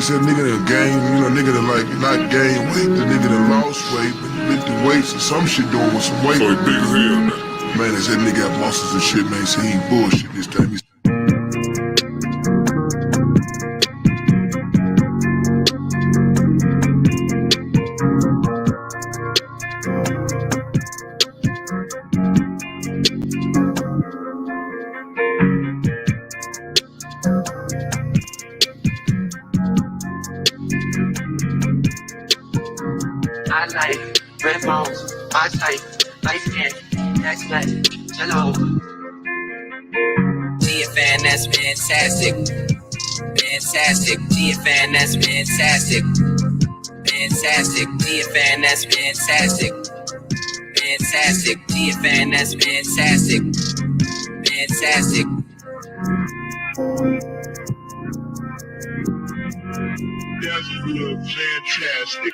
said nigga that gain, you know, nigga that like not gain weight, the nigga that lost weight, but lifted weights or some shit doing with some weight. So he big as hell now. Man, they said nigga got muscles and shit, man. So he ain't bullshit this time. I like red bones, my type, light skin, next nut, hello. GFN, that's fantastic. Fantastic, GFN, that's fantastic. Fantastic, GFN, that's fantastic. Fantastic, GFN, that's fantastic. Fantastic. That's real fantastic.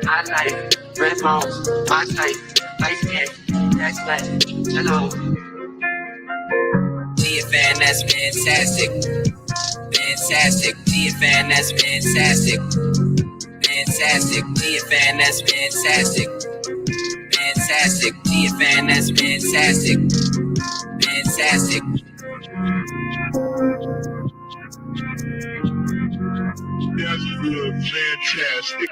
I like red bones, my type, light skin, next nut, hello. GFN, that's fantastic. Fantastic, GFN, that's fantastic. Fantastic, GFN, that's fantastic. Fantastic, GFN, that's fantastic. Fantastic. That's real fantastic.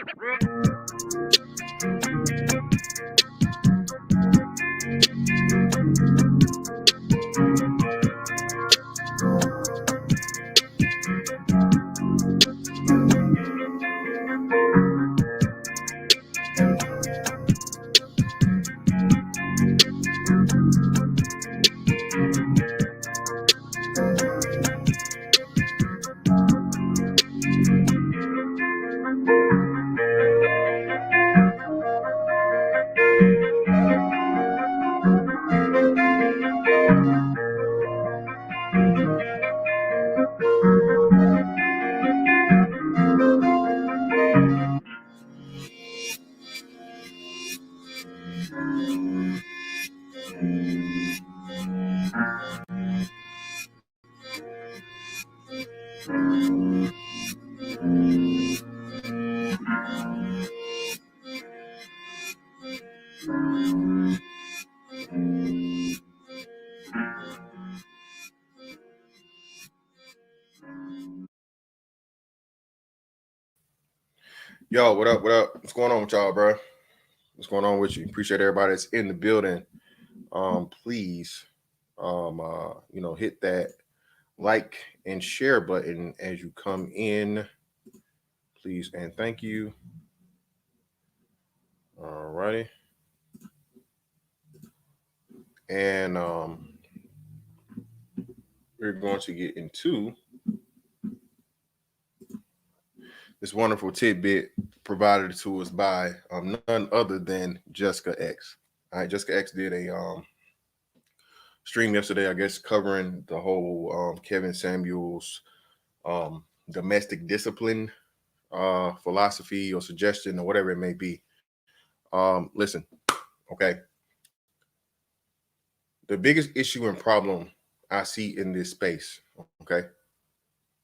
Yo, what up? What up? What's going on with y'all, bro? What's going on with you? Appreciate everybody that's in the building. Please, hit that like and share button as you come in, please and thank you. All righty, and we're going to get into this wonderful tidbit provided to us by none other than Jessica X. All right, Jessica X did a stream yesterday, I guess, covering the whole Kevin Samuels domestic discipline philosophy or suggestion or whatever it may be. Listen, okay. The biggest issue and problem I see in this space, okay,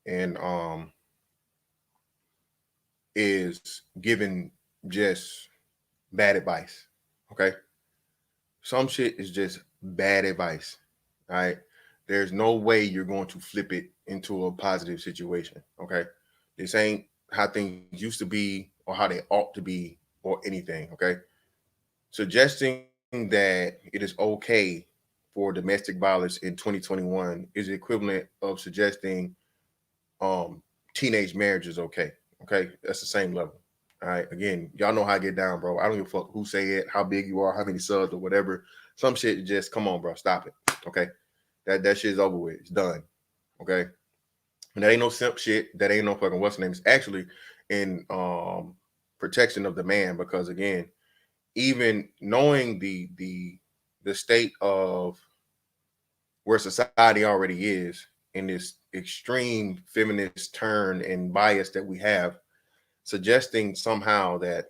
and is giving just bad advice. Okay. Some shit is just bad advice. All right. There's no way you're going to flip it into a positive situation. Okay. This ain't how things used to be or how they ought to be or anything. Okay. Suggesting that it is okay for domestic violence in 2021 is the equivalent of suggesting teenage marriage is okay. Okay. That's the same level. All right. Again, y'all know how I get down, bro. I don't give a fuck who say it, how big you are, how many subs or whatever. Some shit just come on, bro. Stop it. Okay. That shit's over with. It's done. Okay. And that ain't no simp shit. That ain't no fucking what's the name. It's actually in protection of the man, because again, even knowing the the state of where society already is in this extreme feminist turn and bias that we have, suggesting somehow that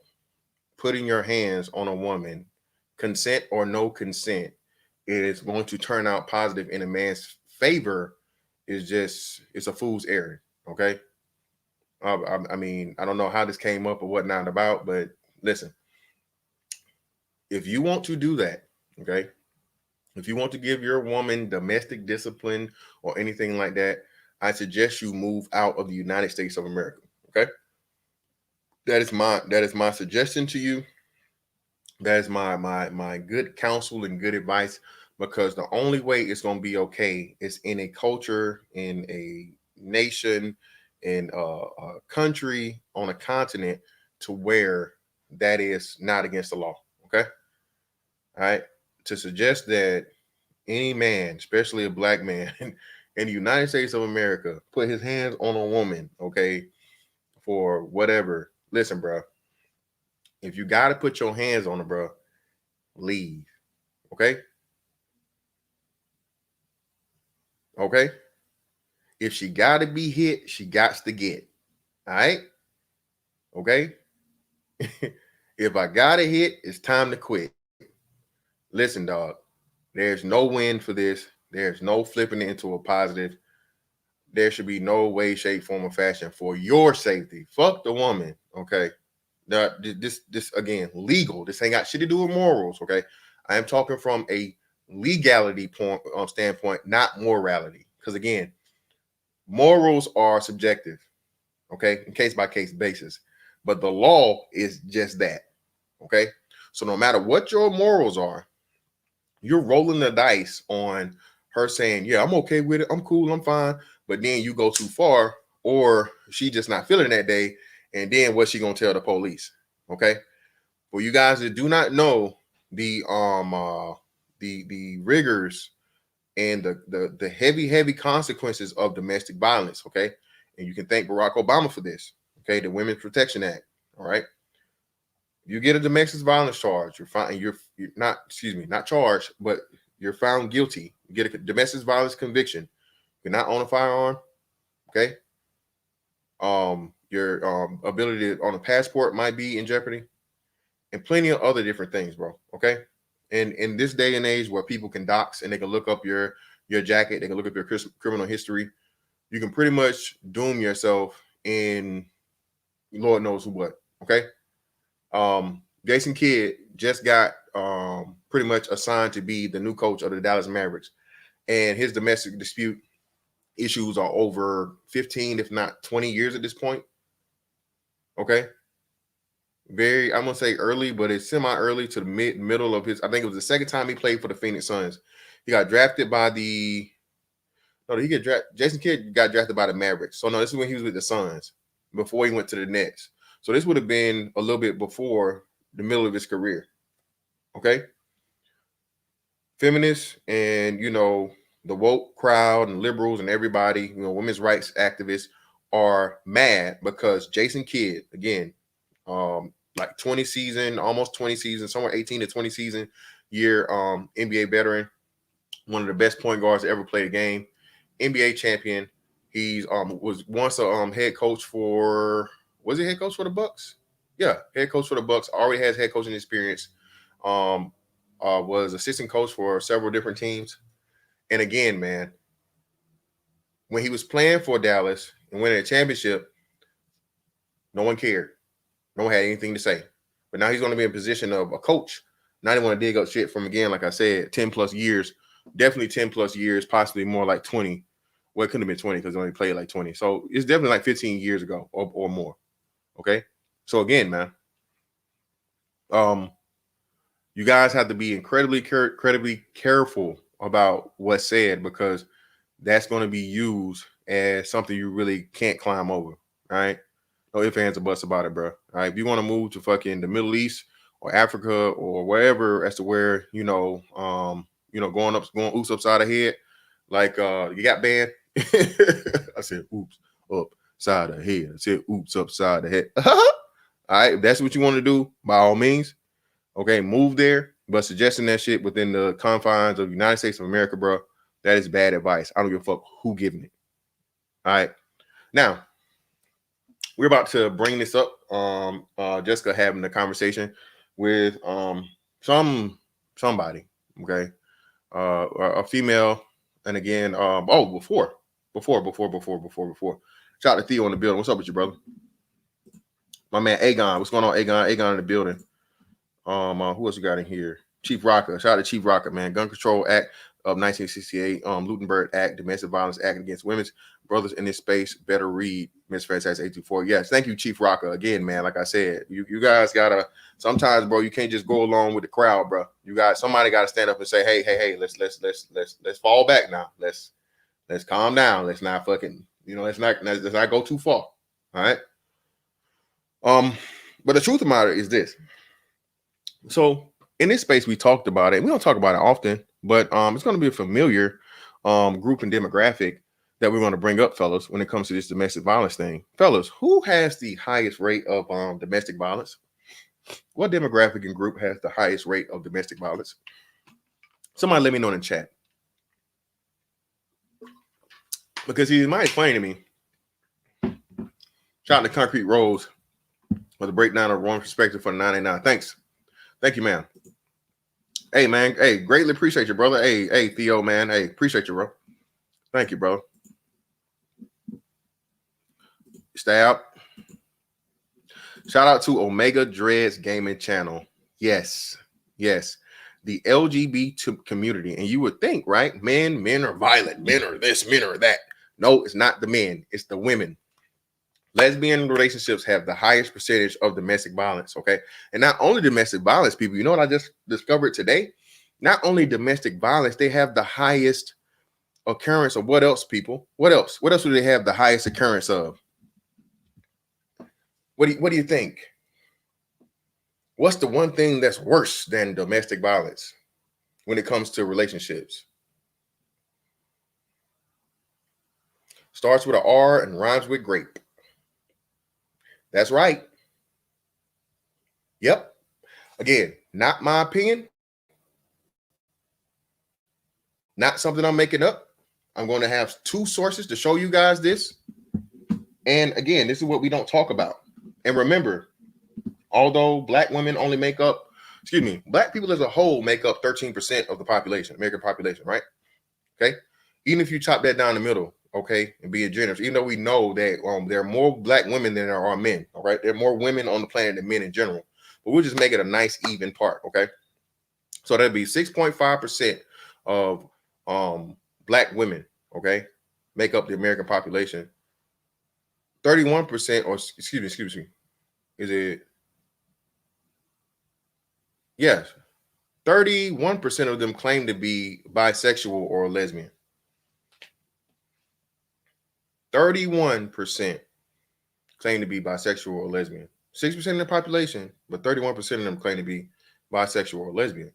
putting your hands on a woman, consent or no consent, is going to turn out positive in a man's favor is just, it's a fool's errand. Okay. I mean, I don't know how this came up or whatnot about, but listen, if you want to do that, okay, if you want to give your woman domestic discipline or anything like that, I suggest you move out of the United States of America. Okay. That is my suggestion to you. That is my good counsel and good advice, because the only way it's going to be okay is in a culture, in a nation, in a country, on a continent, to where that is not against the law. Okay. All right. To suggest that any man, especially a black man in the United States of America, put his hands on a woman, okay, for whatever. Listen, bro, if you got to put your hands on her, bro, leave. Okay. Okay. If she got to be hit, she got to get. All right. Okay. If I got to hit, it's time to quit. Listen, dog, there's no win for this. There's no flipping it into a positive. There should be no way, shape, form, or fashion for your safety. Fuck the woman. Okay. Now, this again, legal. This ain't got shit to do with morals. Okay. I am talking from a legality point standpoint, not morality. Because again, morals are subjective. Okay. In case by case basis. But the law is just that. Okay. So no matter what your morals are, you're rolling the dice on her saying, yeah, I'm okay with it. I'm cool. I'm fine. But then you go too far, or she just not feeling that day. And then what's she going to tell the police? Okay. For you guys that do not know the rigors and the heavy consequences of domestic violence. Okay. And you can thank Barack Obama for this. Okay. The Women's Protection Act. All right. You get a domestic violence charge, you're fine. You're not, not charged, but you're found guilty. You get a domestic violence conviction. You're not on a firearm. Okay. Your ability on a passport might be in jeopardy, and plenty of other different things, bro. Okay. And in this day and age where people can dox and they can look up your jacket, they can look up your criminal history, you can pretty much doom yourself in Lord knows what. Okay. Jason Kidd just got pretty much assigned to be the new coach of the Dallas Mavericks, and his domestic dispute issues are over 15, if not 20 years at this point. Okay. Very, I'm gonna say early, but it's semi-early to the middle of his. I think it was the second time he played for the Phoenix Suns. He got drafted by Jason Kidd got drafted by the Mavericks. So no, this is when he was with the Suns before he went to the Nets. So this would have been a little bit before the middle of his career. Okay. Feminists and, the woke crowd and liberals and everybody, women's rights activists are mad because Jason Kidd, again, like 20 season, almost 20 seasons, somewhere 18 to 20 season year NBA veteran, one of the best point guards to ever play the game, NBA champion. He's was once a head coach for, was he head coach for the Bucks? Yeah, head coach for the Bucks. Already has head coaching experience. Was assistant coach for several different teams. And again, man, when he was playing for Dallas and winning a championship, no one cared. No one had anything to say. But now he's going to be in position of a coach. Now they want to dig up shit from, again, like I said, 10 plus years. Definitely 10 plus years, possibly more like 20. Well, it couldn't have been 20 because he only played like 20. So it's definitely like 15 years ago or more. Okay. So again, man, you guys have to be incredibly careful about what's said, because that's going to be used as something you really can't climb over. All right. No ifs, ands, or buts about it, bro. All right. If you want to move to fucking the Middle East or Africa or wherever as to where, going oops upside the head, like you got banned. I said oops upside the head. I said oops upside the head. All right. If that's what you want to do, by all means, okay, move there, But suggesting that shit within the confines of the United States of America, bro, that is bad advice. I don't give a fuck who giving it. All right. Now, we're about to bring this up. Jessica having a conversation with somebody, okay? A female, and again, before. Shout out to Theo in the building. What's up with you, brother? My man Aegon. What's going on, Aegon? Aegon in the building. Who else we got in here? Chief Rocker. Shout out to Chief Rocker, man. Gun Control Act of 1968, Lutenberg Act, Domestic Violence Act against women's brothers in this space. Better read Miss Fantastic 824. Yes, thank you, Chief Rocker. Again, man, like I said, you guys gotta sometimes, bro, you can't just go along with the crowd, bro. Somebody gotta stand up and say, hey, let's fall back now. Let's calm down. Let's not fucking, let's not go too far. All right. But the truth of the matter is this. So in this space, we talked about it. We don't talk about it often, but it's going to be a familiar group and demographic that we're going to bring up, fellas, when it comes to this domestic violence thing. Fellas, who has the highest rate of domestic violence? What demographic and group has the highest rate of domestic violence? Somebody let me know in the chat. Because he might explain to me. Shout out to Concrete Rose for the breakdown of wrong perspective for the 989. Thanks. Thank you, man. Hey, man. Hey, greatly appreciate you, brother. Hey, Theo, man. Hey, appreciate you, bro. Thank you, bro. Stay out. Shout out to Omega Dreads Gaming Channel. Yes. The LGBT community. And you would think, right? Men are violent. Men are this, men are that. No, it's not the men. It's the women. Lesbian relationships have the highest percentage of domestic violence, okay? And not only domestic violence, people, you know what I just discovered today? Not only domestic violence, they have the highest occurrence of what else, people? What else? What else do they have the highest occurrence of? What do you think? What's the one thing that's worse than domestic violence when it comes to relationships? Starts with an R and rhymes with grape. That's right. Yep. Again, not my opinion. Not something I'm making up. I'm going to have two sources to show you guys this. And again, this is what we don't talk about. And remember, although black women only make up, black people as a whole make up 13% of the population, American population, right? Okay. Even if you chop that down the middle, okay, and being generous, even though we know that there are more black women than there are men, all right? There are more women on the planet than men in general, but we'll just make it a nice even part, okay? So that'd be 6.5% of black women, okay, make up the American population. 31%, or excuse me, is it? Yes, 31% of them claim to be bisexual or lesbian. 31% claim to be bisexual or lesbian. 6% of the population, but 31% of them claim to be bisexual or lesbian.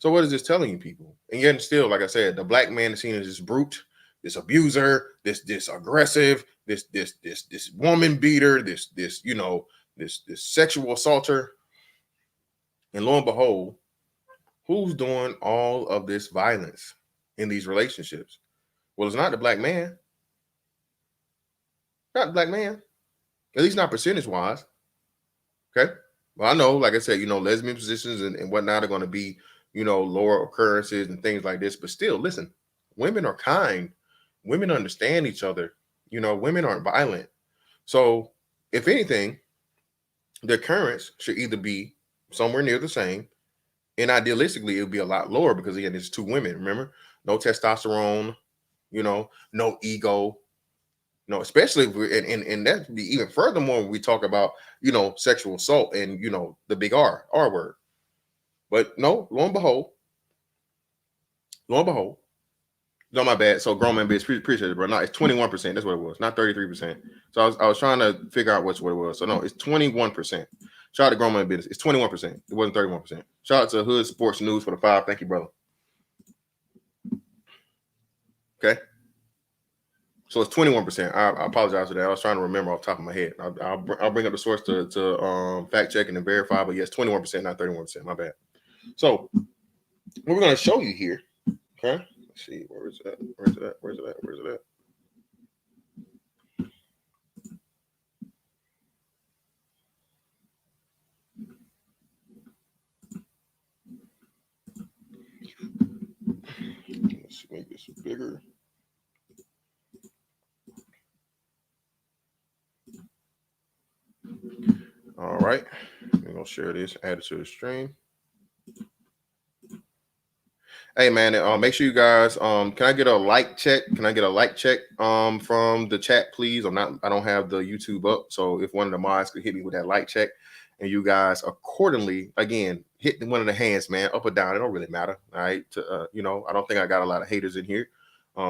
So what is this telling you, people? And yet still, like I said, the black man is seen as this brute, this abuser, this aggressive, this woman beater, this sexual assaulter. And lo and behold, who's doing all of this violence in these relationships? Well, it's not the black man. Not the black man. At least not percentage-wise. Okay? Well, I know, like I said, lesbian positions and whatnot are going to be, lower occurrences and things like this. But still, listen, women are kind. Women understand each other. Women aren't violent. So, if anything, the occurrence should either be somewhere near the same, and idealistically, it would be a lot lower because, again, it's two women, remember? No testosterone, no ego. Especially if and that be even furthermore when we talk about, sexual assault and, the big R word. But no, lo and behold, no, my bad. So grown man bitch, appreciate it, bro. No, it's 21%. That's what it was, not 33%. So I was trying to figure out what it was. So no, it's 21%. Shout out to grown man business. It's 21%. It wasn't 31%. Shout out to Hood Sports News for the 5. Thank you, brother. Okay. So it's 21%. I apologize for that. I was trying to remember off the top of my head. I'll bring up the source to fact check and verify. But yes, 21%, not 31%. My bad. So what we're going to show you here. Okay. Let's see. Where is that? Where's it at? Where's it at? Where's it at? Let's make this bigger. All right. We're going to share this, add it to the stream. Hey man, make sure you guys can I get a like check? Can I get a like check from the chat, please? I don't have the YouTube up, so if one of the mods could hit me with that like check, and you guys accordingly, again, hit one of the hands, man, up or down, it don't really matter. All right. You know, I don't think I got a lot of haters in here.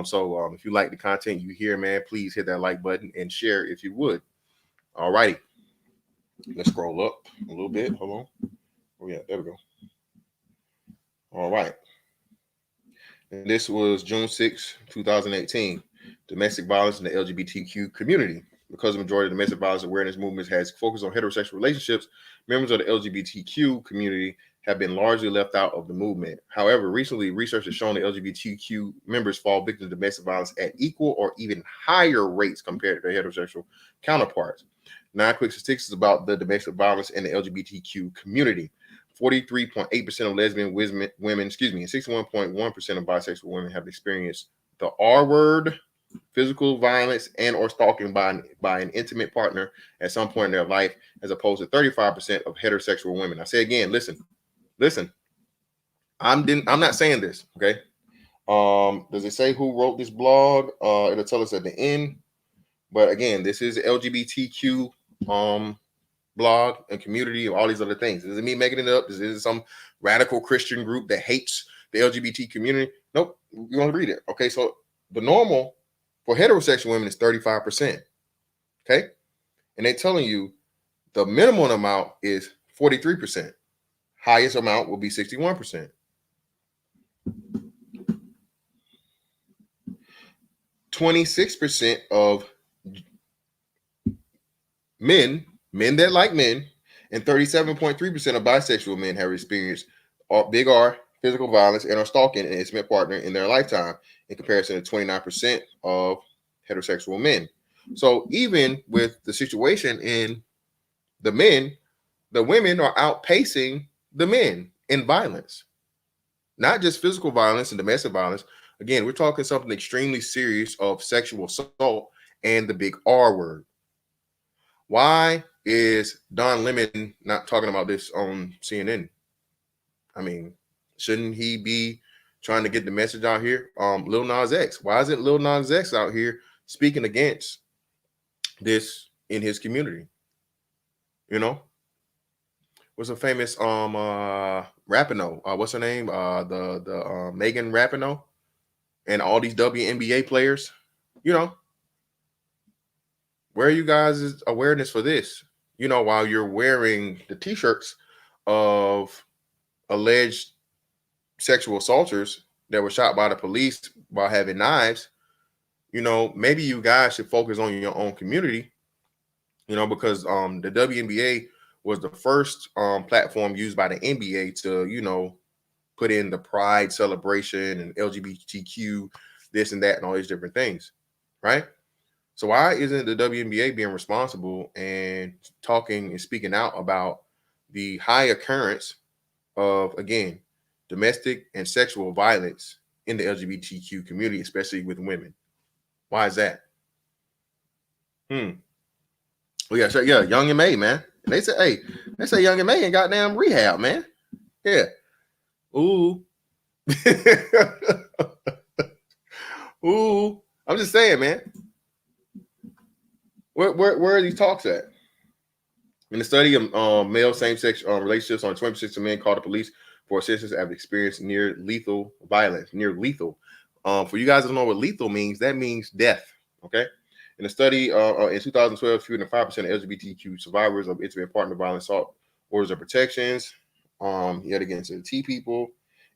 So if you like the content you hear, man, please hit that like button and share if you would. All righty. Let's scroll up a little bit. Hold on. Oh yeah, there we go. All right. And this was June 6, 2018. Domestic violence in the LGBTQ community. Because the majority of domestic violence awareness movements has focused on heterosexual relationships, members of the LGBTQ community have been largely left out of the movement. However, recently, research has shown that LGBTQ members fall victim to domestic violence at equal or even higher rates compared to their heterosexual counterparts. 9 quick statistics about the domestic violence in the LGBTQ community. 43.8% of lesbian women, and 61.1% of bisexual women have experienced the R word, physical violence, and or stalking by an intimate partner at some point in their life, as opposed to 35% of heterosexual women. I say again, listen. I'm not saying this, okay? Does it say who wrote this blog? It'll tell us at the end. But again, this is LGBTQ blog and community and all these other things. This isn't me making it up. This isn't some radical Christian group that hates the LGBT community. Nope. You're going to read it. Okay. So the normal for heterosexual women is 35%. Okay. And they're telling you the minimum amount is 43%. Highest amount will be 61%. %, of men that like men, and 37.3% of bisexual men have experienced big R, physical violence, and are stalking an intimate partner in their lifetime, in comparison to 29% of heterosexual men. So even with the situation in the men, the women are outpacing the men in violence, not just physical violence and domestic violence. Again, we're talking something extremely serious of sexual assault and the big R word. Why is Don Lemon not talking about this on CNN? I mean, shouldn't he be trying to get the message out here? Lil Nas X. Why isn't Lil Nas X out here speaking against this in his community? You know, what's a famous Rapinoe? What's her name? The Megan Rapinoe, and all these WNBA players. You know, where are you guys' awareness for this? You know, while you're wearing the t-shirts of alleged sexual assaulters that were shot by the police while having knives, you know, maybe you guys should focus on your own community, you know, because the WNBA was the first platform used by the NBA to, you know, put in the pride celebration and LGBTQ, this and that, and all these different things, right? So why isn't the WNBA being responsible and talking and speaking out about the high occurrence of, again, domestic and sexual violence in the LGBTQ community, especially with women? Why is that? Well, yeah, sure, yeah, Young and May, man. And they say Young and May in goddamn rehab, man. Yeah. Ooh. Ooh. I'm just saying, man. Where are these talks at? In the study of male same-sex relationships, on 20% of men called the police for assistance after experienced near lethal violence. Near lethal. For you guys that don't know what lethal means, that means death. Okay. In a study in 2012, fewer than 5% of LGBTQ survivors of intimate partner violence sought orders of protections. Yet again, to the T people,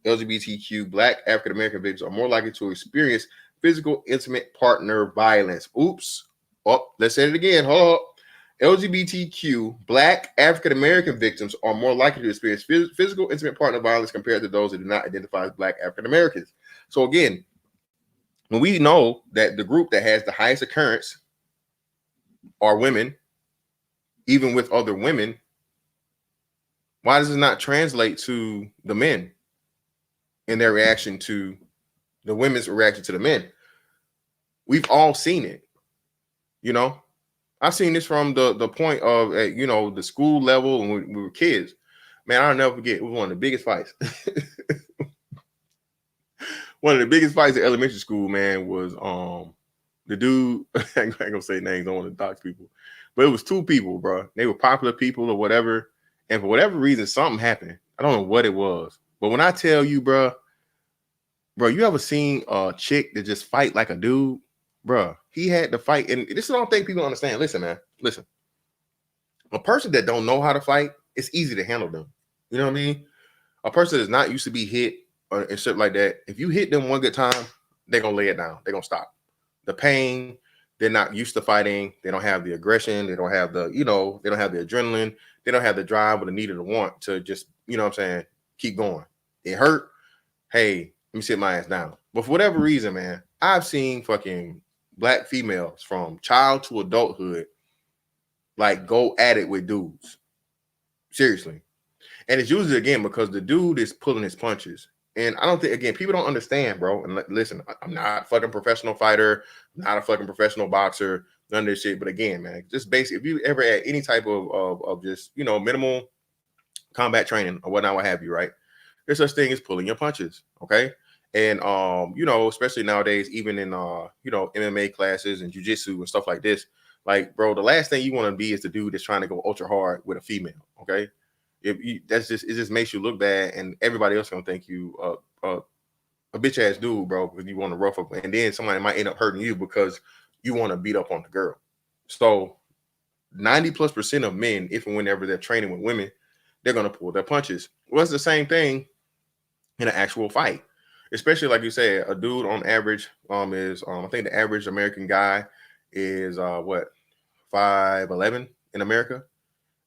LGBTQ Black African American victims are more likely to experience physical intimate partner violence. Oops. Oh, let's say it again. Hold up. LGBTQ Black African American victims are more likely to experience physical intimate partner violence compared to those that do not identify as Black African Americans. So again, when we know that the group that has the highest occurrence are women, even with other women, why does it not translate to the men in their reaction to the women's reaction to the men? We've all seen it, you know. I've seen this from the point of the school level when we were kids. Man, I'll never forget. It was one of the biggest fights. One of the biggest fights in elementary school, man, was the dude. I ain't gonna say names. I don't want to dox people, but it was two people, bro. They were popular people or whatever, and for whatever reason, something happened. I don't know what it was, but when I tell you, bro, you ever seen a chick that just fight like a dude? Bro, he had to fight, and this is what I don't think people understand. Listen, man, listen. A person that don't know how to fight, it's easy to handle them. You know what I mean? A person that's not used to be hit or and shit like that, if you hit them one good time, they're gonna lay it down. They're gonna stop. The pain, they're not used to fighting. They don't have the aggression. They don't have the, they don't have the adrenaline. They don't have the drive or the need or the want to just, you know what I'm saying, keep going. It hurt. Hey, let me sit my ass down. But for whatever reason, man, I've seen fucking Black females from child to adulthood like go at it with dudes. Seriously. And it's usually, again, because the dude is pulling his punches. And I don't think, again, people don't understand, bro. And listen, I'm not a fucking professional fighter, not a fucking professional boxer, none of this shit. But again, man, just basically, if you ever had any type of just, minimal combat training or whatnot, what have you, right? There's such thing as pulling your punches, okay? And especially nowadays, even in MMA classes and jiu-jitsu and stuff like this, like, bro, the last thing you want to be is the dude that's trying to go ultra hard with a female, okay? It just makes you look bad, and everybody else gonna think you a bitch ass dude, bro, because you want to rough up, and then somebody might end up hurting you because you want to beat up on the girl. So 90+% of men, if and whenever they're training with women, they're gonna pull their punches. Well, it's the same thing in an actual fight, especially like you said, a dude on average is I think the average American guy is 5'11" in America,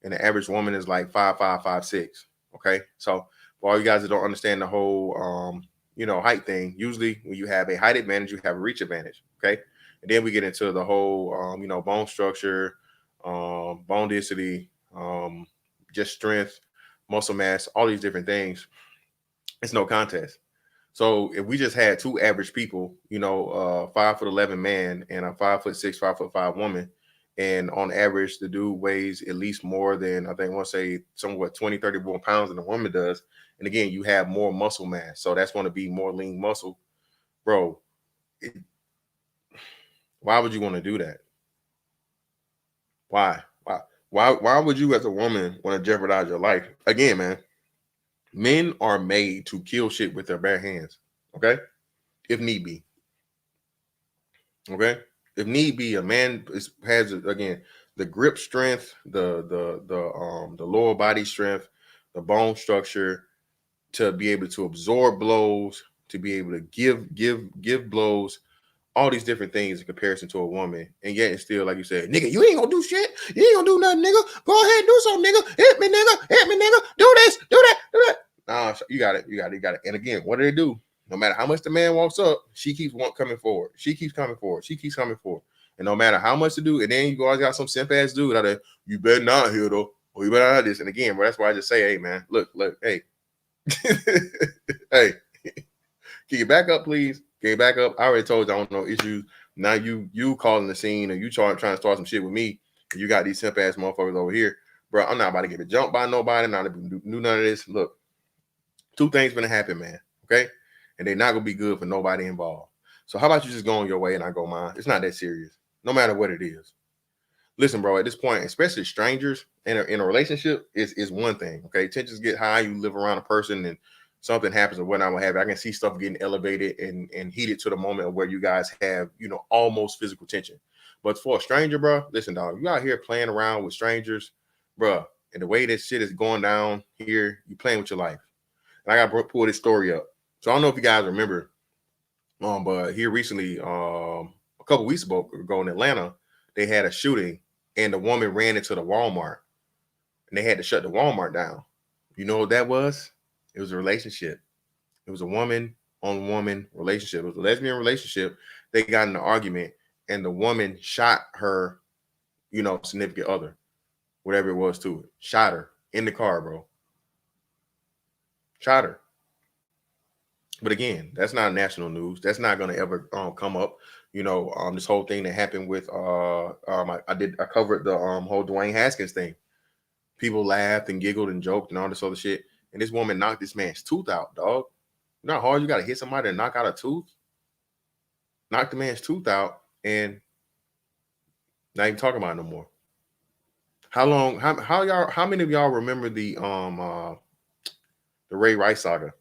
and the average woman is like 5'5", 5'6". Okay, so for all you guys that don't understand the whole height thing, usually when you have a height advantage, you have a reach advantage. Okay, and then we get into the whole bone structure, bone density, just strength, muscle mass, all these different things. It's no contest. So if we just had two average people, 5'11" man and a 5'6", 5'5" woman, and on average, the dude weighs at least more than, I think I want to say somewhat 20, 30 more pounds than the woman does. And again, you have more muscle mass. So that's going to be more lean muscle. Bro, why would you want to do that? Why? Why would you as a woman want to jeopardize your life? Again, man, men are made to kill shit with their bare hands. Okay? If need be. Okay? If need be, a man has again the grip strength, the lower body strength, the bone structure to be able to absorb blows, to be able to give blows, all these different things in comparison to a woman. And yet it's still, like you said, nigga, you ain't gonna do shit. You ain't gonna do nothing, nigga. Go ahead and do something, nigga. Hit me, nigga. Do this, do that. Nah, you got it. And again, what do they do? No matter how much the man walks up, she keeps coming forward. She keeps coming forward. And no matter how much to do, and then you always got some simp ass dude out there, you better not hear though, or you better not this. And again, bro, that's why I just say, hey, man, look, hey. Hey, can you back up, please? Can you back up? I already told you I don't know issues. Now you calling the scene and you trying to start some shit with me. And you got these simp ass motherfuckers over here. Bro, I'm not about to get a jump by nobody, not to do none of this. Look, two things gonna happen, man. Okay? And they're not gonna be good for nobody involved. So how about you just go on your way and I go mine? It's not that serious, no matter what it is. Listen, bro, at this point, especially strangers in a relationship is one thing. Okay, tensions get high, you live around a person and something happens or whatnot, what have you. I can see stuff getting elevated and heated to the moment where you guys have, almost physical tension. But for a stranger, bro, listen, dog, you out here playing around with strangers, bro, and the way this shit is going down here, you playing with your life. And I got to pull this story up. So I don't know if you guys remember, but here recently, a couple weeks ago in Atlanta, they had a shooting and the woman ran into the Walmart, and they had to shut the Walmart down. You know what that was? It was a relationship. It was a woman on woman relationship. It was a lesbian relationship. They got in an argument, and the woman shot her, significant other, whatever it was, to it. Shot her in the car, bro. Shot her. But again, that's not national news. That's not going to ever come up. This whole thing that happened with I covered the whole Dwayne Haskins thing. People laughed and giggled and joked and all this other shit. And this woman knocked this man's tooth out, dog. You know how hard you got to hit somebody to knock out a tooth? Knock the man's tooth out, and not even talking about it no more. How many of y'all remember the Ray Rice saga?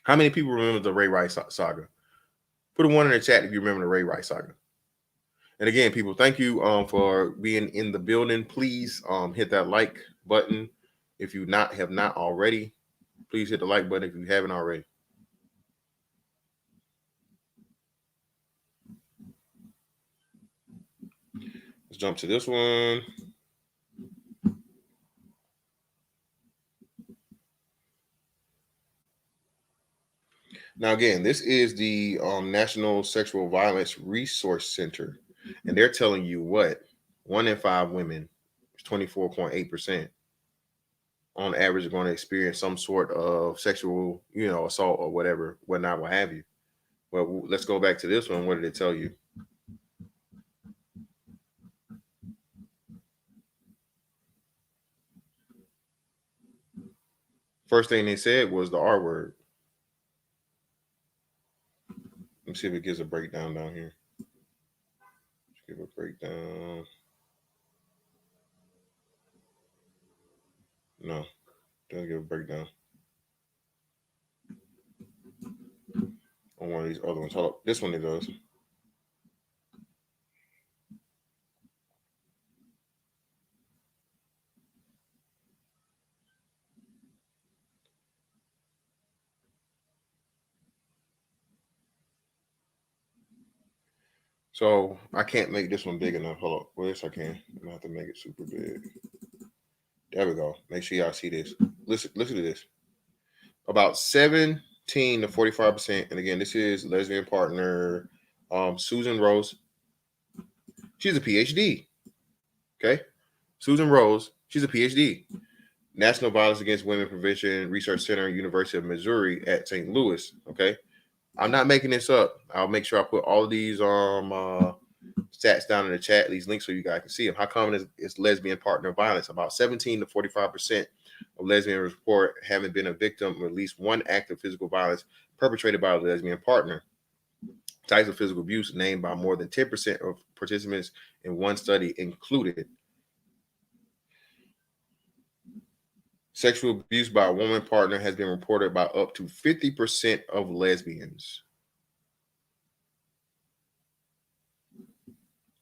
How many people remember the Ray Rice saga? Put a one in the chat if you remember the Ray Rice saga. And again, people, thank you for being in the building. Please hit that like button if you have not already. Please hit the like button if you haven't already. Let's jump to this one. Now, again, this is the National Sexual Violence Resource Center, and they're telling you what? 1 in 5 women, 24.8%, on average, are going to experience some sort of sexual, assault or whatever, whatnot, what have you. Well, let's go back to this one. What did it tell you? First thing they said was the R word. Let me see if it gives a breakdown down here. Let's give a breakdown. No, doesn't give a breakdown. On one of these other ones. Hold up. This one it does. So I can't make this one big enough. Hold up. Well, yes, I can. I'm gonna have to make it super big. There we go. Make sure y'all see this. Listen to this. About 17 to 45%. And again, this is lesbian partner Susan Rose. She's a PhD. Okay. Susan Rose, she's a PhD. National Violence Against Women Prevention Research Center, University of Missouri at St. Louis. Okay. I'm not making this up. I'll make sure I put all of these stats down in the chat, these links, so you guys can see them. How common is lesbian partner violence? About 17 to 45% of lesbians report having been a victim of at least one act of physical violence perpetrated by a lesbian partner. Types of physical abuse named by more than 10% of participants in one study included sexual abuse by a woman partner has been reported by up to 50% of lesbians.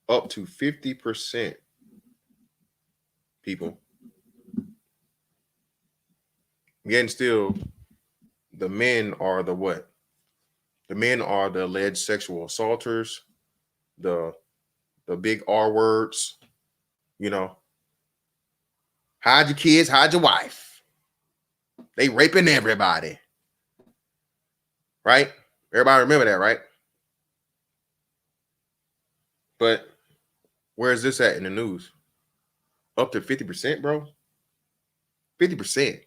Up to 50%, people. Again, still, the men are the what? The men are the alleged sexual assaulters, the big R words, Hide your kids, hide your wife. They raping everybody. Right? Everybody remember that, right? But where's this at in the news? Up to 50%, bro? 50%.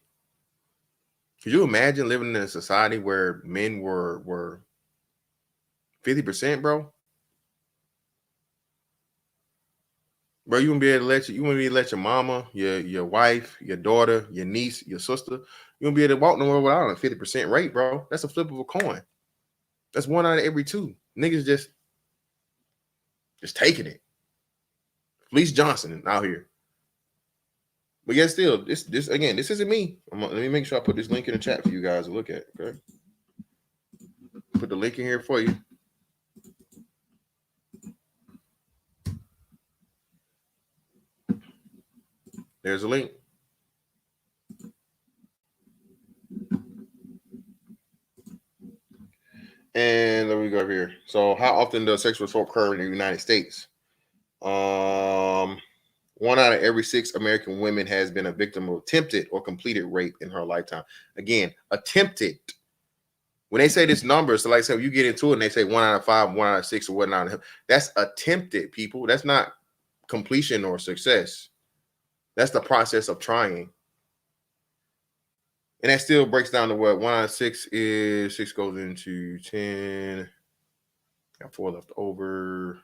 Could you imagine living in a society where men were 50%, bro? Bro, you wouldn't be able to let your mama, your wife, your daughter, your niece, your sister, you wouldn't be able to walk nowhere without a 50% rate, bro. That's a flip of a coin. That's 1 out of every 2. Niggas just taking it. Felice Johnson out here. But yet still, this isn't me. Let me make sure I put this link in the chat for you guys to look at. Okay. Put the link in here for you. There's a link. And let me go over here. So how often does sexual assault occur in the United States? 1 out of every 6 American women has been a victim of attempted or completed rape in her lifetime. Again, attempted. When they say this number, so like I said, you get into it and they say 1 out of 5, 1 out of 6, or whatnot. That's attempted, people. That's not completion or success. That's the process of trying. And that still breaks down to what 1 out of 6 is. 6 goes into 10. Got 4 left over.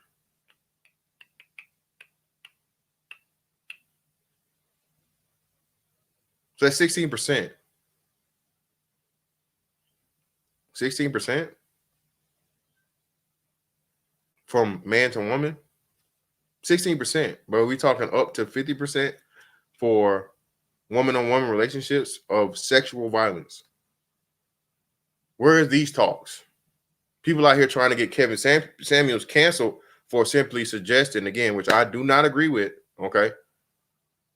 So that's 16%. 16% from man to woman. 16%, but we talking up to 50% for woman-on-woman relationships of sexual violence. Where are these talks? People out here trying to get Kevin Samuels canceled for simply suggesting, again, which I do not agree with, okay,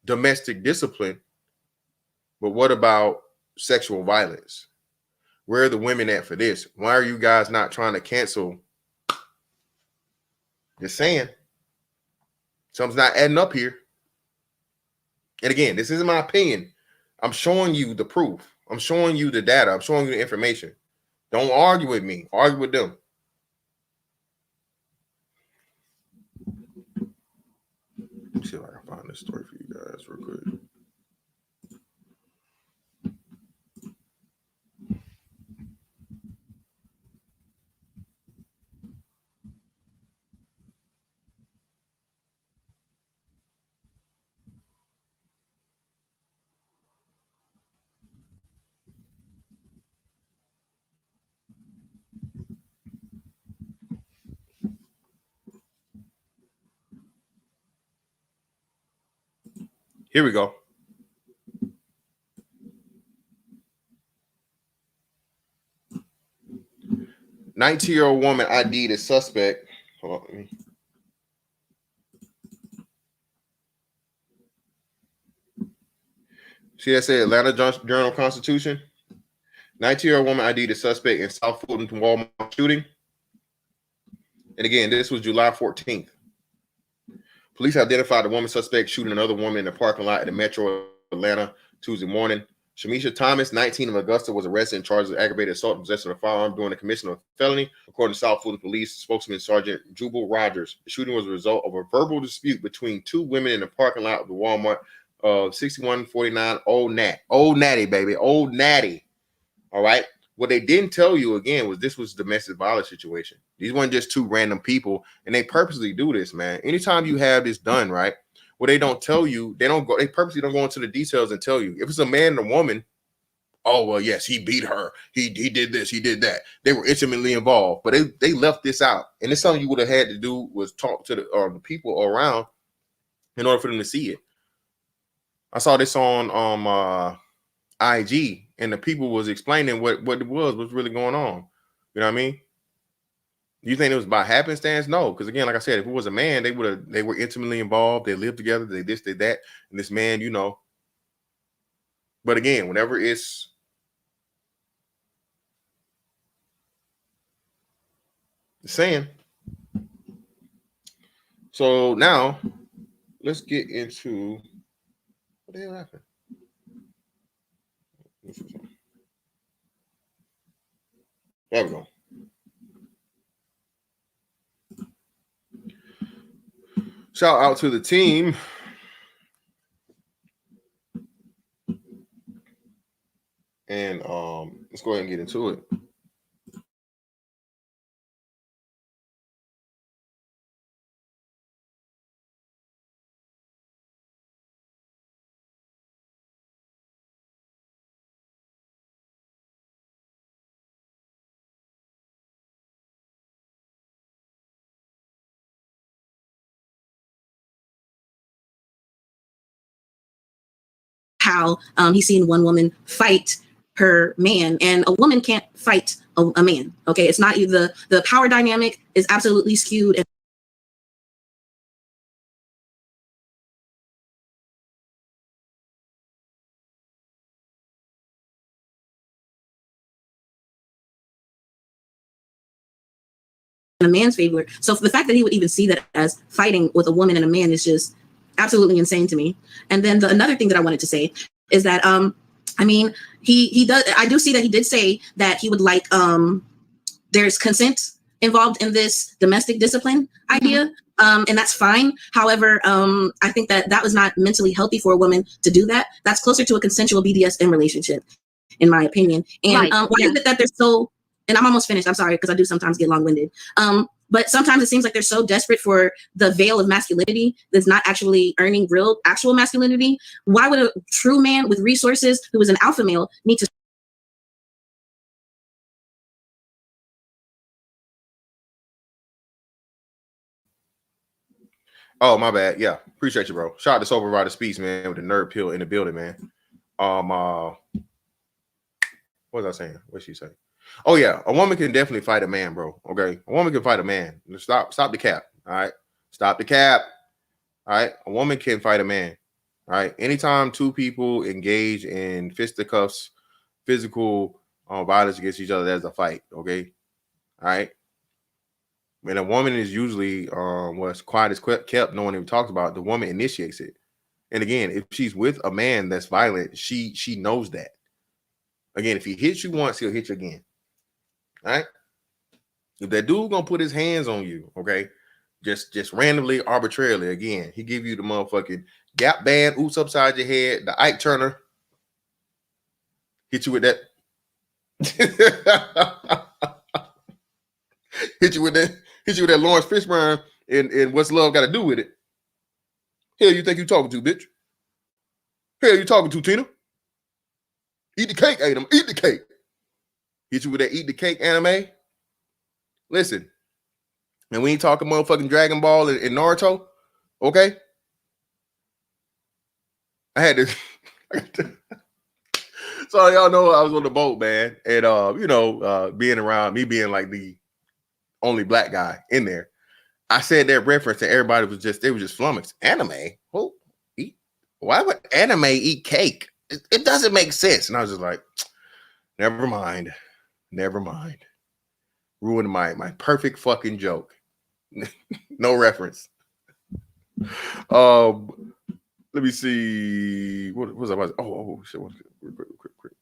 domestic discipline. But what about sexual violence? Where are the women at for this? Why are you guys not trying to cancel? Just saying. Something's not adding up here. And again, this isn't my opinion. I'm showing you the proof. I'm showing you the data. I'm showing you the information. Don't argue with me. Argue with them. Let me see if I can find this story for you guys real quick. Here we go. "19-year-old woman ID'd as suspect." Hold on, see that say Atlanta Journal-Constitution? 19-year-old woman ID'd as suspect in South Fulton Wal-Mart shooting. And again, this was July 14th. Police identified the woman suspect shooting another woman in the parking lot at the Metro Atlanta Tuesday morning. Shamisha Thomas, 19, of Augusta, was arrested and charged with aggravated assault and possession of a firearm during the commission of a felony, according to South Fulton Police spokesman Sergeant Jubal Rogers. The shooting was a result of a verbal dispute between 2 women in the parking lot of the Walmart of 6149 Old Nat. Old Natty, baby. Old Natty. All right. What they didn't tell you, again, was this was a domestic violence situation. These weren't just 2 random people, and they purposely do this, man. Anytime you have this done, right, what they don't tell you, they purposely don't go into the details and tell you. If it's a man and a woman, oh, well, yes, he beat her. He did this, he did that. They were intimately involved, but they left this out. And it's something you would have had to do was talk to the people around in order for them to see it. I saw this on IG, and the people was explaining what it what's really going on. You know what I mean? You think it was by happenstance? No, because again, like I said, if it was a man, they were intimately involved. They lived together. They this, they that, and this man, you know. But again, whenever it's saying, so now let's get into what the hell happened. There we go. Shout out to the team. And let's go ahead and get into it. How he's seen one woman fight her man, and a woman can't fight a man. Okay, it's not the power dynamic is absolutely skewed. And a man's favor. So the fact that he would even see that as fighting with a woman and a man is just absolutely insane to me. And then another thing that I wanted to say is that I mean, he does. I do see that he did say that he would like there's consent involved in this domestic discipline idea. And that's fine. However, I think that was not mentally healthy for a woman to do that. That's closer to a consensual BDSM relationship, in my opinion. And why is it that they're so, and I'm almost finished, I'm sorry, because I do sometimes get long-winded. But sometimes it seems like they're so desperate for the veil of masculinity that's not actually earning real, actual masculinity. Why would a true man with resources who is an alpha male need to? Oh, my bad. Yeah, appreciate you, bro. Shout out to Sober Rider Speaks, man, with the nerd pill in the building, man. What was I saying? What's she saying? Oh yeah, a woman can definitely fight a man, bro. Okay, a woman can fight a man. Stop the cap. All right, stop the cap. All right, a woman can fight a man. All right, anytime two people engage in fisticuffs, physical violence against each other, there's a fight. Okay, all right. When a woman is usually what's quiet is kept, no one even talks about. The woman initiates it, and again, if she's with a man that's violent, she knows that. Again, if he hits you once, he'll hit you again. All right. If that dude gonna put his hands on you, okay, just randomly, arbitrarily, again, he give you the motherfucking Gap band, oops upside your head, the Ike Turner, hit you with that, hit you with that Lawrence Fishburne, and what's love got to do with it? Hell, you think you talking to, bitch? Hell, you talking to, Tina? Eat the cake, Adam. Eat the cake. Hit you with that eat the cake anime. Listen, and we ain't talking motherfucking Dragon Ball and Naruto, okay? I had to. So y'all know I was on the boat, man, and being around me, being like the only black guy in there, I said that reference, and everybody was just flummoxed. Anime? Who eat? Why would anime eat cake? It doesn't make sense. And I was just like, never mind. Ruined my perfect fucking joke. No reference. Let me see. What was I about? Oh shit. Quick.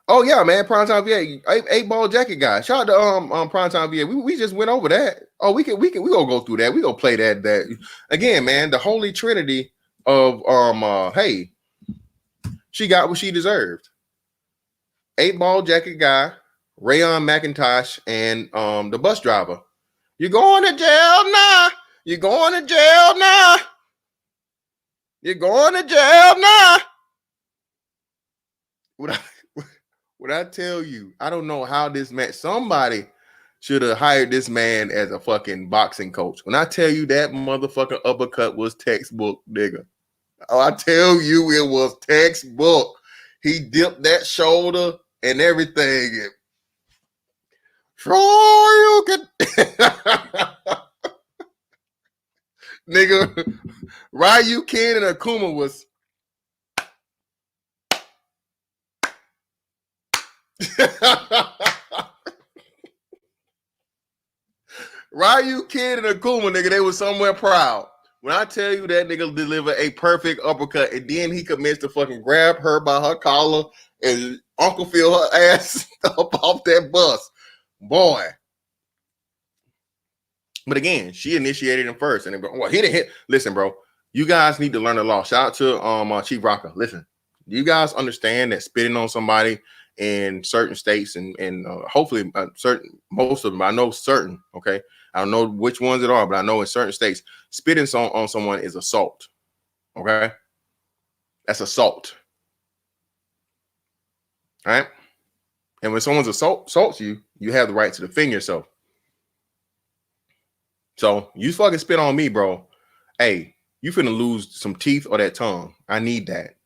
Oh yeah, man. Primetime VA, 8-ball jacket guy. Shout out to Primetime VA. We just went over that. Oh, we gonna go through that. We gonna play that again, man. The holy trinity of hey, she got what she deserved. 8-ball jacket guy, Rayon McIntosh, and the bus driver. You're going to jail now. You're going to jail now. You're going to jail now. What I tell you, I don't know how this man, somebody should have hired this man as a fucking boxing coach. When I tell you that motherfucking uppercut was textbook, nigga. Oh, I tell you it was textbook. He dipped that shoulder and everything. Sure you can. Nigga, Ryu, Ken, and Akuma was Ryu, Ken, and Akuma, nigga, they was somewhere proud. When I tell you that nigga delivered a perfect uppercut, and then he commenced to fucking grab her by her collar and Uncle Phil her ass up off that bus. Boy. But again, she initiated him first. And well, he didn't hit. Listen, bro, you guys need to learn the law. Shout out to Chief Rocker. Listen, you guys understand that spitting on somebody in certain states and hopefully most of them, I know certain, okay? I don't know which ones it are, but I know in certain states, spitting on someone is assault, okay? That's assault, all right? And when someone's assaults you, you have the right to defend yourself. So you fucking spit on me, bro. Hey, you finna lose some teeth or that tongue. I need that.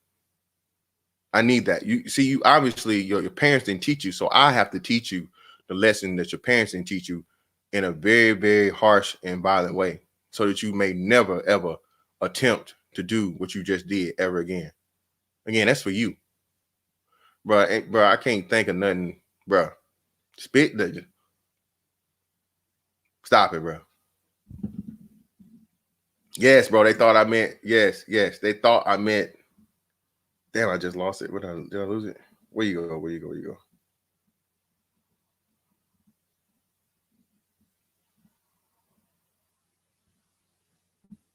You see, you obviously your parents didn't teach you, so I have to teach you the lesson that your parents didn't teach you in a very, very harsh and violent way, so that you may never ever attempt to do what you just did ever again. Again, that's for you, bro. Bro, I can't think of nothing, bro. Spit, stop it, bro. Yes, bro. They thought I meant yes. They thought I meant. Damn, I just lost it. Did I lose it? Where you go? Where you go?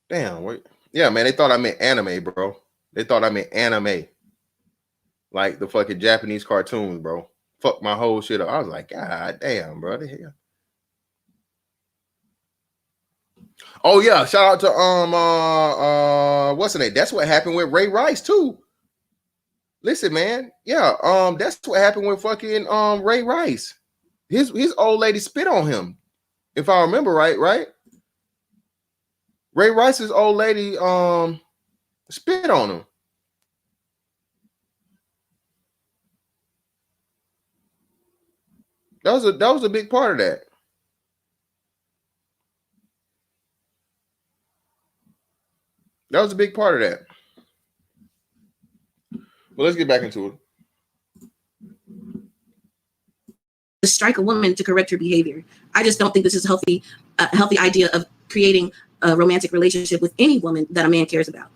Damn, wait. Yeah, man, they thought I meant anime, bro. They thought I meant anime. Like the fucking Japanese cartoons, bro. Fuck my whole shit up. I was like, God damn, bro. Oh yeah, shout out to what's the name? That's what happened with Ray Rice too. Listen, man. Yeah, that's what happened with fucking Ray Rice. His old lady spit on him. If I remember right? Ray Rice's old lady spit on him. That was a big part of that. That was a big part of that. Well, let's get back into it. To strike a woman to correct her behavior. I just don't think this is a healthy idea of creating a romantic relationship with any woman that a man cares about.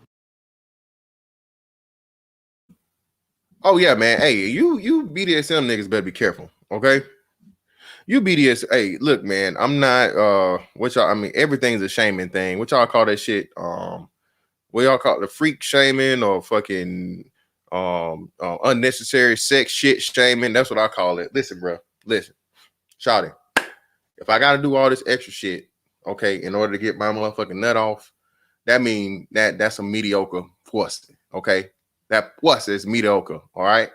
Oh yeah, man. Hey, you BDSM niggas better be careful, okay? You BDS, hey, look, man. I'm not what y'all. I mean, everything's a shaming thing. What y'all call that shit? What y'all call it, the freak shaming or fucking unnecessary sex shit shaming? That's what I call it. Listen, bro. Listen, shawty. If I gotta do all this extra shit, okay, in order to get my motherfucking nut off, that mean that's a mediocre pussy, okay? That pussy is mediocre, all right?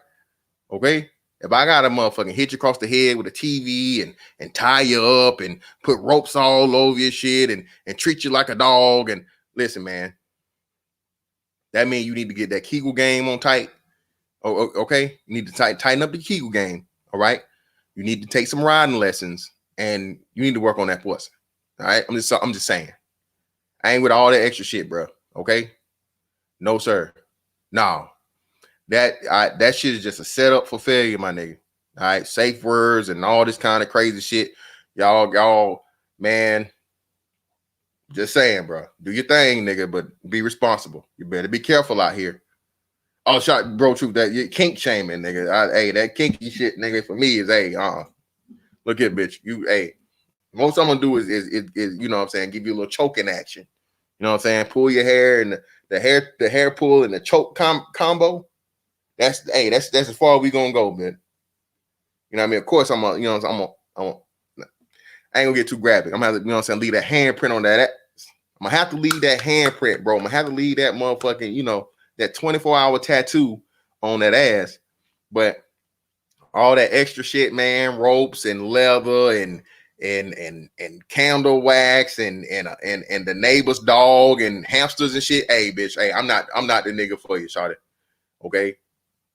Okay? If I gotta motherfucking hit you across the head with a TV and tie you up and put ropes all over your shit and treat you like a dog, and listen, man, that means you need to get that Kegel game on tight. Oh, okay? You need to tighten up the Kegel game, all right? You need to take some riding lessons and you need to work on that pussy. All right? I'm just saying. I ain't with all that extra shit, bro. Okay? No, sir. No. That shit is just a setup for failure, my nigga. All right, safe words and all this kind of crazy shit. Y'all, man. Just saying, bro. Do your thing, nigga, but be responsible. You better be careful out here. Oh, shot, bro, truth that you kink shaming, nigga. Hey, that kinky shit, nigga, for me is look here, bitch. Most I'm gonna do is you know what I'm saying, give you a little choking action. You know what I'm saying? Pull your hair and the hair pull and the choke combo. That's as far as we gonna go, man. You know what I mean? Of course, I ain't gonna get too graphic. I'm gonna have to, you know what I'm saying, leave that handprint on that. I'm gonna have to leave that handprint, bro. I'm gonna have to leave that motherfucking, you know, that 24-hour tattoo on that ass. But all that extra shit, man, ropes and leather and candle wax and the neighbor's dog and hamsters and shit. Hey, bitch, hey, I'm not the nigga for you, shawty. Okay?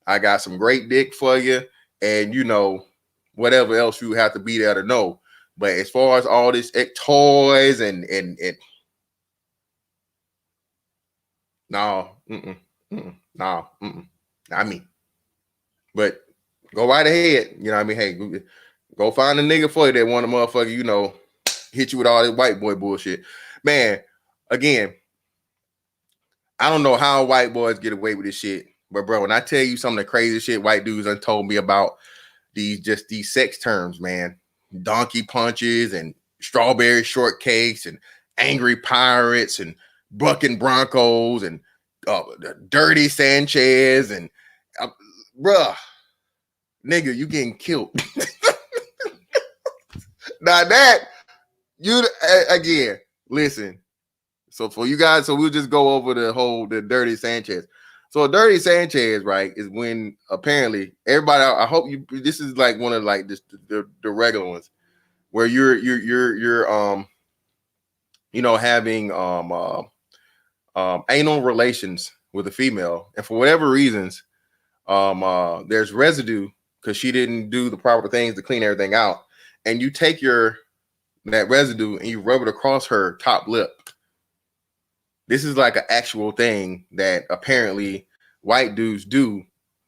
I got some great dick for you, and you know, whatever else you have to be there to know. But as far as all this toys and no, not me. But go right ahead. You know what I mean? Hey, go find a nigga for you that want a motherfucker, you know, hit you with all this white boy bullshit. Man, again, I don't know how white boys get away with this shit. But bro, when I tell you some of the crazy shit white dudes done told me about these sex terms, man. Donkey punches and strawberry shortcakes and angry pirates and bucking Broncos and dirty Sanchez and bruh, nigga, you getting killed. Now that you again, listen. So for you guys, so we'll just go over the dirty Sanchez. So a dirty Sanchez, right, is when apparently everybody. I hope you. This is like one of like this, the regular ones where you're you know, having anal relations with a female, and for whatever reasons, there's residue because she didn't do the proper things to clean everything out, and you take that residue and you rub it across her top lip. This is like an actual thing that apparently white dudes do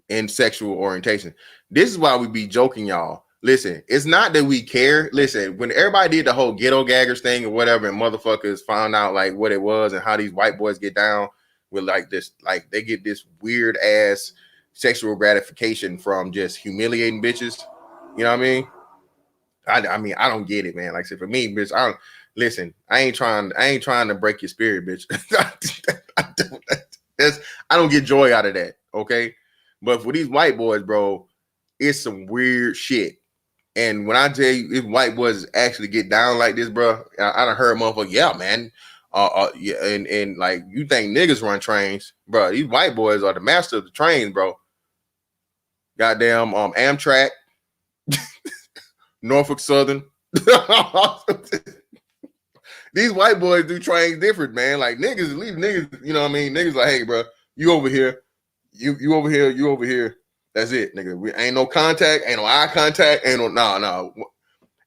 in sexual orientation. This is why we be joking, y'all. Listen, it's not that we care. Listen, when everybody did the whole ghetto gaggers thing or whatever, and motherfuckers found out like what it was and how these white boys get down with like this, like they get this weird ass sexual gratification from just humiliating bitches. You know what I mean? I mean, I don't get it, man. Like I said, for me, bitch, I don't listen. I ain't trying to break your spirit, bitch. I don't get joy out of that. Okay, but for these white boys, bro, it's some weird shit. And when I tell you, if white boys actually get down like this, bro, I done heard motherfucker, yeah, man. Yeah, and like you think niggas run trains, bro? These white boys are the master of the trains, bro. Goddamn, Amtrak, Norfolk Southern. These white boys do trains different, man. Like niggas, leave niggas. You know what I mean? Niggas like, hey, bro, you over here, you over here, you over here. That's it, nigga. We ain't no contact, ain't no eye contact, ain't no.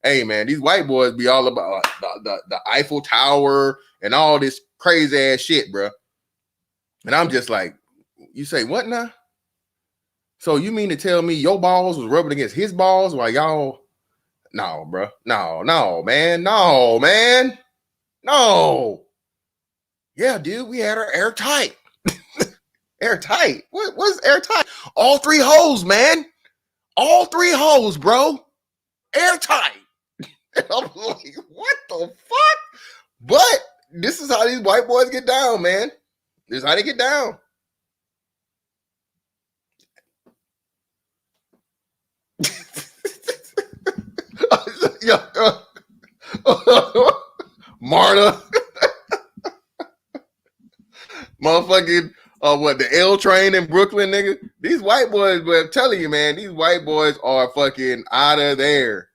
Hey, man, these white boys be all about the Eiffel Tower and all this crazy ass shit, bro. And I'm just like, you say what now? So you mean to tell me your balls was rubbing against his balls while y'all? No, bro. No, man. No. Yeah, dude, we had her airtight. Airtight? What's airtight? All three holes, man. All three holes, bro. Airtight. And I'm like, what the fuck? But this is how these white boys get down, man. This is how they get down. Marta. Motherfucking what, the L train in Brooklyn, nigga? These white boys, but I'm telling you, man, these white boys are fucking out of there.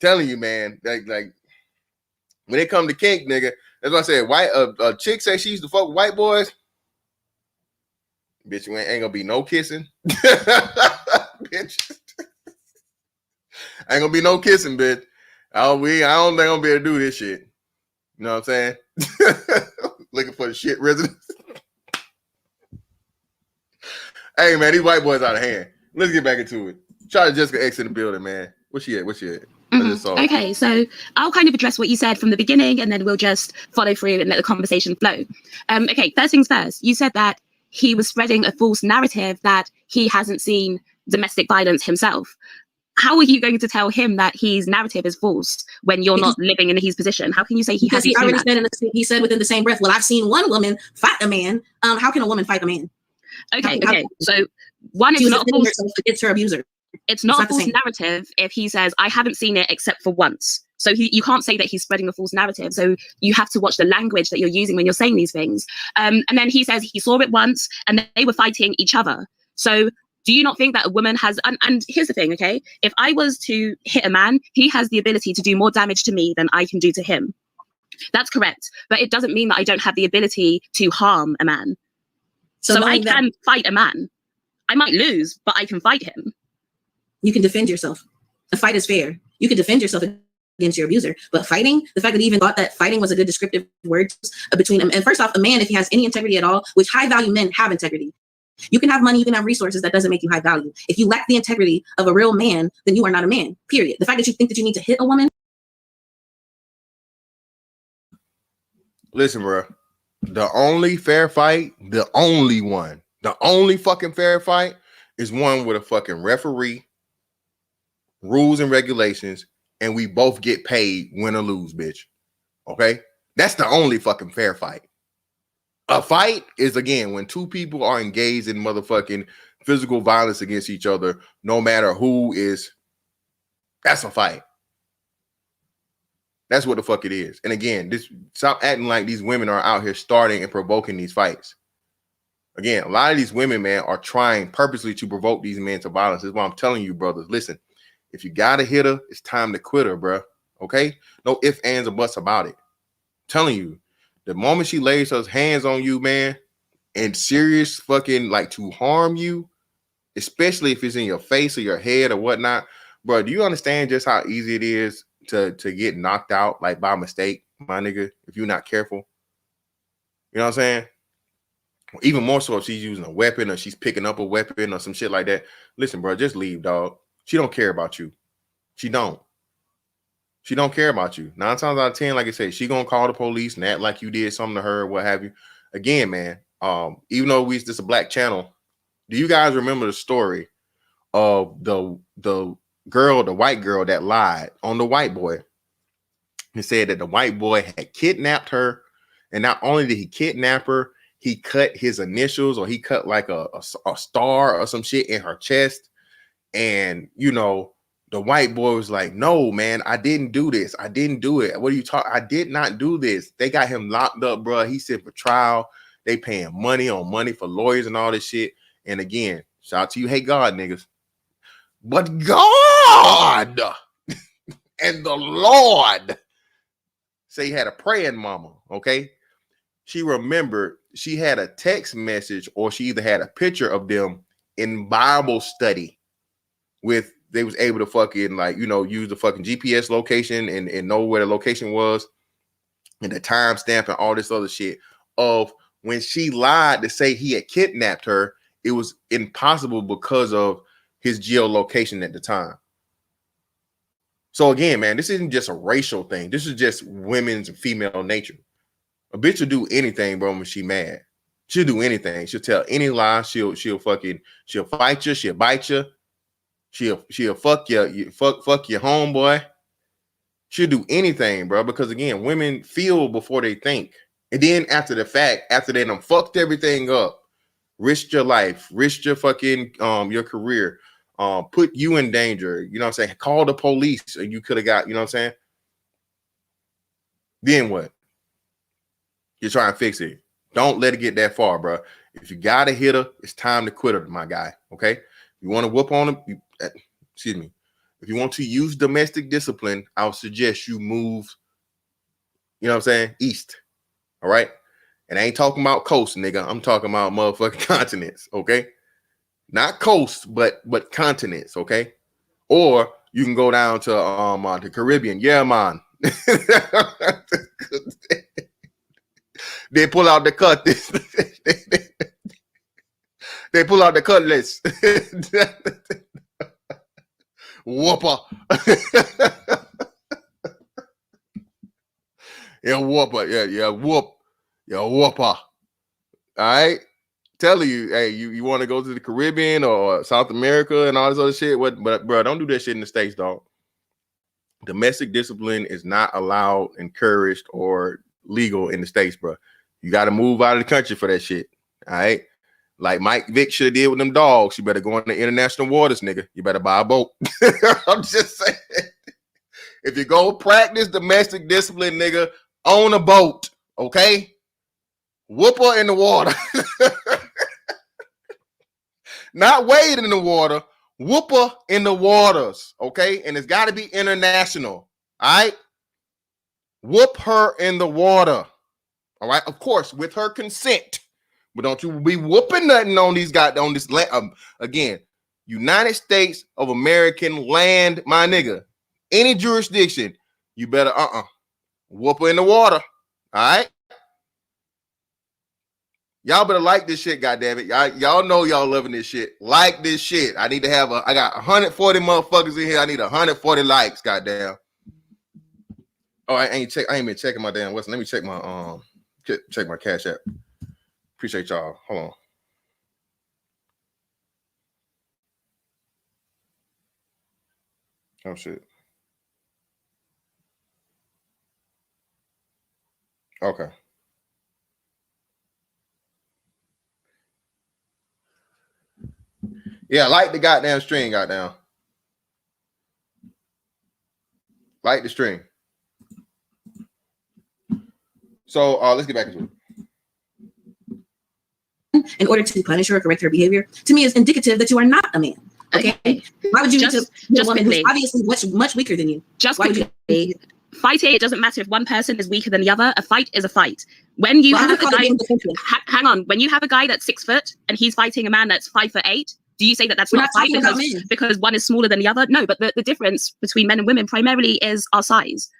Telling you, man, like when it come to kink, nigga, that's what I said. White a chick say she used to fuck with white boys. Bitch, you ain't gonna be no kissing. Bitch. Ain't gonna be no kissing, bitch. I don't think I'm gonna be able to do this shit. You know what I'm saying? Looking for the shit residents. Hey, man, these white boys out of hand. Let's get back into it. Try to Jessica X in the building, man. What's she at? I just saw it. Okay, so I'll kind of address what you said from the beginning, and then we'll just follow through and let the conversation flow. Okay, first things first. You said that he was spreading a false narrative that he hasn't seen domestic violence himself. How are you going to tell him that his narrative is false when you're not living in his position? How can you say he hasn't seen that? He said within the same breath, well, I've seen one woman fight a man. How can a woman fight a man? Okay. So one is not a false. It's her abuser. It's not a false narrative if he says, I haven't seen it except for once. So you can't say that he's spreading a false narrative. So you have to watch the language that you're using when you're saying these things. And then he says he saw it once and they were fighting each other. So do you not think that a woman has, and here's the thing, okay? If I was to hit a man, he has the ability to do more damage to me than I can do to him. That's correct. But it doesn't mean that I don't have the ability to harm a man. So I can fight a man. I might lose, but I can fight him. You can defend yourself. A fight is fair. You can defend yourself against your abuser. But fighting, the fact that he even thought that fighting was a good descriptive word between him. And first off, a man, if he has any integrity at all, which high value men have integrity. You can have money, you can have resources, that doesn't make you high value. If you lack the integrity of a real man, then you are not a man, period. The fact that you think that you need to hit a woman. Listen, bro. The only fair fight, the only fucking fair fight is one with a fucking referee, rules and regulations, and we both get paid, win or lose, bitch. Okay? That's the only fucking fair fight. A fight is, again, when two people are engaged in motherfucking physical violence against each other, no matter who is, that's a fight. That's what the fuck it is. And again, stop acting like these women are out here starting and provoking these fights. Again, a lot of these women, man, are trying purposely to provoke these men to violence. This is why I'm telling you, brothers, listen, if you got to hit her, it's time to quit her, bro. Okay? No ifs, ands, or buts about it. I'm telling you, the moment she lays her hands on you, man, and serious fucking like to harm you, especially if it's in your face or your head or whatnot, bro, do you understand just how easy it is to get knocked out like by mistake, my nigga, if you're not careful? You know what I'm saying? Even more so if she's using a weapon or she's picking up a weapon or some shit like that. Listen, bro, just leave, dog. She don't care about you. She don't care about you. 9 times out of 10, like I said, she gonna call the police and act like you did something to her, what have you. Again, man, even though this is a black channel, do you guys remember the story of the girl, the white girl that lied on the white boy? He said that the white boy had kidnapped her, and not only did he kidnap her, he cut his initials, or he cut like a star or some shit in her chest. And you know, the white boy was like, "No, man, I didn't do this. I didn't do it. What are you talking? I did not do this." They got him locked up, bro. He sent for trial. They paying money on money for lawyers and all this shit. And again, shout out to you, hey God niggas. But God and the Lord say he had a praying mama, okay? She remembered she had a text message, or she either had a picture of them in Bible study with, they was able to fucking, like, you know, use the fucking GPS location and know where the location was and the timestamp and all this other shit of when she lied to say he had kidnapped her. It was impossible because of his geolocation at the time. So again, man, this isn't just a racial thing. This is just women's and female nature. A bitch will do anything, bro, when she mad. She'll do anything. She'll tell any lie. She'll fight you. She'll bite you. She'll fuck you. Fuck your homeboy. She'll do anything, bro, because again, women feel before they think. And then after the fact, after they done fucked everything up, risked your life, risked your fucking your career, put you in danger, you know what I'm saying? Call the police, and you could have got, you know what I'm saying? Then what? You're trying to fix it. Don't let it get that far, bro. If you gotta hit her, it's time to quit her, my guy. Okay? You want to whoop on him? Excuse me. If you want to use domestic discipline, I would suggest you move, you know what I'm saying, east. All right? And I ain't talking about coast, nigga. I'm talking about motherfucking continents, okay? Not coast, but continents, okay? Or you can go down to the Caribbean. Yeah, man. They pull out the cut. They pull out the cutlass. Whooper. Yeah, whooper. Yeah, whoop. Yeah, whooper. All right. Telling you, hey, you want to go to the Caribbean or South America and all this other shit. But bro, don't do that shit in the States, dog. Domestic discipline is not allowed, encouraged, or legal in the States, bro. You got to move out of the country for that shit. All right. Like Mike Vick should have did with them dogs. You better go in the international waters, nigga. You better buy a boat. I'm just saying. If you go practice domestic discipline, nigga, own a boat. Okay. Whoop her in the water. Not wade in the water. Whoop her in the waters. Okay. And it's got to be international. All right. Whoop her in the water. All right. Of course, with her consent. But don't you be whooping nothing on these guys on this land. Again, United States of American land, my nigga. Any jurisdiction, you better whoop her in the water. All right. Y'all better like this shit, goddammit. Y'all know y'all loving this shit. Like this shit. I need to have I got 140 motherfuckers in here. I need 140 likes, goddamn. Oh, I ain't been checking my damn Western. Let me check my check my Cash App. Appreciate y'all. Hold on. Oh shit. Okay. Yeah, like the goddamn stream, goddamn. Like the stream. So let's get back into it. In order to punish her or correct her behavior, to me is indicative that you are not a man. Okay. Why would you need to be a woman who's obviously much weaker than you? Just quickly, fighting, it doesn't matter if one person is weaker than the other. A fight is a fight. When you have a guy, hang on, when you have a guy that's 6 foot and he's fighting a man that's 5'8", Do you say that that's We're not not a fight talking about men. because one is smaller than the other? No, but the difference between men and women primarily is our size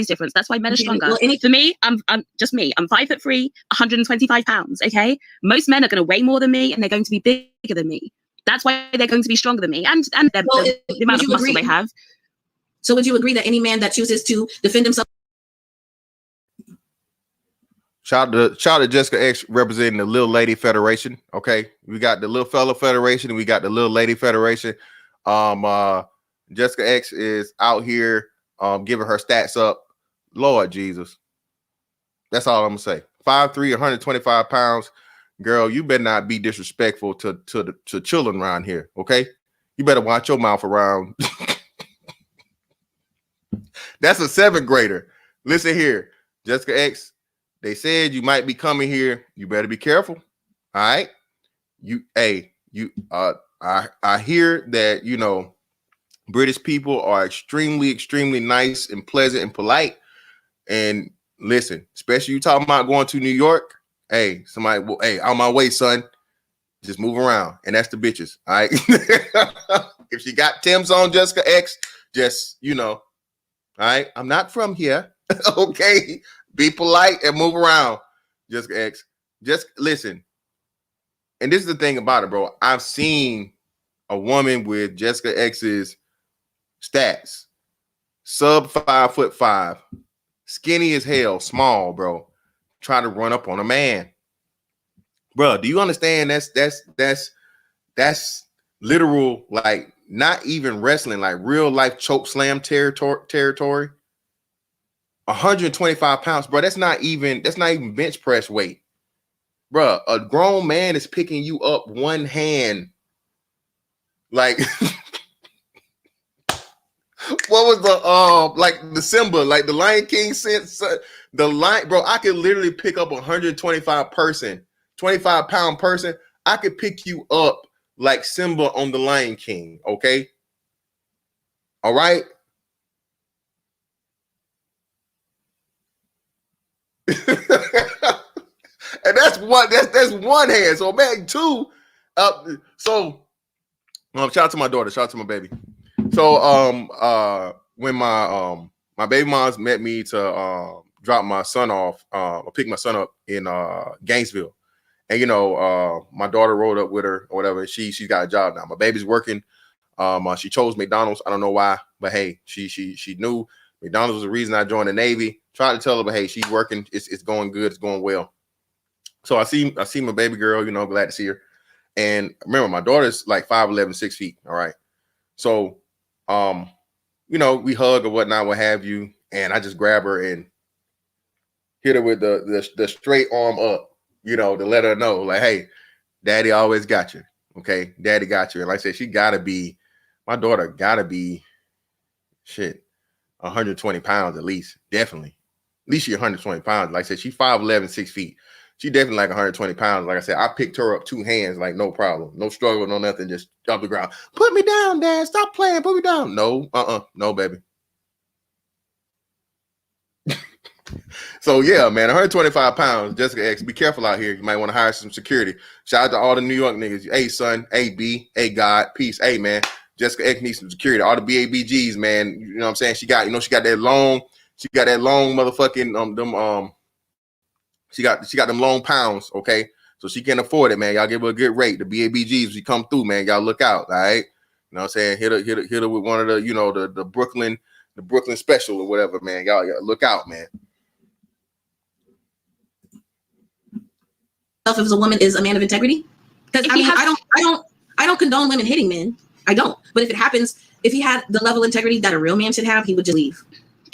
difference. That's why men are Okay, stronger. well, For me, I'm just me. I'm 5'3", 125 pounds. Okay, most men are going to weigh more than me, and they're going to be bigger than me. That's why they're going to be stronger than me, and Well, the amount would of you muscle agree? they have. So would you agree that any man that chooses to defend himself? Shout out to Jessica X representing the Little Lady Federation. Okay, we got the Little Fella Federation and we got the Little Lady Federation. Jessica X is out here giving her stats up. Lord Jesus, that's all I'm gonna say. 5'3", 125 pounds, girl. You better not be disrespectful to children around here. Okay, you better watch your mouth around. That's a 7th grader. Listen here, Jessica X. They said you might be coming here. You better be careful. All right. I hear that, you know, British people are extremely, extremely nice and pleasant and polite. And listen, especially you talking about going to New York. Hey, somebody, well, hey, on my way, son. Just move around. And that's the bitches. All right. If she got Tim's on, Jessica X, just, you know, all right. I'm not from here. Okay. Be polite and move around, Jessica X. Just listen. And this is the thing about it, bro. I've seen a woman with Jessica X's stats, sub 5'5", skinny as hell, small, bro, try to run up on a man. Bro, do you understand? That's literal, like not even wrestling, like real life choke slam territory. 125 pounds, bro. That's not even bench press weight, bro. A grown man is picking you up one hand. Like, what was the like the Simba, like the Lion King sense? The lion, bro. I could literally pick up 125 pound person. I could pick you up like Simba on the Lion King. Okay, all right. And that's one hand. So man, 2. So shout out to my daughter, shout out to my baby. So when my baby moms met me to drop my son off, or pick my son up in Gainesville. And you know, my daughter rode up with her or whatever. She's got a job now. My baby's working. She chose McDonald's. I don't know why, but hey, she knew McDonald's was the reason I joined the Navy. Tried to tell her, but hey, she's working. It's going good. It's going well. So I see my baby girl, you know, glad to see her. And remember, my daughter's like 5'11", 6 feet. All right. So, you know, we hug or whatnot, what have you. And I just grab her and hit her with the straight arm up, you know, to let her know, like, hey, daddy always got you. Okay. Daddy got you. And like I said, my daughter gotta be 120 pounds at least. Definitely. At least she's 120 pounds. Like I said, she's 5'11", 6 feet. She definitely like 120 pounds. Like I said, I picked her up 2 hands, like no problem. No struggle, no nothing. Just off the ground. Put me down, Dad. Stop playing. Put me down. No, no, baby. So yeah, man, 125 pounds. Jessica X, be careful out here. You might want to hire some security. Shout out to all the New York niggas. Hey, son. Hey, B. Hey, God. Peace. Hey, man. Jessica X needs some security. All the BABGs, man. You know what I'm saying? She got that long motherfucking She got them long pounds, okay? So she can afford it, man. Y'all give her a good rate. The BABGs, she come through, man. Y'all look out, all right? You know what I'm saying? Hit her with one of the, you know, the Brooklyn special or whatever, man. Y'all look out, man. If a woman is a man of integrity, because I don't condone women hitting men. I don't. But if it happens, if he had the level of integrity that a real man should have, he would just leave.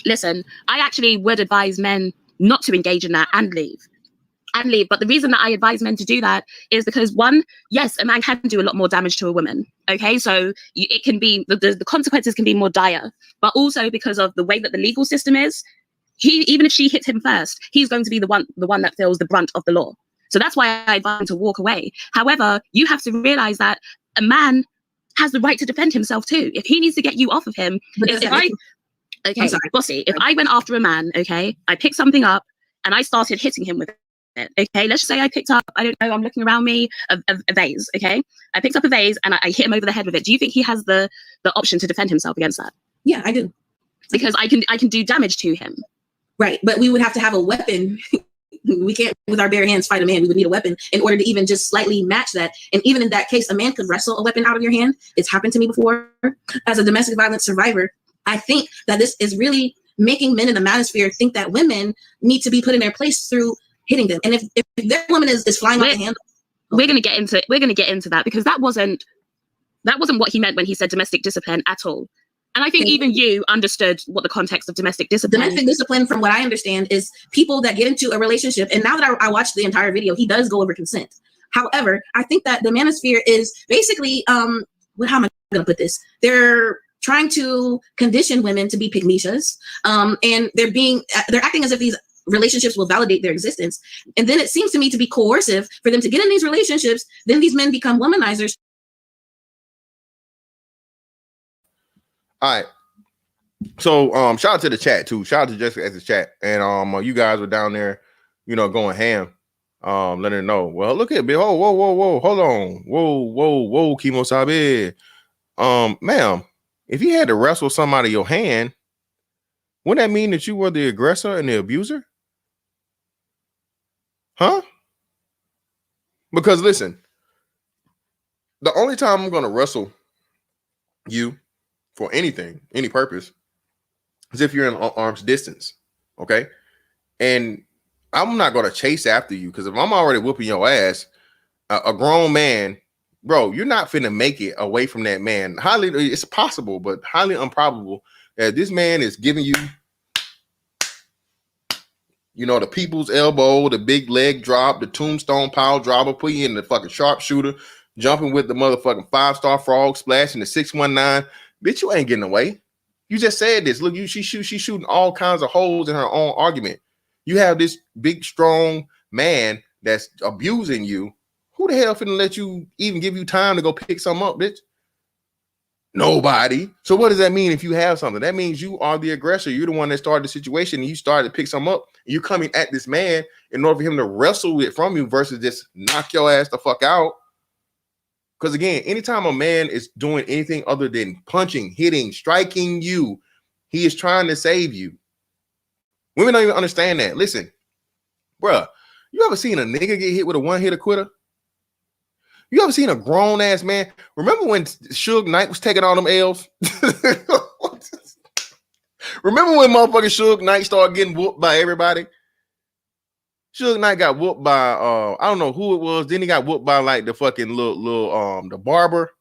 Listen, I actually would advise men not to engage in that and leave. But the reason that I advise men to do that is because, one, yes, a man can do a lot more damage to a woman. Okay, so it can be the consequences can be more dire, but also because of the way that the legal system is, even if she hits him first, he's going to be the one that feels the brunt of the law. So that's why I advise him to walk away. However, you have to realize that a man has the right to defend himself too. If he needs to get you off of him, bossy, if I went after a man, okay, I picked something up and I started hitting him with Okay, let's just say I picked up, I don't know, I'm looking around me, a vase. Okay, I picked up a vase and I hit him over the head with it. Do you think he has the option to defend himself against that? Yeah, I do. Because I can do damage to him. Right, but we would have to have a weapon. We can't, with our bare hands, fight a man. We would need a weapon in order to even just slightly match that. And even in that case, a man could wrestle a weapon out of your hand. It's happened to me before. As a domestic violence survivor, I think that this is really making men in the manosphere think that women need to be put in their place through hitting them. And if their woman is flying off the handle, we're gonna get into that, because that wasn't what he meant when he said domestic discipline at all. And I think even you understood what the context of domestic discipline. Domestic discipline, from what I understand, is people that get into a relationship. And now that I watched the entire video, he does go over consent. However, I think that the manosphere is basically, how am I going to put this? They're trying to condition women to be pygmishas, and they're acting as if these relationships will validate their existence. And then it seems to me to be coercive for them to get in these relationships. Then these men become womanizers. All right. So shout out to the chat too. Shout out to Jessica at the chat. And you guys were down there, going ham. Letting her know. Well, look at me. Oh, whoa, hold on. Whoa, Kimo Sabe. Ma'am, if you had to wrestle something out of your hand, wouldn't that mean that you were the aggressor and the abuser? Huh? Because listen, the only time I'm gonna wrestle you for anything, any purpose, is if you're in arm's distance, okay? And I'm not gonna chase after you, because if I'm already whooping your ass, a grown man, bro, you're not finna make it away from that man. It's possible, but highly improbable that this man is giving you, the people's elbow, the big leg drop, the tombstone pile driver, put you in the fucking sharpshooter, jumping with the motherfucking 5-star frog splash in the 619. Bitch, you ain't getting away. You just said this. Look, she's shooting all kinds of holes in her own argument. You have this big, strong man that's abusing you. Who the hell finna let you even give you time to go pick something up, bitch? Nobody. So what does that mean if you have something? That means you are the aggressor. You're the one that started the situation, and you started to pick something up. And you're coming at this man in order for him to wrestle it from you versus just knock your ass the fuck out. Because again, anytime a man is doing anything other than punching, hitting, striking you, he is trying to save you. Women don't even understand that. Listen, bruh, you ever seen a nigga get hit with a one-hitter quitter? You ever seen a grown-ass man? Remember when Suge Knight was taking all them L's? Remember when motherfucking Suge Knight started getting whooped by everybody? Suge Knight got whooped by I don't know who it was. Then he got whooped by like the fucking little the barber.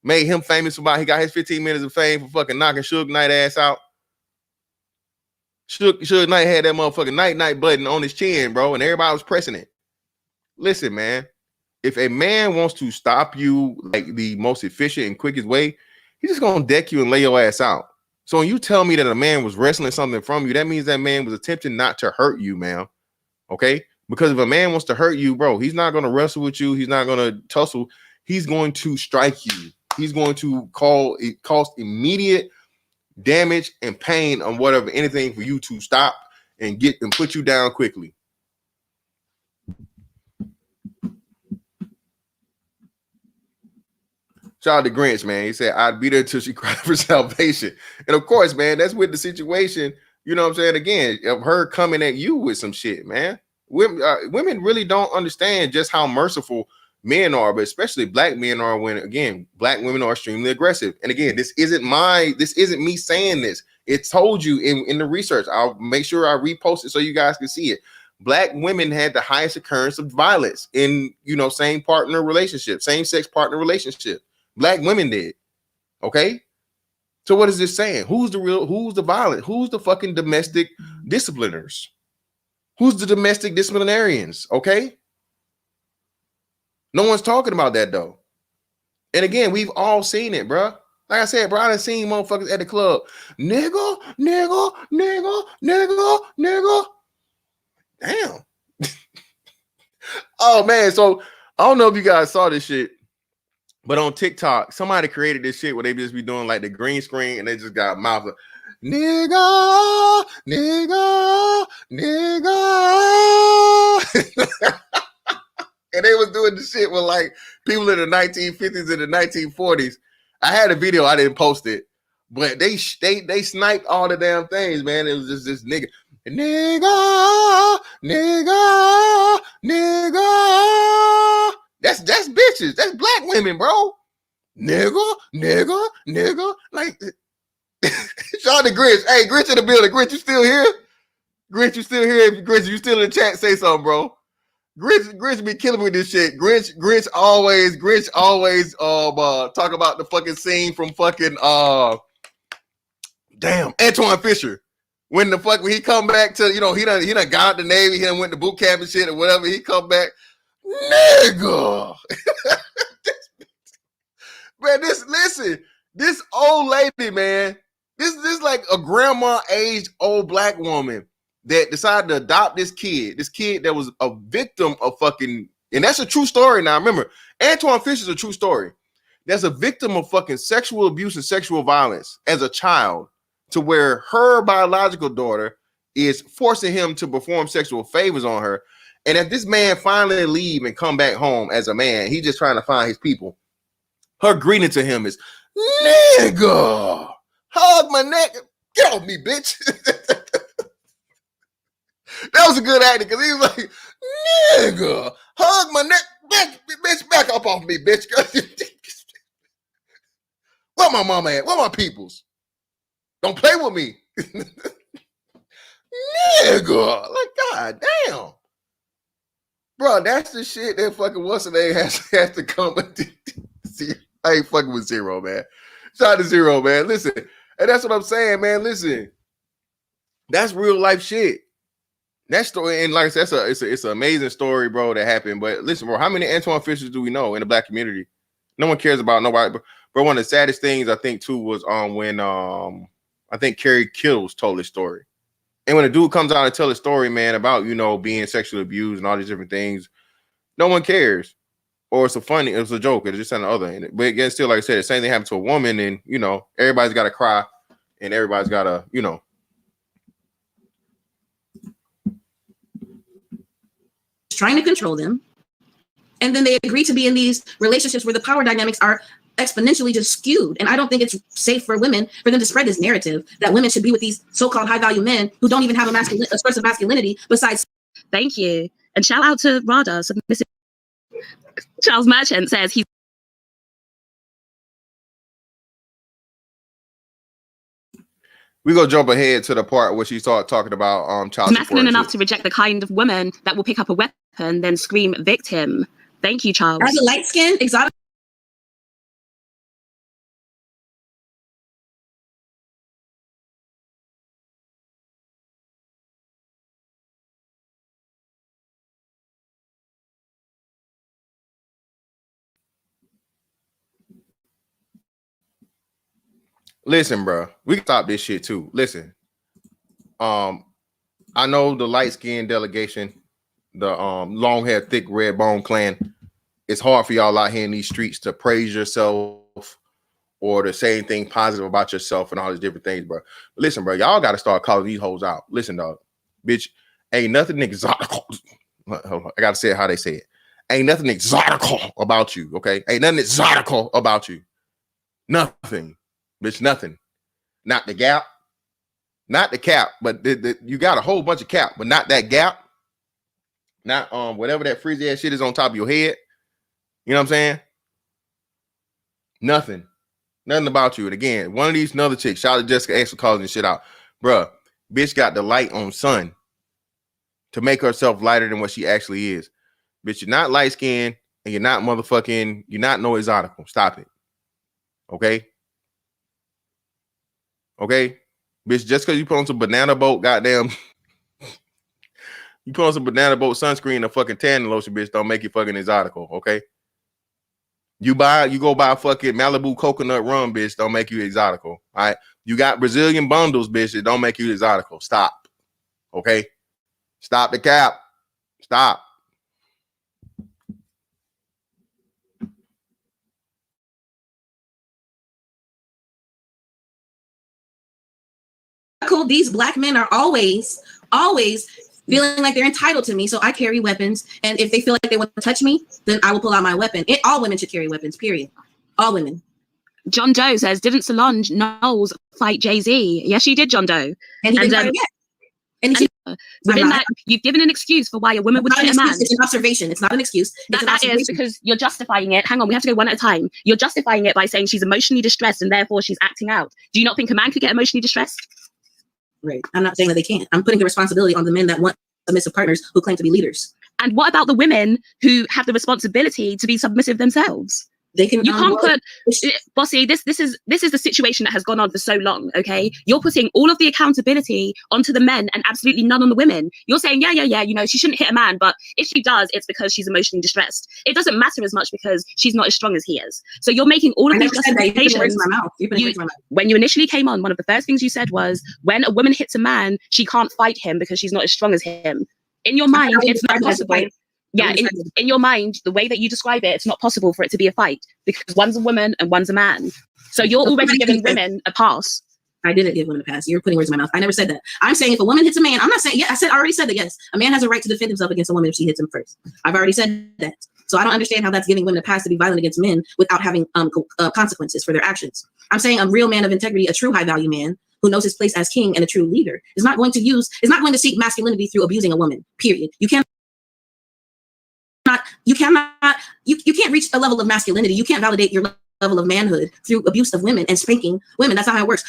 Made him famous about he got his 15 minutes of fame for fucking knocking Suge Knight ass out. Suge Knight had that motherfucking night button on his chin, bro, and everybody was pressing it. Listen, man, if a man wants to stop you like the most efficient and quickest way, he's just gonna deck you and lay your ass out. So when you tell me that a man was wrestling something from you, that means that man was attempting not to hurt you, man. Okay? Because if a man wants to hurt you, bro, he's not going to wrestle with you. He's not going to tussle. He's going to strike you. He's going to cause immediate damage and pain on whatever, anything for you to stop and get and put you down quickly. Shout out to Grinch, man. He said, I'd beat her until she cried for salvation. And of course, man, that's with the situation, you know what I'm saying? Again, of her coming at you with some shit, man. Women really don't understand just how merciful men are, but especially black men are when, again, black women are extremely aggressive. And again, this isn't me saying this. It's told you in the research. I'll make sure I repost it so you guys can see it. Black women had the highest occurrence of violence in, same-sex partner relationship. Black women did. Okay. So what is this saying? Who's the violent? Who's the fucking domestic discipliners? Who's the domestic disciplinarians? Okay. No one's talking about that though. And again, we've all seen it, bro. Like I said, bro, I done seen motherfuckers at the club. Nigga. Damn. Oh man. So I don't know if you guys saw this shit. But on TikTok, somebody created this shit where they just be doing like the green screen and they just got mouth. nigga, nigga, nigga. And they was doing the shit with like people in the 1950s and the 1940s. I had a video, I didn't post it, but they sniped all the damn things, man. It was just this nigga, nigga, nigga, nigga. That's bitches. That's black women, bro. Nigga, nigga, nigga. Like, shout out to Grinch. Hey, Grinch in the building. Grinch, you still here? Grinch, you still here? If Grinch, you still in the chat, say something, bro. Grinch be killing me with this shit. Grinch always talk about the fucking scene from fucking damn Antoine Fisher. When he come back to, he done got out the Navy, he done went to boot camp and shit or whatever. He come back, nigga. Man, this old lady, man, this like a grandma aged old black woman that decided to adopt this kid that was a victim of fucking, and that's a true story. Now remember, Antoine Fisher's a true story. That's a victim of fucking sexual abuse and sexual violence as a child, to where her biological daughter is forcing him to perform sexual favors on her. And if this man finally leave and come back home as a man, he's just trying to find his people. Her greeting to him is, nigga, hug my neck. Get off me, bitch. That was a good acting, because he was like, nigga, hug my neck. Bitch, back up off me, bitch. Where my mama at? Where my peoples? Don't play with me. Nigga. Like, god damn. Bro, that's the shit that fucking what's the name has to come with. I ain't fucking with Zero, man. Shout out to Zero, man. Listen, and that's what I'm saying, man. Listen, that's real life shit. That story, and like I said, it's an amazing story, bro, that happened. But listen, bro, how many Antoine Fishers do we know in the black community? No one cares about nobody. But one of the saddest things I think too was when I think Kerry Kittles told his story. And when a dude comes out and tell his story, man, about being sexually abused and all these different things, no one cares. Or it's a joke. It's just on the other end. But again, still, like I said, the same thing happened to a woman, and everybody's got to cry, and everybody's got to, trying to control them, and then they agree to be in these relationships where the power dynamics are exponentially just skewed. And I don't think it's safe for women for them to spread this narrative that women should be with these so-called high-value men who don't even have a source of masculinity besides. Thank you. And shout out to Rada, submissive. Charles Merchant says he's we go jump ahead to the part where she started talking about child masculine enough to reject the kind of woman that will pick up a weapon, then scream victim. Thank you, Charles. As a light-skinned, exotic. Listen, bro, we can stop this shit too. Listen, I know the light-skinned delegation, the long-haired, thick, red bone clan. It's hard for y'all out here in these streets to praise yourself or to say anything positive about yourself and all these different things, bro. But listen, bro, y'all got to start calling these hoes out. Listen, dog, bitch, ain't nothing exotic. Hold on, I gotta say it how they say it. Ain't nothing exotical about you, okay? Ain't nothing exotical about you. Nothing. Bitch, nothing. Not the gap. Not the cap, but you got a whole bunch of cap, but not that gap. Not whatever that freezy ass shit is on top of your head. You know what I'm saying? Nothing. Nothing about you. And again, one of these another chicks, shout out to Jessica X for calling this shit out. Bruh, bitch got the light on sun to make herself lighter than what she actually is. Bitch, you're not light skinned and you're not motherfucking, you're not no exotical. Stop it. Okay? Okay? Bitch, just because you put on some banana boat, goddamn, you put on some banana boat sunscreen and a fucking tanning lotion, bitch, don't make you fucking exotical, okay? You go buy fucking Malibu coconut rum, bitch, don't make you exotical, all right? You got Brazilian bundles, bitch, it don't make you exotical. Stop, okay? Stop the cap. Stop. know, these black men are always feeling like they're entitled to me. So I carry weapons. And if they feel like they want to touch me, then I will pull out my weapon. All women should carry weapons, period. All women. John Doe says, didn't Solange Knowles fight Jay-Z? Yes, she did, John Doe. And he didn't fight yet. And within that, you've given an excuse for why a woman would hit a man. It's an observation. It's not an excuse. That is because you're justifying it. Hang on, we have to go one at a time. You're justifying it by saying she's emotionally distressed and therefore she's acting out. Do you not think a man could get emotionally distressed? Right. I'm not saying that they can't. I'm putting the responsibility on the men that want submissive partners who claim to be leaders. And what about the women who have the responsibility to be submissive themselves? They can. You can't put, Bossy. This is the situation that has gone on for so long. Okay, you're putting all of the accountability onto the men and absolutely none on the women. You're saying, yeah. You know, she shouldn't hit a man, but if she does, it's because she's emotionally distressed. It doesn't matter as much because she's not as strong as he is. So you're making all of these justifications. When you initially came on, one of the first things you said was, when a woman hits a man, she can't fight him because she's not as strong as him. In your mind, it's not possible. Yeah, in your mind, the way that you describe it, it's not possible for it to be a fight because one's a woman and one's a man. So you're already giving women a pass. I didn't give women a pass. You're putting words in my mouth. I never said that. I'm saying if a woman hits a man, I'm not saying, I already said that, yes. A man has a right to defend himself against a woman if she hits him first. I've already said that. So I don't understand how that's giving women a pass to be violent against men without having consequences for their actions. I'm saying a real man of integrity, a true high value man who knows his place as king and a true leader is not going to seek masculinity through abusing a woman, period. You can't reach a level of masculinity. You can't validate your level of manhood through abuse of women and spanking women. That's not how it works.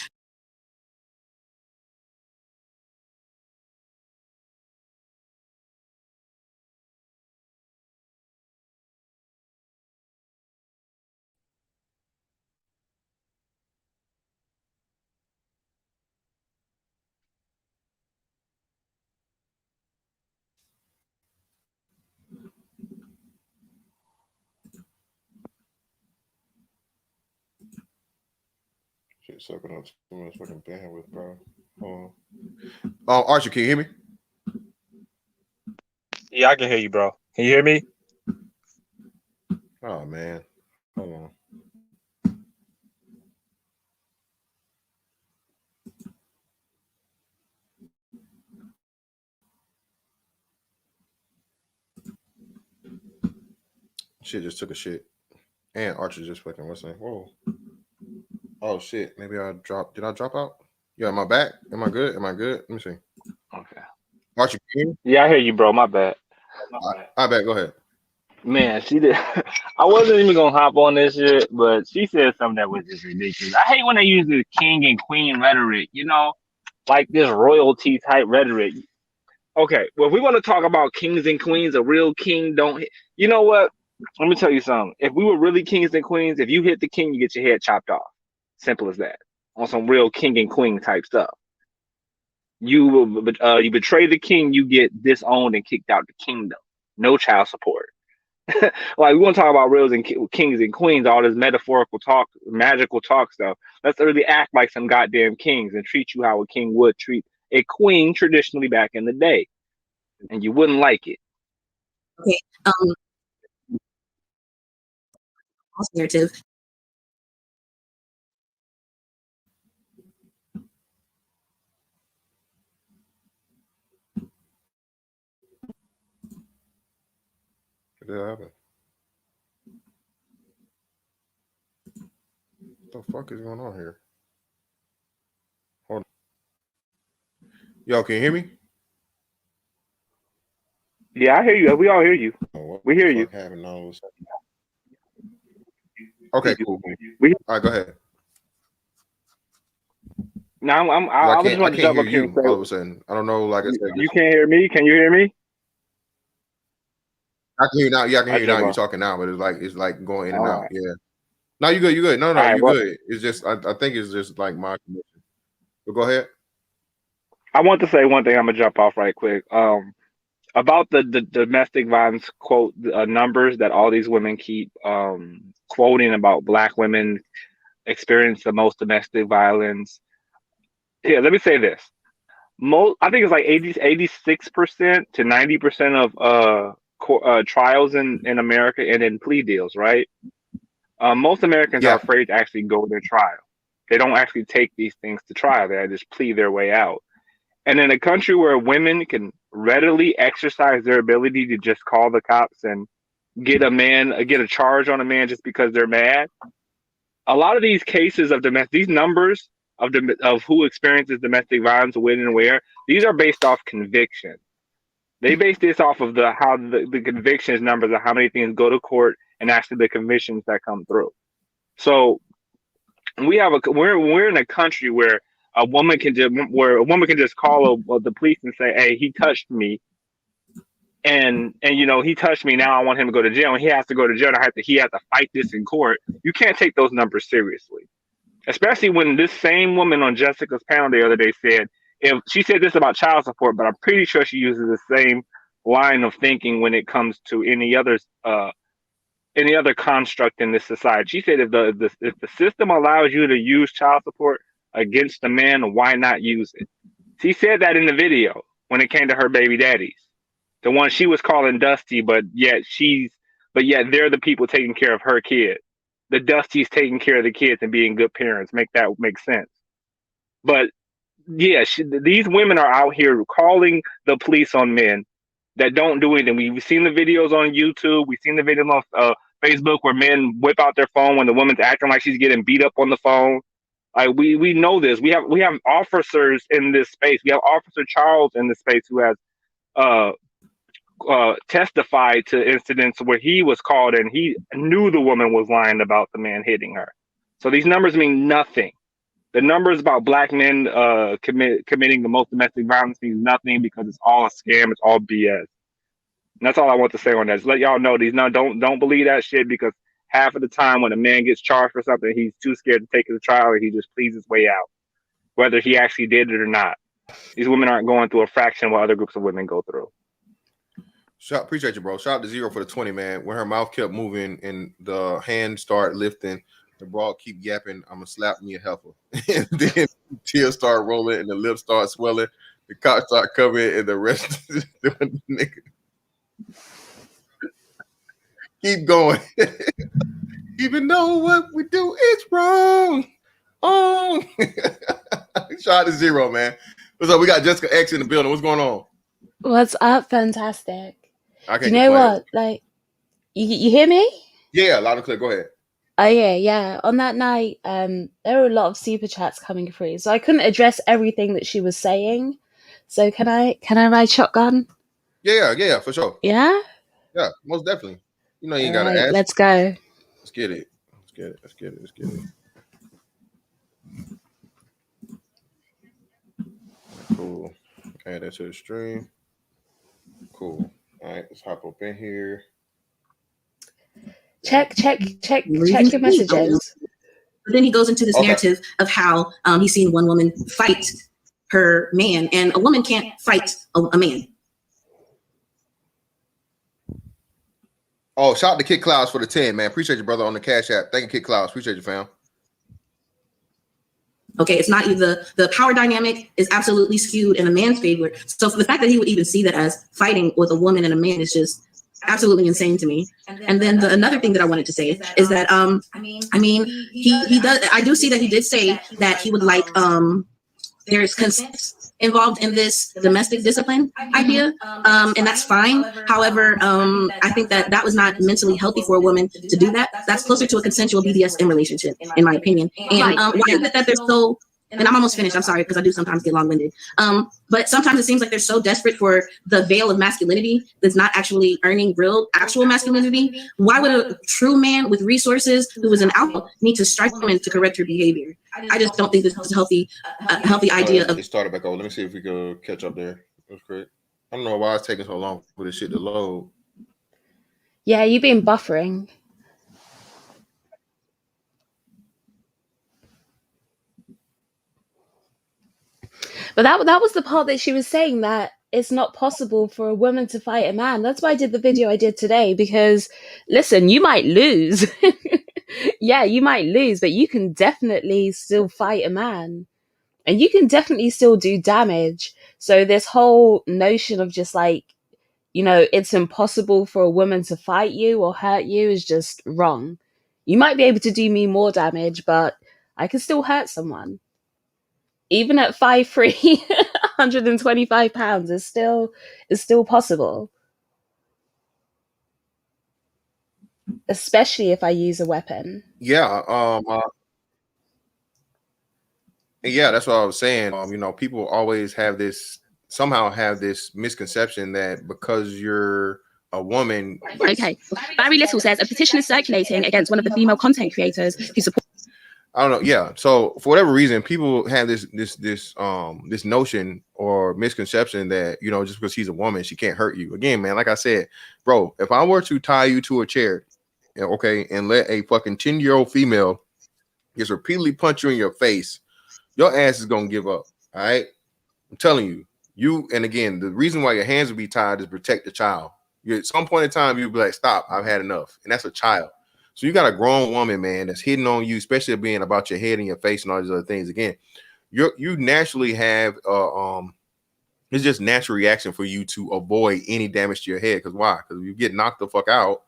Shit sucking up too much fucking bandwidth, bro. Archie, can you hear me? Yeah, I can hear you, bro. Can you hear me? Oh man, hold on. Shit just took a shit. And Archie just fucking what's name? Whoa. Oh shit. Maybe I dropped. Did I drop out? Yeah, am I back? Am I good? Let me see. Okay. Archie, can you hear me? Yeah, I hear you, bro. My bad. I bet. Go ahead. Man, she did. I wasn't even gonna hop on this shit, but she said something that was just ridiculous. I hate when they use the king and queen rhetoric, you know, like this royalty type rhetoric. Okay, well, if we want to talk about kings and queens, a real king don't hit. You know what? Let me tell you something. If we were really kings and queens, if you hit the king, you get your head chopped off. Simple as that. On some real king and queen type stuff. You betray the king, you get disowned and kicked out the kingdom. No child support. Like, we want to talk about reals and kings and queens, all this metaphorical talk, magical talk stuff. Let's really act like some goddamn kings and treat you how a king would treat a queen traditionally back in the day. And you wouldn't like it. Okay. Narrative. What did happen? What the fuck is going on here? Hold on. Yo, can you hear me? Yeah, I hear you. We all hear you. We hear you. Okay, cool. All right, go ahead. Now I was just want to jump up here. All of a sudden, I don't know. Like I said, you can't hear me. Can you hear me? I can hear you now. Yeah, I can hear you now. You're talking now, but it's like going in and out. Yeah. No, you good. You good. No, you're good. It's just I think it's just like my connection. But go ahead. I want to say one thing. I'm gonna jump off right quick. About the domestic violence quote numbers that all these women keep quoting about Black women experience the most domestic violence. Here, let me say this. I think it's like 86% to 90% of trials in America and in plea deals, right? Most Americans are afraid to actually go to their trial. They don't actually take these things to trial. They just plead their way out. And in a country where women can readily exercise their ability to just call the cops and get a charge on a man just because they're mad, a lot of these cases of these numbers of who experiences domestic violence, when and where, these are based off conviction. They base this off of how the convictions numbers of how many things go to court and actually the convictions that come through. So we're in a country where a woman can just call the police and say, "Hey, he touched me, and he touched me. Now I want him to go to jail, and he has to go to jail. And he has to fight this in court." You can't take those numbers seriously, especially when this same woman on Jessica's panel the other day said, if she said this about child support, but I'm pretty sure she uses the same line of thinking when it comes to any other construct in this society. She said, if the system allows you to use child support against the man, why not use it? She said that in the video when it came to her baby daddies, the one she was calling Dusty, but yet they're the people taking care of her kid. The Dusty's taking care of the kids and being good parents. Make sense. But yeah, these women are out here calling the police on men that don't do anything. We've seen the videos on YouTube. We've seen the videos on Facebook where men whip out their phone when the woman's acting like she's getting beat up on the phone. We know this. We have officers in this space. We have Officer Charles in this space who has testified to incidents where he was called and he knew the woman was lying about the man hitting her. So these numbers mean nothing. The numbers about black men committing the most domestic violence means nothing because it's all a scam. It's all BS. And that's all I want to say on that. Just let y'all know don't believe that shit, because half of the time when a man gets charged for something, he's too scared to take it to trial and he just pleads his way out, whether he actually did it or not. These women aren't going through a fraction of what other groups of women go through. Appreciate you, bro. Shout out to Zero for the 20, man. When her mouth kept moving and the hand started lifting, the broad keep yapping, I'm gonna slap me a heifer. And then tears start rolling and the lips start swelling. The cops start coming and the rest of the nigga. Keep going. Even though what we do is wrong. Oh. Shout out to Zero, man. What's up? We got Jessica X in the building. What's going on? What's up? Fantastic. I can't You know what? Like, you hear me? Yeah, loud and clear. Go ahead. Oh yeah. On that night, there were a lot of super chats coming through, so I couldn't address everything that she was saying. So can I ride shotgun? Yeah, for sure. Yeah, most definitely. You ain't gotta right, ask. let's go. Let's get it. Cool. Add that to the stream. Cool. All right, let's hop up in here. Check your messages. But then he goes into this narrative of how he's seen one woman fight her man, and a woman can't fight a man. Oh, shout out to Kid Clouds for the 10, man. Appreciate you, brother, on the Cash App. Thank you, Kid Clouds. Appreciate you, fam. Okay, it's not the power dynamic is absolutely skewed in a man's favor. So for the fact that he would even see that as fighting with a woman and a man is just absolutely insane to me. And then another thing that I wanted to say is that he does. I do see that he did say that he would like there's consent involved in this domestic discipline idea, and that's fine. However, I think that was not mentally healthy for a woman to do that. That's closer to a consensual BDSM relationship, in my opinion. And why is it that they're so? And I'm almost finished. I'm sorry, because I do sometimes get long-winded. But sometimes it seems like they're so desperate for the veil of masculinity that's not actually earning actual masculinity. Why would a true man with resources who is an alpha need to strike women to correct her behavior? I just don't think this is a healthy idea. It started back over. Let me see if we can catch up there. That's great. I don't know why it's taking so long for this shit to load. Yeah, you've been buffering. But that was the part that she was saying, that it's not possible for a woman to fight a man. That's why I did the video I did today, because listen, you might lose. Yeah, you might lose, but you can definitely still fight a man. And you can definitely still do damage. So this whole notion of just like, it's impossible for a woman to fight you or hurt you is just wrong. You might be able to do me more damage, but I can still hurt someone. Even at 5'3", 125 pounds is still possible. Especially if I use a weapon. Yeah. Yeah, that's what I was saying. You know, people always somehow have this misconception that because you're a woman. Okay. Barry Little says a petition is circulating against one of the female content creators who support. I don't know. Yeah. So for whatever reason, people have this notion or misconception that, you know, just because she's a woman, she can't hurt you. Again, man, like I said, bro, if I were to tie you to a chair, okay, and let a fucking 10-year-old female just repeatedly punch you in your face, your ass is gonna give up. All right. I'm telling you, and again, the reason why your hands will be tied is protect the child. At some point in time, you'll be like, stop, I've had enough. And that's a child. So you got a grown woman, man, that's hitting on you, especially being about your head and your face and all these other things. Again, you naturally have it's just natural reaction for you to avoid any damage to your head. Because why? Because if you get knocked the fuck out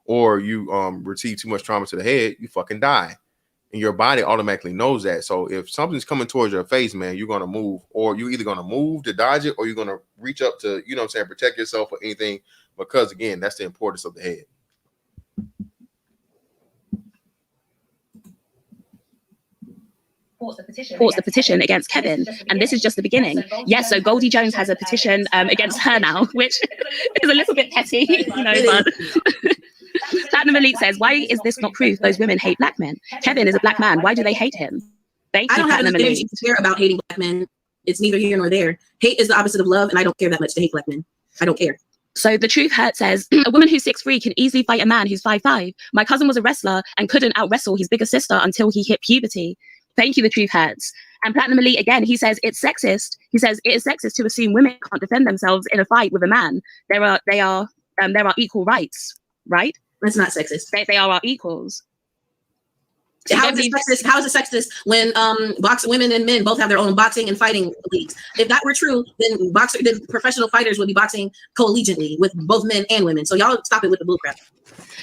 or you receive too much trauma to the head, you fucking die. And your body automatically knows that. So if something's coming towards your face, man, you're gonna move, or you're either gonna move to dodge it, or you're gonna reach up to, you know what I'm saying, protect yourself or anything. Because again, that's the importance of the head. Supports the petition against Kevin, and this is just the beginning. Yes, so Goldie Jones has a petition against her now, which is a little bit petty, you know, but Platinum Elite says, why is this not proof those women hate black men? Kevin is a black man. Why do they hate him? Thank you, I don't have Platinum any Elite. to care about hating black men. It's neither here nor there. Hate is the opposite of love, and I don't care that much to hate black men. I don't care. So the Truth Hurt says, a woman who's 6'3" can easily fight a man who's 5'5". My cousin was a wrestler and couldn't out wrestle his bigger sister until he hit puberty. Thank you, The Truth Hurts. And Platinum Elite, again, he says it's sexist. He says it is sexist to assume women can't defend themselves in a fight with a man. There are equal rights, right? That's not sexist. They are our equals. How is it sexist when women and men both have their own boxing and fighting leagues? If that were true, then professional fighters would be boxing collegiately with both men and women. So y'all stop it with the bullcrap.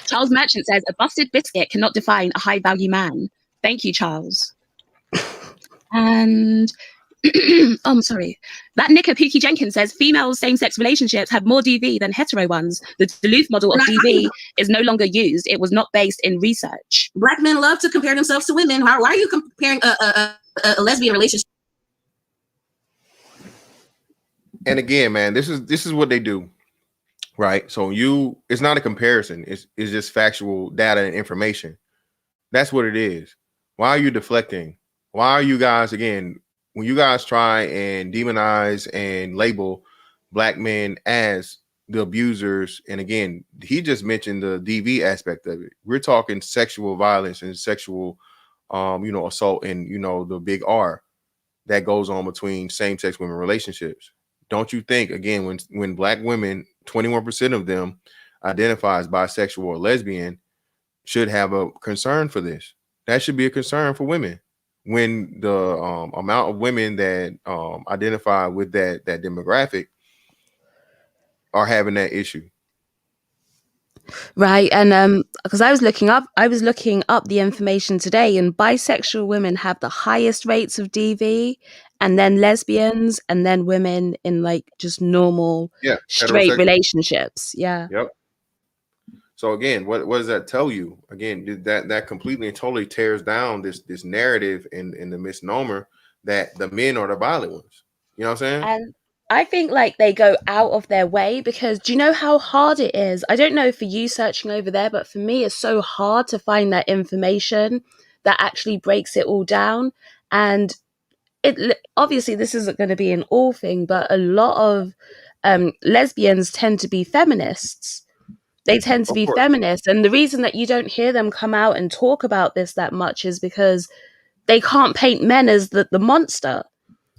Charles Merchant says a busted biscuit cannot define a high value man. Thank you, Charles. And I'm sorry. That Nika Pookie Jenkins says female same-sex relationships have more DV than hetero ones. The Duluth model of DV is no longer used. It was not based in research. Black men love to compare themselves to women. Why are you comparing a lesbian relationship? And again, man, this is what they do, right? So it's not a comparison. It's just factual data and information. That's what it is. Why are you deflecting? Why are you guys, again, when you guys try and demonize and label black men as the abusers, and again, he just mentioned the DV aspect of it. We're talking sexual violence and sexual, assault, and the big R that goes on between same-sex women relationships. Don't you think, again, when black women, 21% of them identify as bisexual or lesbian, should have a concern for this? That should be a concern for women. When the amount of women that identify with that demographic are having that issue, right? And because I was looking up the information today, and bisexual women have the highest rates of DV, and then lesbians, and then women in like just normal straight relationships. Yeah. Yep. So again, what does that tell you? Again, that completely and totally tears down this narrative and the misnomer that the men are the violent ones. You know what I'm saying? And I think like they go out of their way, because do you know how hard it is? I don't know for you searching over there, but for me, it's so hard to find that information that actually breaks it all down. And obviously this isn't going to be an all thing, but a lot of lesbians tend to be feminists. They tend to be feminists. And the reason that you don't hear them come out and talk about this that much is because they can't paint men as the monster.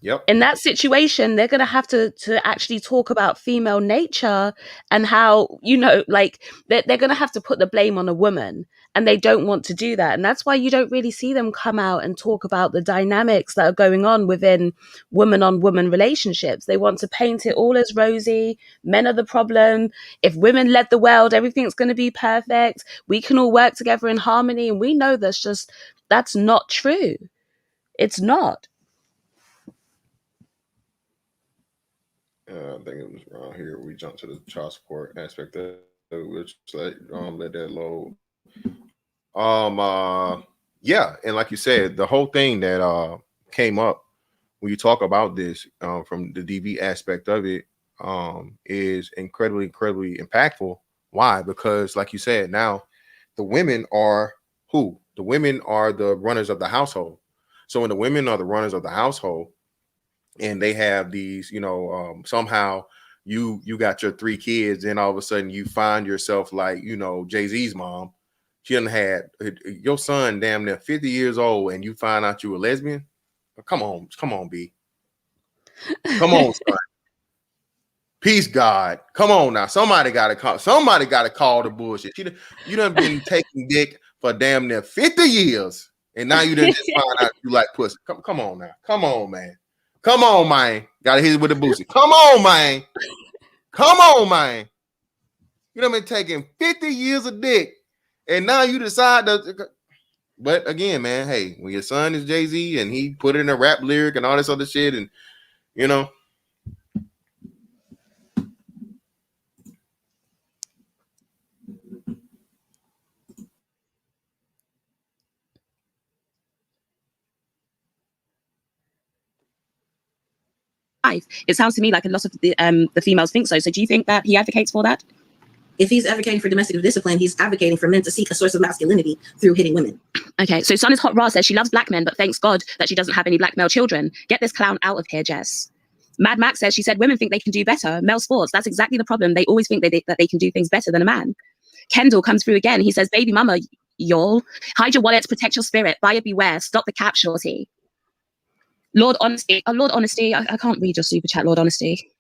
Yep. In that situation, they're going to have to actually talk about female nature and how, they're going to have to put the blame on a woman, and they don't want to do that. And that's why you don't really see them come out and talk about the dynamics that are going on within woman-on-woman relationships. They want to paint it all as rosy. Men are the problem. If women led the world, everything's going to be perfect. We can all work together in harmony. And we know that's not true. It's not. I think it was around here. We jumped to the child support aspect of it, which let that load. Yeah, and like you said, the whole thing that came up when you talk about this from the DV aspect of it is incredibly impactful. Why? Because like you said, now the women are who? The women are the runners of the household. So when the women are the runners of the household and they have these, somehow you got your 3 kids and all of a sudden you find yourself like, Jay-Z's mom. She done had your son damn near 50 years old and you find out you a lesbian. Come on, B. Come on, son. Peace, God. Come on now. Somebody gotta call the bullshit. You done been taking dick for damn near 50 years. And now you done just find out you like pussy. Come on now. Come on, man. Come on, man. Gotta hit it with the boosie. Come on, man. Come on, man. You done been taking 50 years of dick. And now you decide to. But again, man, hey, when your son is Jay-Z and he put it in a rap lyric and all this other shit, and It sounds to me like a lot of the females think so. So do you think that he advocates for that? If he's advocating for domestic discipline, he's advocating for men to seek a source of masculinity through hitting women. Okay, so Son is Hot Ra says she loves black men, but thanks God that she doesn't have any black male children. Get this clown out of here, Jess. Mad Max says she said women think they can do better. Male sports, that's exactly the problem. They always think that they can do things better than a man. Kendall comes through again. He says, baby mama, y'all, hide your wallets, protect your spirit, buyer beware, stop the cap, shorty. Lord Honesty, I can't read your super chat, Lord Honesty.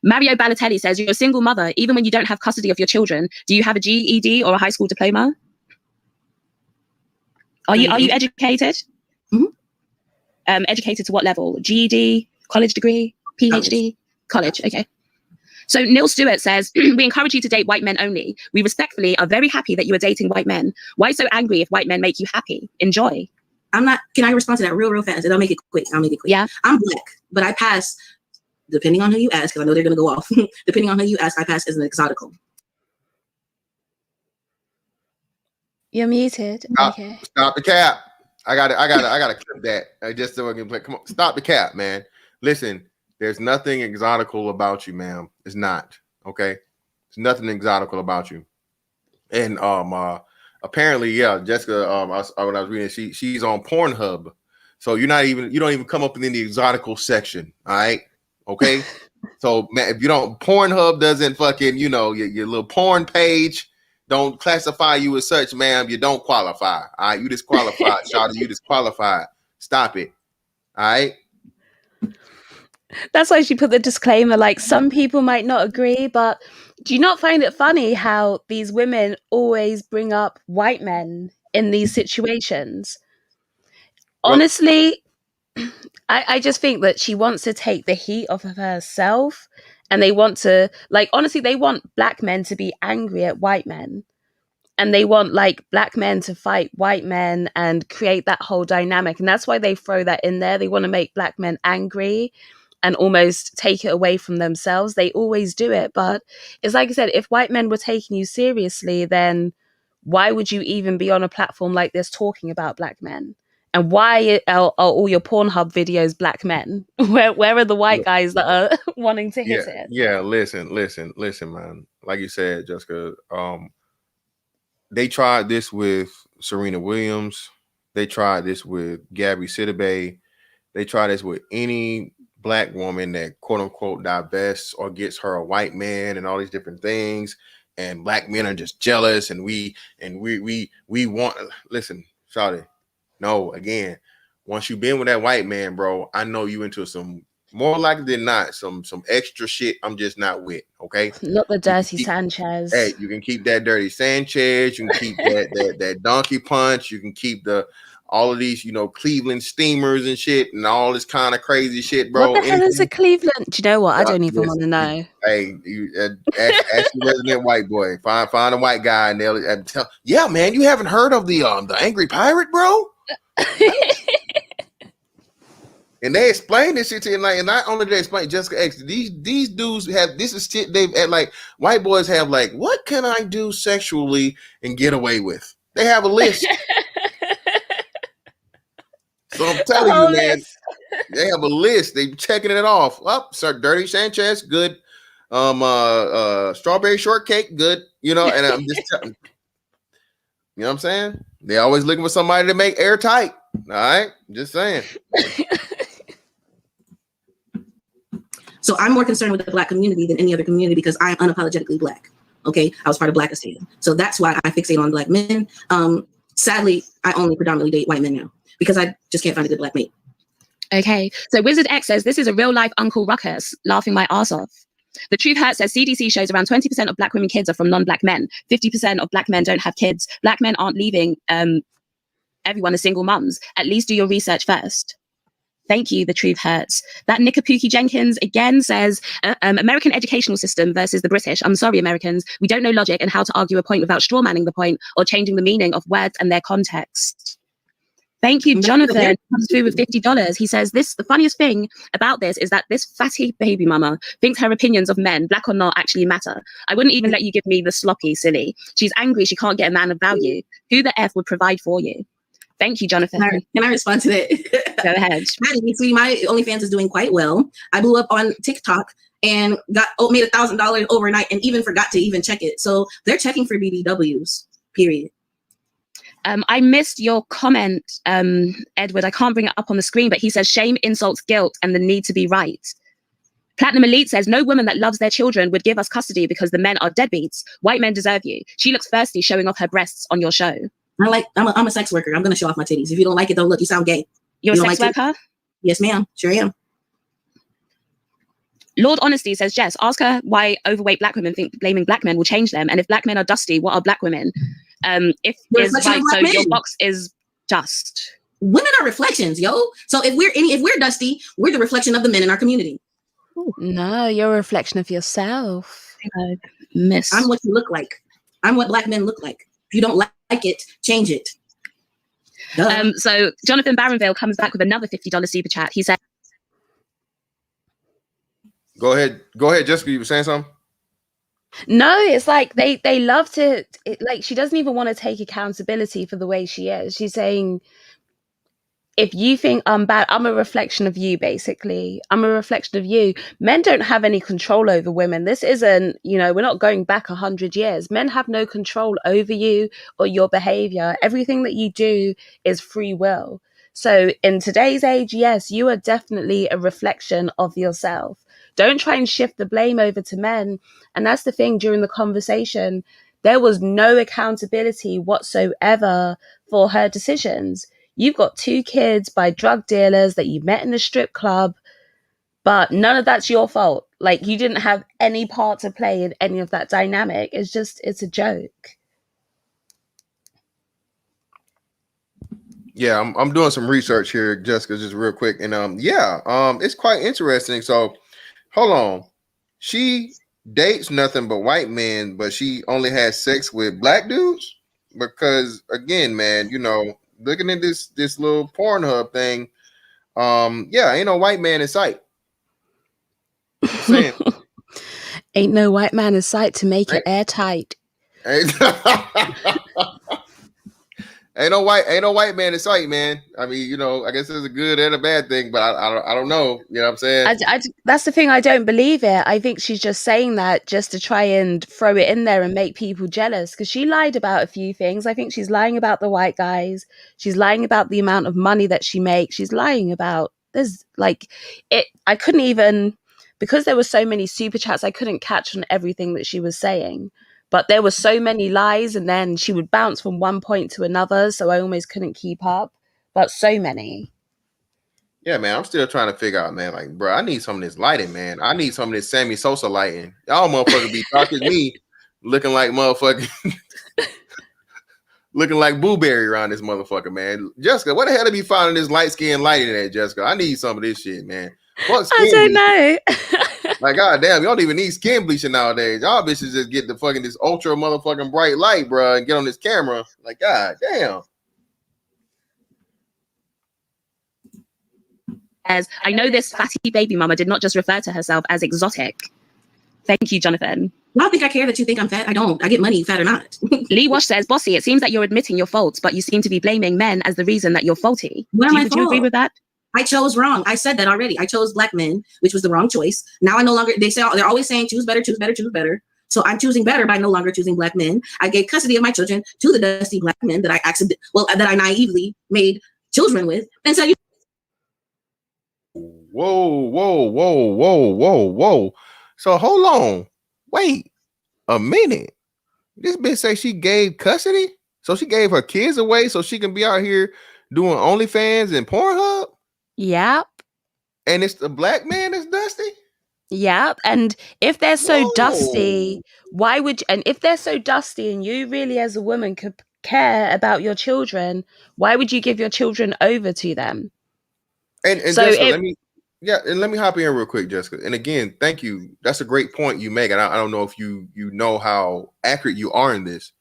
Mario Balotelli says, you're a single mother, even when you don't have custody of your children. Do you have a GED or a high school diploma? Are you educated? Mm-hmm. Educated to what level? GED, college degree, PhD? College, okay. So Neil Stewart says, we encourage you to date white men only. We respectfully are very happy that you are dating white men. Why so angry if white men make you happy? Enjoy. Can I respond to that real fast? And I'll make it quick. Yeah. I'm black, but I pass, depending on who you ask, because I know they're going to go off. Depending on who you ask, I pass as an exotical. You're muted. Okay. Stop the cap. I gotta clip that. Just so I can play. Come on, stop the cap, man. Listen, there's nothing exotical about you, ma'am. It's not. Okay. There's nothing exotical about you. And apparently, yeah, Jessica, when I was reading, she's on Pornhub. So you don't even come up in the exotical section. All right. Okay. So man, if you don't, Pornhub doesn't fucking, your little porn page don't classify you as such, ma'am. You don't qualify. All right. You disqualified. Shawty, you disqualified. Stop it. All right. That's why she put the disclaimer, like some people might not agree, but do you not find it funny how these women always bring up white men in these situations? Well, honestly, I just think that she wants to take the heat off of herself, and they want to, honestly, they want black men to be angry at white men, and they want black men to fight white men and create that whole dynamic. And that's why they throw that in there. They want to make black men angry and almost take it away from themselves. They always do it. But it's like I said, if white men were taking you seriously, then why would you even be on a platform like this talking about black men? And why are all your Pornhub videos black men? Where are the white guys that are wanting to hit it? Yeah, listen, man. Like you said, Jessica, they tried this with Serena Williams. They tried this with Gabby Sidibe. They tried this with any black woman that quote unquote divests or gets her a white man and all these different things, and black men are just jealous and we want. Listen, shawty, no, again, once you've been with that white man, bro, I know you into some, more likely than not, some extra shit I'm just not with. Okay, not the dirty Sanchez. Hey, you can keep that dirty Sanchez, you can keep that donkey punch, you can keep all of these, Cleveland steamers and shit and all this kind of crazy shit, bro. What the hell is a Cleveland? Do you know what? I don't even want to know. Hey, ask the resident white boy. Find a white guy and they'll tell. Yeah, man, you haven't heard of the Angry Pirate, bro? And they explain this shit to you, like, and not only they explain Jessica X, these dudes have this is shit they've at, like, white boys have, like, what can I do sexually and get away with? They have a list. So I'm telling you, man, they have a list. They checking it off. Up, sir, Dirty Sanchez, good. Strawberry shortcake, good. You know, and I'm just telling you know what I'm saying? They always looking for somebody to make airtight. All right, just saying. So I'm more concerned with the Black community than any other community because I'm unapologetically Black. Okay, I was part of Blackistan, so that's why I fixate on Black men. Sadly, I only predominantly date white men now because I just can't find a good Black mate. Okay, so Wizard X says, this is a real life Uncle Ruckus, laughing my ass off. The Truth Hurts says CDC shows around 20% of Black women kids are from non-Black men. 50% of Black men don't have kids. Black men aren't leaving everyone as single mums. At least do your research first. Thank you, The Truth Hurts. That Nickapuki Jenkins again says, American educational system versus the British. I'm sorry, Americans. We don't know logic and how to argue a point without strawmanning the point or changing the meaning of words and their context. Thank you, Jonathan. Comes through with $50. He says, the funniest thing about this is that this fatty baby mama thinks her opinions of men, Black or not, actually matter. I wouldn't even let you give me the sloppy, silly. She's angry she can't get a man of value. Who the F would provide for you? Thank you, Jonathan. Can I respond to that? Go ahead. See, my OnlyFans is doing quite well. I blew up on TikTok and made $1,000 overnight and even forgot to even check it. So they're checking for BBWs, period. I missed your comment, Edward. I can't bring it up on the screen, but he says shame, insults, guilt, and the need to be right. Platinum Elite says no woman that loves their children would give us custody because the men are deadbeats. White men deserve you. She looks thirsty showing off her breasts on your show. I'm a sex worker. I'm going to show off my titties. If you don't like it, though, look, you sound gay. You're a sex worker? Yes, ma'am. Sure am. Lord Honesty says, Jess, ask her why overweight Black women think blaming Black men will change them. And if Black men are dusty, what are Black women? If is right, so men. your box is dust. Women are reflections, yo. So if we're dusty, we're the reflection of the men in our community. No, you're a reflection of yourself. Miss. I'm what you look like. I'm what Black men look like. If you don't like it, change it. So Jonathan Barronville comes back with another $50 super chat. He said, Go ahead, Jessica. You were saying something? No, it's like they love to, like, she doesn't even want to take accountability for the way she is. She's saying, if you think I'm bad, I'm a reflection of you, basically. I'm a reflection of you. Men don't have any control over women. This isn't, we're not going back 100 years. Men have no control over you or your behavior. Everything that you do is free will. So in today's age, yes, you are definitely a reflection of yourself. Don't try and shift the blame over to men. And that's the thing, during the conversation, there was no accountability whatsoever for her decisions. You've got 2 kids by drug dealers that you met in a strip club, but none of that's your fault. Like, you didn't have any part to play in any of that dynamic. It's a joke. Yeah, I'm doing some research here, Jessica, just real quick. And it's quite interesting. So hold on. She dates nothing but white men, but she only has sex with Black dudes? Because again, man, looking at this little Pornhub thing, ain't no white man in sight. Ain't no white man in sight to make it airtight. Ain't no white man in sight, man. I mean, I guess it's a good and a bad thing, but I don't know. You know what I'm saying? That's the thing. I don't believe it. I think she's just saying that just to try and throw it in there and make people jealous, because she lied about a few things. I think she's lying about the white guys. She's lying about the amount of money that she makes. She's lying about I couldn't even, because there were so many super chats, I couldn't catch on everything that she was saying. But there were so many lies, and then she would bounce from one point to another, so I almost couldn't keep up. But so many. Yeah, man, I'm still trying to figure out, man. Like, bro, I need some of this lighting, man. I need some of this Sammy Sosa lighting. Y'all motherfuckers be dark as me, looking like motherfucking, looking like Blueberry around this motherfucker, man. Jessica, what the hell to be finding this light skin lighting at, Jessica? I need some of this shit, man. I don't know. Like, goddamn, you don't even need skin bleaching nowadays. Y'all bitches just get the fucking this ultra motherfucking bright light, bro, and get on this camera. Like, goddamn. As I know this fatty baby mama did not just refer to herself as exotic. Thank you, Jonathan. I don't think I care that you think I'm fat. I don't. I get money, fat or not. Lee Wash says, Bossy, it seems that you're admitting your faults, but you seem to be blaming men as the reason that you're faulty. What am I Would you agree with that? I chose wrong. I said that already. I chose black men, which was the wrong choice. Now I no longer, they're always saying choose better, choose better, choose better. So I'm choosing better by no longer choosing black men. I gave custody of my children to the dusty black men that I naively made children with. And so Whoa. So hold on. Wait a minute. This bitch say she gave custody? So she gave her kids away so she can be out here doing OnlyFans and Pornhub? Yep. And it's the black man that's dusty? Yep. And if they're so dusty, and if they're so dusty and you really as a woman could care about your children, why would you give your children over to them? And so Jessica, let me hop in real quick, Jessica. And again, thank you. That's a great point you make. And I don't know if you know how accurate you are in this.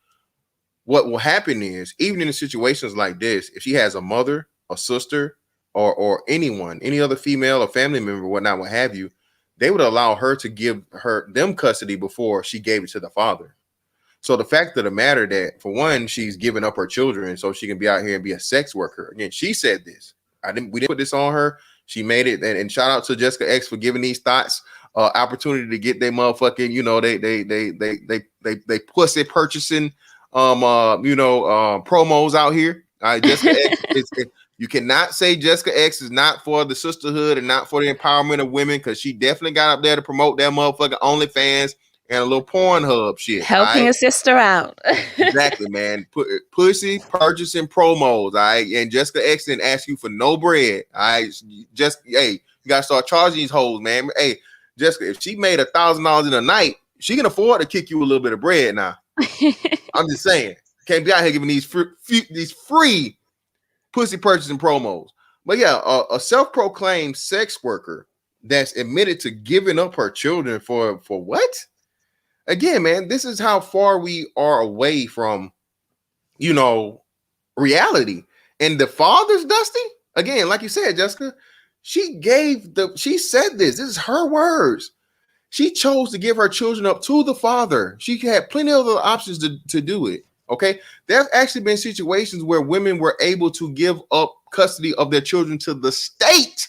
What will happen is, even in situations like this, if she has a mother, a sister, or anyone, any other female or family member, whatnot, what have you, they would allow her to give them custody before she gave it to the father. So the fact of the matter that, for one, she's giving up her children so she can be out here and be a sex worker. Again, she said this. We didn't put this on her. She made it, and shout out to Jessica X for giving these thoughts opportunity to get their motherfucking, they pussy purchasing promos out here. All right, Jessica X you cannot say Jessica X is not for the sisterhood and not for the empowerment of women, because she definitely got up there to promote that motherfucking OnlyFans and a little Pornhub shit. Helping a sister out. Exactly, man. Pussy purchasing promos, all right? And Jessica X didn't ask you for no bread, all right? Just, hey, you got to start charging these hoes, man. Hey, Jessica, if she made $1,000 in a night, she can afford to kick you a little bit of bread now. I'm just saying. Can't be out here giving these free pussy purchasing promos. But yeah, a self-proclaimed sex worker that's admitted to giving up her children for what? Again, man, this is how far we are away from, reality. And the father's dusty. Again, like you said, Jessica, she said this. This is her words. She chose to give her children up to the father. She had plenty of other options to do it. Okay. There's actually been situations where women were able to give up custody of their children to the state.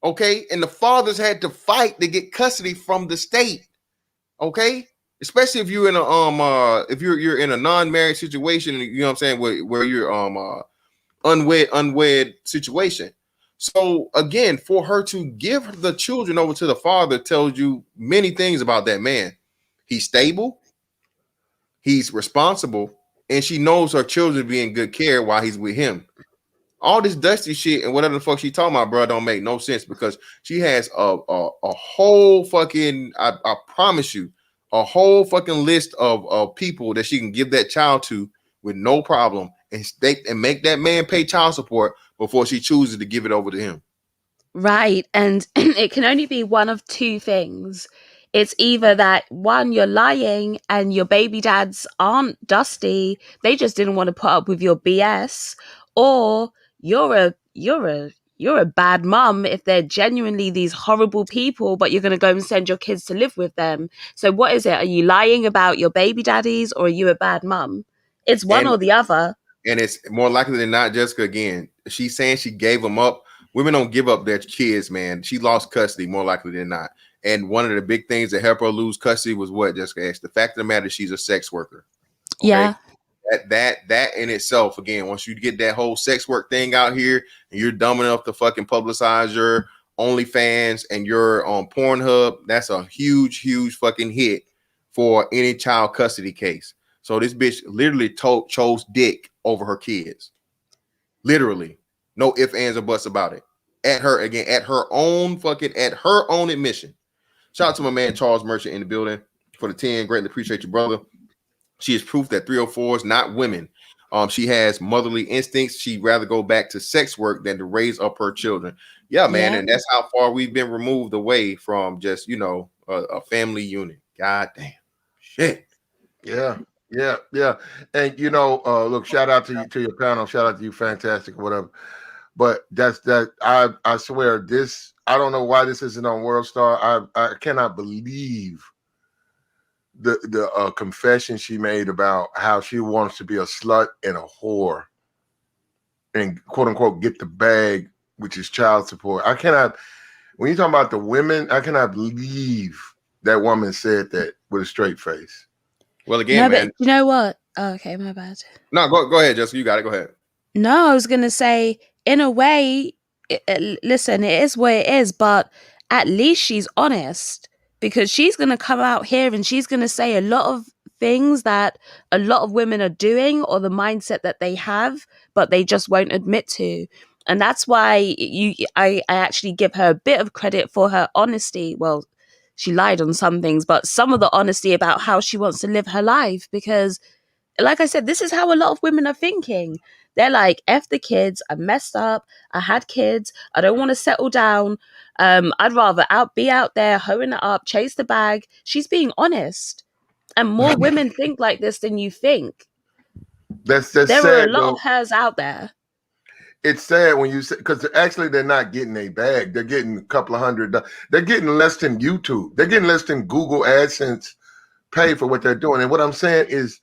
Okay. And the fathers had to fight to get custody from the state. Okay. Especially if you're in you're in a non-married situation, you know what I'm saying, where you're unwed situation. So again, for her to give the children over to the father tells you many things about that man. He's stable, he's responsible, and she knows her children be in good care while he's with him. All this dusty shit and whatever the fuck she talking about, bro, don't make no sense, because she has a whole fucking, I promise you, a whole fucking list of people that she can give that child to with no problem, and make that man pay child support before she chooses to give it over to him. Right. And it can only be one of two things. It's either that, one, you're lying and your baby dads aren't dusty, they just didn't want to put up with your BS, or you're a bad mum if they're genuinely these horrible people, but you're going to go and send your kids to live with them. So what is it? Are you lying about your baby daddies, or are you a bad mum? It's one or the other. And it's more likely than not, Jessica, again, she's saying she gave them up. Women don't give up their kids, man. She lost custody more likely than not. And one of the big things that helped her lose custody was what, Jessica asked? The fact of the matter is she's a sex worker. Okay? Yeah. That in itself, again, once you get that whole sex work thing out here and you're dumb enough to fucking publicize your OnlyFans and you're on Pornhub, that's a huge, huge fucking hit for any child custody case. So this bitch literally chose dick over her kids. Literally. No ifs, ands, or buts about it. At her own admission. Shout out to my man Charles Merchant in the building for the 10. Greatly appreciate you, brother. She is proof that 304 is not women. She has motherly instincts. She'd rather go back to sex work than to raise up her children. Yeah, man. Yeah. And that's how far we've been removed away from just, a family unit. God damn. Shit. Yeah. And look, shout out to you, to your panel. Shout out to you, fantastic, whatever. But that's that. I swear this. I don't know why this isn't on World Star. I cannot believe the confession she made about how she wants to be a slut and a whore and quote unquote get the bag, which is child support. I cannot. When you talk about the women, I cannot believe that woman said that with a straight face. Well, again, man. But you know what? Oh, okay, my bad. No, go ahead, Jessica. You got it. Go ahead. No, I was gonna say, in a way, listen, it is what it is, but at least she's honest, because she's gonna come out here and she's gonna say a lot of things that a lot of women are doing, or the mindset that they have, but they just won't admit to. And that's why I actually give her a bit of credit for her honesty. Well, she lied on some things, but some of the honesty about how she wants to live her life, because like I said, this is how a lot of women are thinking. They're like, F the kids, I messed up, I had kids, I don't want to settle down. I'd rather be out there, hoeing it up, chase the bag. She's being honest. And more women think like this than you think. That's there sad, are a lot though. of hers out there. It's sad when you say, because actually they're not getting a bag. They're getting a couple of $100. They're getting less than YouTube. They're getting less than Google AdSense pay for what they're doing. And what I'm saying is,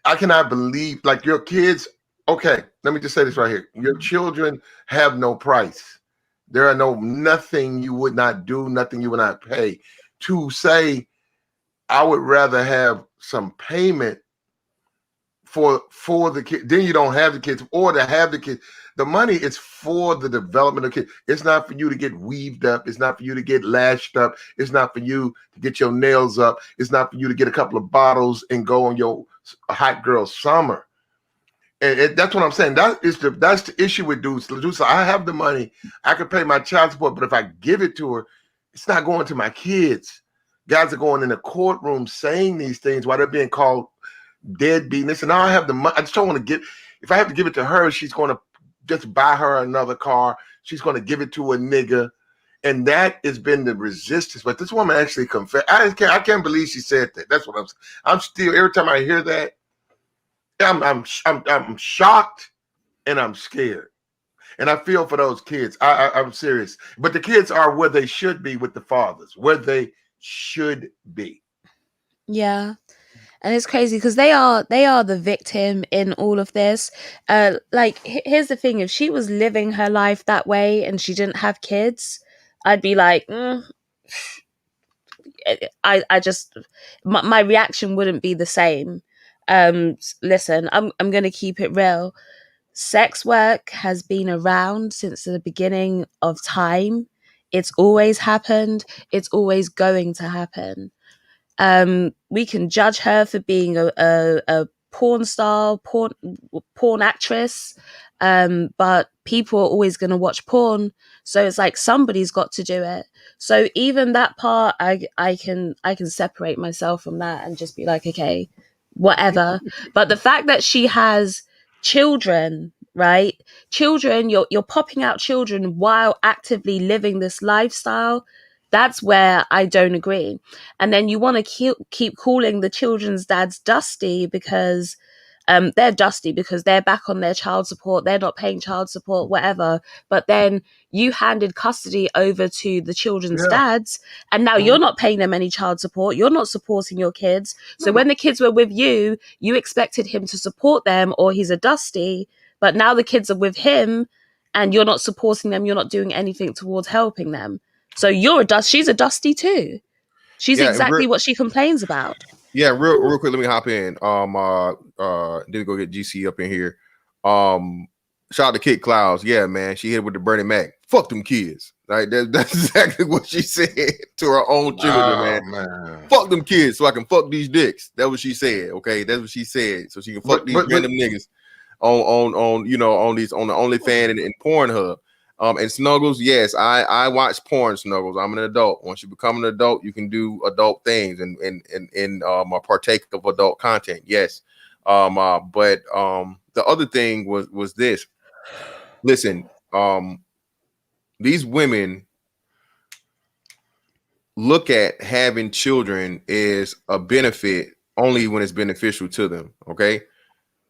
I cannot believe, like, your kids. Okay, let me just say this right here. Your children have no price. There are nothing you would not do, nothing you would not pay. To say, I would rather have some payment for the kid, then you don't have the kids, or to have the kids. The money is for the development of kids. It's not for you to get weaved up. It's not for you to get lashed up. It's not for you to get your nails up. It's not for you to get a couple of bottles and go on your hot girl summer. And that's what I'm saying. That's the issue with dudes. I have the money. I could pay my child support, but if I give it to her, it's not going to my kids. Guys are going in the courtroom saying these things while they're being called deadbeat. Listen, now I have the money. I just don't want to get. If I have to give it to her, she's going to just buy her another car. She's going to give it to a nigga, and that has been the resistance. But this woman actually confessed. I can't believe she said that. That's what I'm still. Every time I hear that, I'm shocked and I'm scared, and I feel for those kids. I'm serious. But the kids are where they should be with the fathers, where they should be. Yeah. And it's crazy because they are the victim in all of this. Like, here's the thing: if she was living her life that way and she didn't have kids, I'd be like, I just my reaction wouldn't be the same. Listen, I'm gonna keep it real. Sex work has been around since the beginning of time. It's always happened. It's always going to happen. We can judge her for being a porn star, porn actress, but people are always going to watch porn, so it's like somebody's got to do it. So even that part, I can separate myself from that and just be like, okay, whatever. But the fact that she has children, right? Children, you're popping out children while actively living this lifestyle. That's where I don't agree. And then you want to keep calling the children's dads dusty because they're dusty because they're back on their child support. They're not paying child support, whatever. But then you handed custody over to the children's dads, and now you're not paying them any child support. You're not supporting your kids. So when the kids were with you, you expected him to support them, or he's a dusty. But now the kids are with him, and you're not supporting them. You're not doing anything towards helping them. So she's a dusty too. She's exactly what she complains about. Yeah, real quick, let me hop in. Did go get GC up in here. Shout out to Kid Clouds. Yeah, man, she hit with the Bernie Mac. Fuck them kids. Right, that's exactly what she said to her own children, man. Fuck them kids so I can fuck these dicks. That's what she said. Okay, that's what she said. So she can fuck these random niggas on the OnlyFans and Pornhub. And Snuggles, yes, I watch porn, Snuggles. I'm an adult. Once you become an adult, you can do adult things and partake of adult content. Yes. But the other thing was this. Listen, these women look at having children as a benefit only when it's beneficial to them. Okay.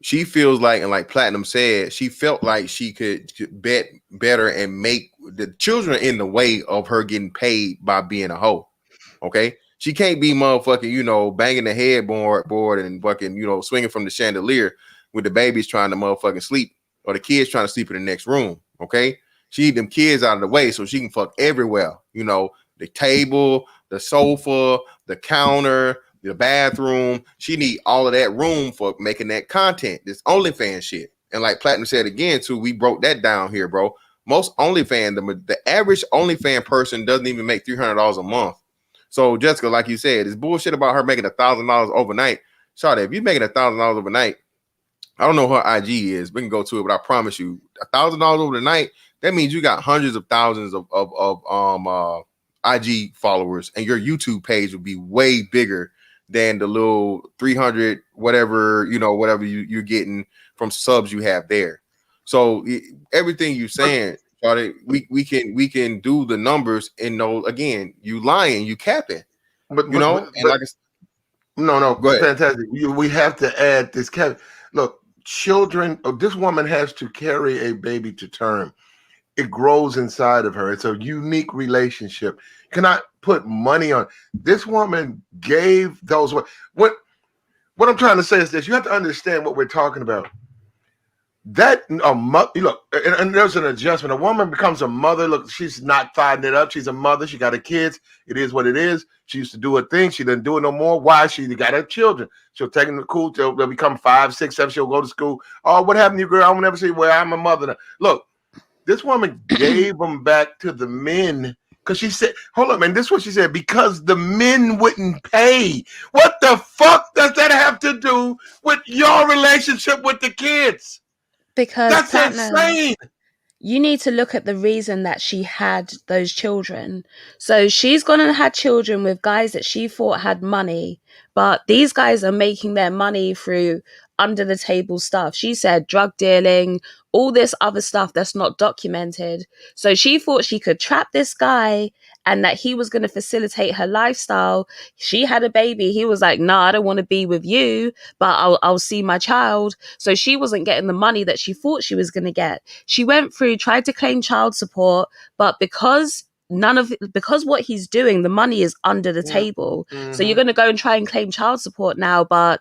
she feels like, and like Platinum said, she felt like she could bet better and make the children in the way of her getting paid by being a hoe. Okay, she can't be motherfucking, you know, banging the headboard and fucking, you know, swinging from the chandelier with the babies trying to motherfucking sleep, or the kids trying to sleep in the next room. Okay, she need them kids out of the way so she can fuck everywhere. You know, the table, the sofa, the counter, the bathroom. She need all of that room for making that content. This OnlyFans shit. And like Platinum said again too, we broke that down here, bro. Most OnlyFans, the average OnlyFans person doesn't even make $300 a month. So Jessica, like you said, it's bullshit about her making $1,000 overnight. Shawty, if you're making $1,000 overnight, I don't know what her IG is. We can go to it, but I promise you, $1,000 over the night, that means you got hundreds of thousands of IG followers, and your YouTube page will be way bigger than the little 300 whatever, you know, whatever you're getting from subs you have there. So everything you're saying, Charlie, we can do the numbers and know, again, you lying, you capping, but you know. And like no, go ahead. fantastic. We have to add this cap. Look, children. This woman has to carry a baby to term. It grows inside of her. It's a unique relationship. Cannot put money on. This woman gave those. What I'm trying to say is this: you have to understand what we're talking about. That look, and there's an adjustment. A woman becomes a mother. Look, she's not fighting it up. She's a mother. She got her kids. It is what it is. She used to do her thing. She doesn't do it no more. Why? She got her children. She'll take them to school. They'll become 5, 6, 7. She'll go to school. Oh, what happened to you, girl? I will never say, well, I'm a mother now. Look, this woman gave them back to the men because she said, hold up, man. This is what she said, because the men wouldn't pay. What the fuck does that have to do with your relationship with the kids? Because that's Platinum, insane. You need to look at the reason that she had those children. So she's gone and had children with guys that she thought had money, but these guys are making their money through under the table stuff. She said drug dealing, all this other stuff that's not documented. So she thought she could trap this guy and that he was going to facilitate her lifestyle. She had a baby. He was like, "No, I don't want to be with you, but I'll see my child." So she wasn't getting the money that she thought she was going to get. She went through, tried to claim child support, but because what he's doing, the money is under the table. Mm-hmm. So you're going to go and try and claim child support now, but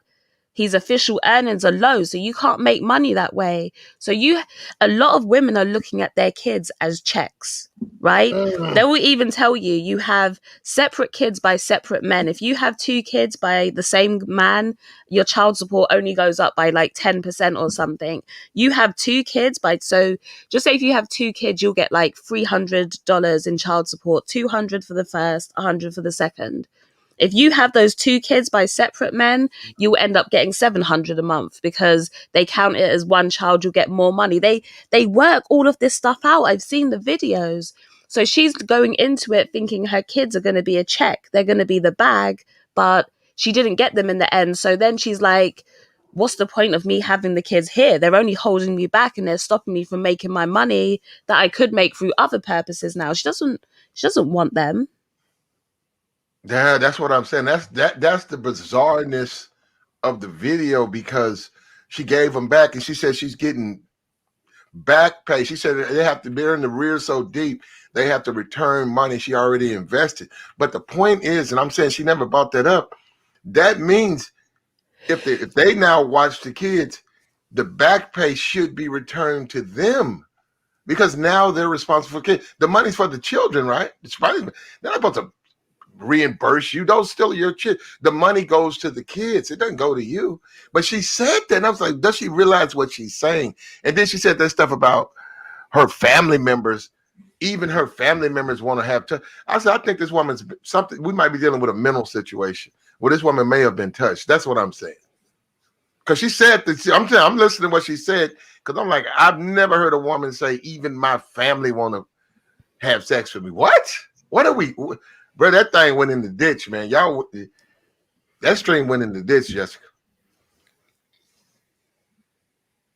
his official earnings are low, so you can't make money that way. So a lot of women are looking at their kids as checks, right? They will even tell you have separate kids by separate men. If you have 2 kids by the same man, your child support only goes up by like 10% or something. You have 2 kids so just say if you have 2 kids, you'll get like $300 in child support, $200 for the first, $100 for the second. If you have those 2 kids by separate men, you'll end up getting $700 a month because they count it as one child. You'll get more money. They work all of this stuff out. I've seen the videos. So she's going into it thinking her kids are going to be a check. They're going to be the bag, but she didn't get them in the end. So then she's like, what's the point of me having the kids here? They're only holding me back and they're stopping me from making my money that I could make through other purposes now. She doesn't want them. Yeah, that's what I'm saying. That's the bizarreness of the video, because she gave them back and she said she's getting back pay. She said they have to be in the rear so deep they have to return money she already invested. But the point is, and I'm saying she never brought that up, that means if they now watch the kids, the back pay should be returned to them, because now they're responsible for kids. The money's for the children, right? They're not supposed to reimburse you. Those still your kids. The money goes to the kids. It doesn't go to you. But she said that, and I was like, does she realize what she's saying? And then she said that stuff about her family members. Even her family members want to have I said, I think this woman's something. We might be dealing with a mental situation where this woman may have been touched. That's what I'm saying. Because she said that. I'm listening to what she said, because I'm like, I've never heard a woman say, even my family want to have sex with me. What? What are we? Bro, that thing went in the ditch, man. That stream went in the ditch, Jessica.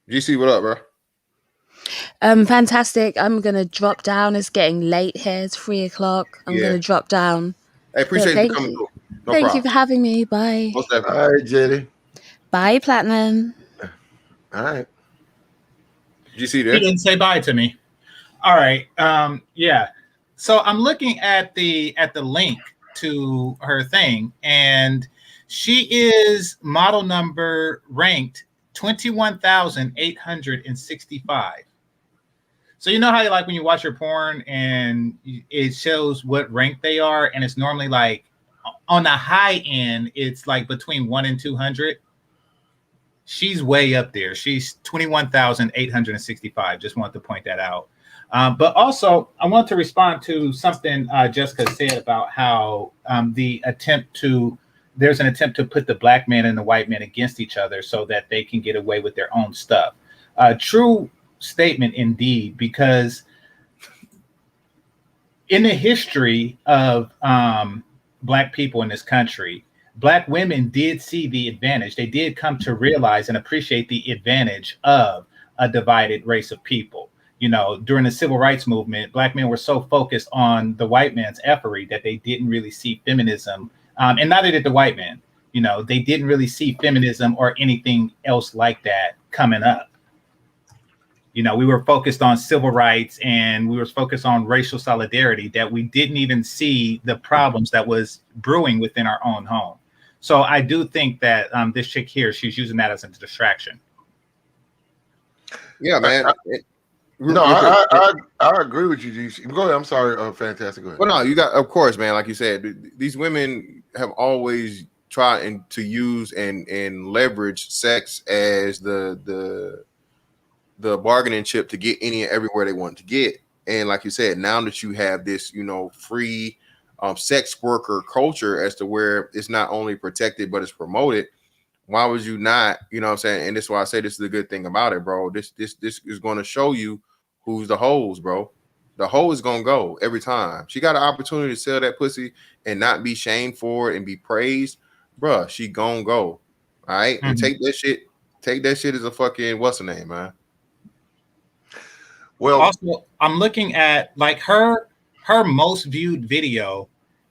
GC, what up, bro? Fantastic. I'm gonna drop down. It's getting late here. It's 3:00. I'm gonna drop down. I appreciate you coming through. Thank you for having me. Bye. All right, Jetty. Bye, Platinum. All right. Did you see He that? didn't say bye to me. All right. Yeah. So I'm looking at the link to her thing, and she is model number ranked 21,865. So you know how like when you watch your porn and it shows what rank they are, and it's normally like on the high end, it's like between 1 and 200. She's way up there. She's 21,865. Just wanted to point that out. But also, I want to respond to something Jessica said about how there's an attempt to put the black man and the white man against each other so that they can get away with their own stuff. True statement indeed, because in the history of black people in this country, black women did see the advantage. They did come to realize and appreciate the advantage of a divided race of people. You know, during the civil rights movement, black men were so focused on the white man's effery that they didn't really see feminism, and neither did the white man. You know, they didn't really see feminism or anything else like that coming up. You know, we were focused on civil rights and we were focused on racial solidarity, that we didn't even see the problems that was brewing within our own home. So I do think that this chick here, she's using that as a distraction. Yeah, man. I agree with you, GC. Go ahead. I'm sorry, Fantastic. Go ahead. Well, no, you got, of course, man. Like you said, these women have always tried to use and leverage sex as the bargaining chip to get any and everywhere they want to get. And like you said, now that you have this, you know, free sex worker culture as to where it's not only protected but it's promoted, why would you not, you know what I'm saying? And this is why I say this is the good thing about it, bro. This is going to show you who's the hoes, bro. The hoe is going to go every time. She got an opportunity to sell that pussy and not be shamed for it and be praised, bro. She gonna go. All right. And take that shit as a fucking, what's her name, man? Well, also, I'm looking at like her most viewed video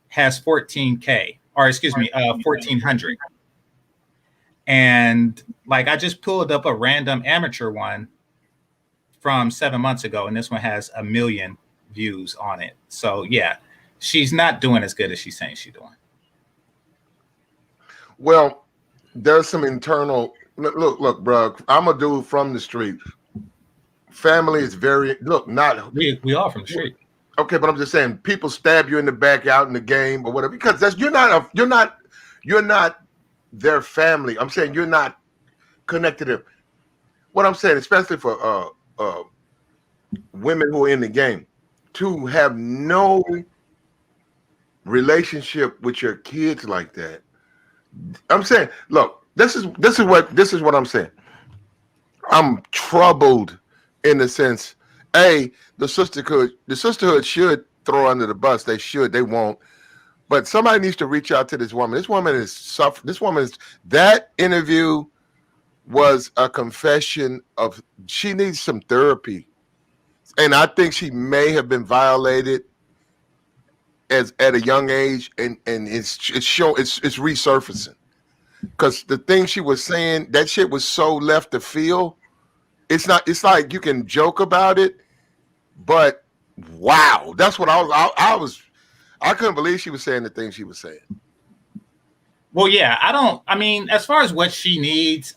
has 14K, or excuse me, 1,400. And like I just pulled up a random amateur one from 7 months ago, and this one has 1 million views on it. So yeah, she's not doing as good as she's saying she's doing. Well, there's some internal look, bro. I'm a dude from the street. Family is very we are from the street. Okay, but I'm just saying, people stab you in the back out in the game or whatever, because you're not their family. I'm saying you're not connected to them. What I'm saying, especially for women who are in the game, to have no relationship with your kids like that. I'm saying, look, this is what I'm saying. I'm troubled in the sense, the sisterhood should throw under the bus. They should, they won't. But somebody needs to reach out to this woman. This woman is suffering. That interview was a confession of, she needs some therapy. And I think she may have been violated at a young age, and it's resurfacing. Because the thing she was saying, that shit was so left to field. It's like you can joke about it, but wow, that's what I couldn't believe she was saying the things she was saying. Well, yeah, I mean, as far as what she needs,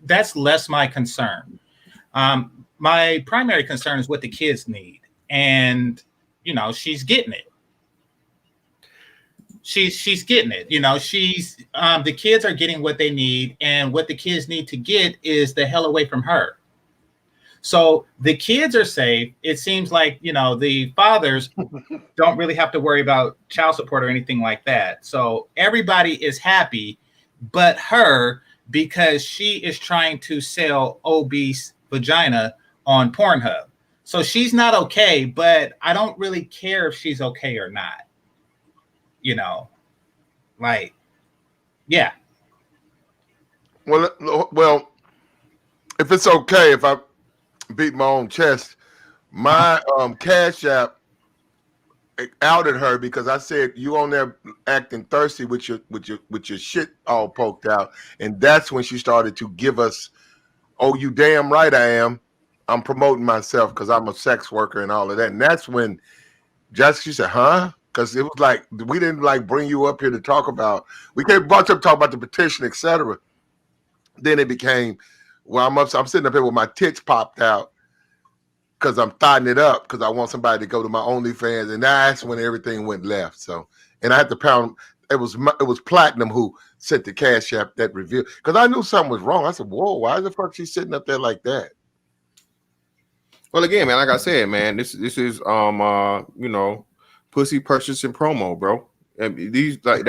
that's less my concern. My primary concern is what the kids need. And, you know, she's getting it. She's getting it. You know, the kids are getting what they need, and what the kids need to get is the hell away from her. So the kids are safe. It seems like, you know, the fathers don't really have to worry about child support or anything like that. So everybody is happy but her, because she is trying to sell obese vagina on Pornhub. So she's not okay, but I don't really care if she's okay or not. You know, like, yeah. Well, if it's okay, if I beat my own chest, my Cash App outed her because I said, you on there acting thirsty with your shit all poked out, and that's when she started to give us oh, you damn right I am. I'm promoting myself because I'm a sex worker and all of that. And that's when Jessica said, huh? Because it was like, we didn't like bring you up here to talk about, we came brought you up to talk about the petition, etc. Then it became, well, I'm sitting up here with my tits popped out because I'm thotting it up because I want somebody to go to my OnlyFans. And that's when everything went left. So, and I had to pound, it was Platinum who sent the cash app that revealed, because I knew something was wrong. I said, whoa, why the fuck she sitting up there like that? Well, again, man, like I said, man, this is you know, pussy purchase and promo, bro. And these like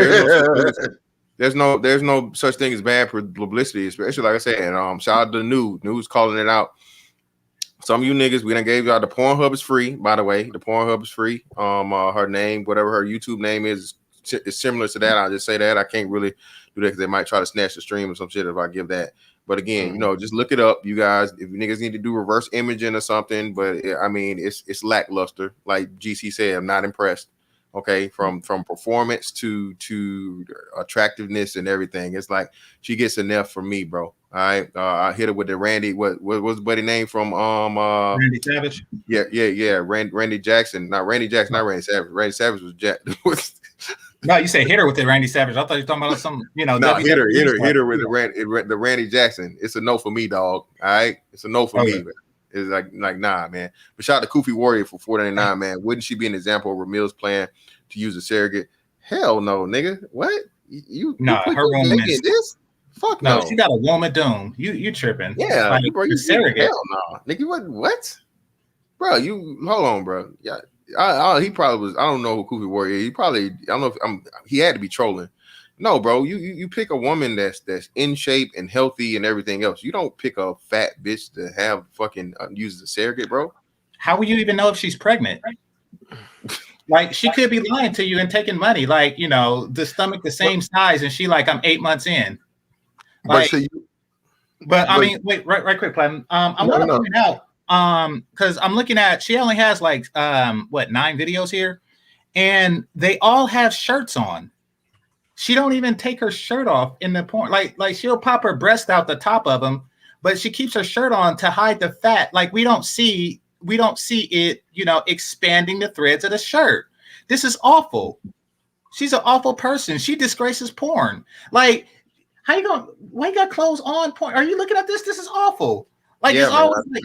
there's no such thing as bad publicity, especially like I said. And shout out to News calling it out. Some of you niggas, we done gave y'all the Pornhub is free, by the way. The Pornhub is free. Her name, whatever her YouTube name is similar to that. I'll just say that. I can't really do that because they might try to snatch the stream or some shit if I give that. But again, you know, just look it up, you guys. If you niggas need to do reverse imaging or something, but I mean, it's lackluster. Like GC said, I'm not impressed. Okay, from performance to attractiveness and everything. It's like she gets an F from me, bro. All right, I hit her with the Randy. What was the buddy name from Randy Savage? Yeah. Randy Jackson, not Randy Jackson, not Randy Savage. Randy Savage was Jack. No, you say hit her with the Randy Savage. I thought you were talking about some, you know. No, hit her with the Randy Jackson. It's a no for me, dog. All right, it's a no for me. It's like nah, man. But shout out to Koofy Warrior for $4.99, man. Wouldn't she be an example of Ramil's plan to use a surrogate? Hell no, nigga. What? You her woman is this? Fuck no. She got a woman doom. You tripping? Yeah, like, bro. You surrogate? Hell no, nigga. What? Bro, you hold on, bro. Yeah. He probably was. I don't know who Koofy Warrior. He probably. I don't know if he had to be trolling. No, bro. You pick a woman that's in shape and healthy and everything else. You don't pick a fat bitch to have fucking use as a surrogate, bro. How will you even know if she's pregnant? Like she could be lying to you and taking money. Like, you know, the stomach the same size, and she like, I'm 8 months in. Like, but I mean, wait, right quick, Platinum. I want to point out. Because I'm looking at, she only has like 9 videos here, and they all have shirts on. She don't even take her shirt off in the porn. Like she'll pop her breast out the top of them, but she keeps her shirt on to hide the fat. Like we don't see it, you know, expanding the threads of the shirt. This is awful. She's an awful person. She disgraces porn. Like, why you got clothes on porn? Are you looking at this? This is awful. Like, it's always like,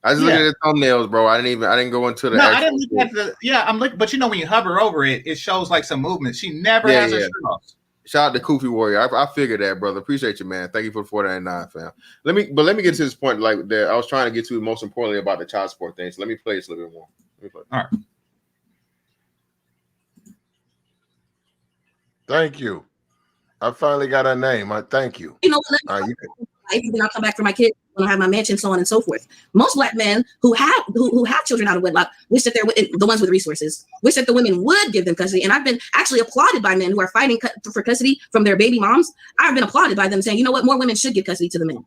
I just looked at the thumbnails, bro. I didn't go into the. No, I didn't look at the. Yeah, I'm looking, but you know when you hover over it, it shows like some movement. She never has her shirt off. Shout out to Koofy Warrior. I figured that, brother. Appreciate you, man. Thank you for the $4.99, fam. Let me get to this point, like that I was trying to get to. Most importantly, about the child support thing. So let me play this a little bit more. All right. Thank you. I finally got her name. I thank you. You know, then I'll come back for my kids when I have my mansion, so on and so forth. Most Black men who have children out of wedlock wish that they're the ones with resources, wish that the women would give them custody. And I've been actually applauded by men who are fighting for custody from their baby moms. I've been applauded by them saying, you know what, more women should give custody to the men.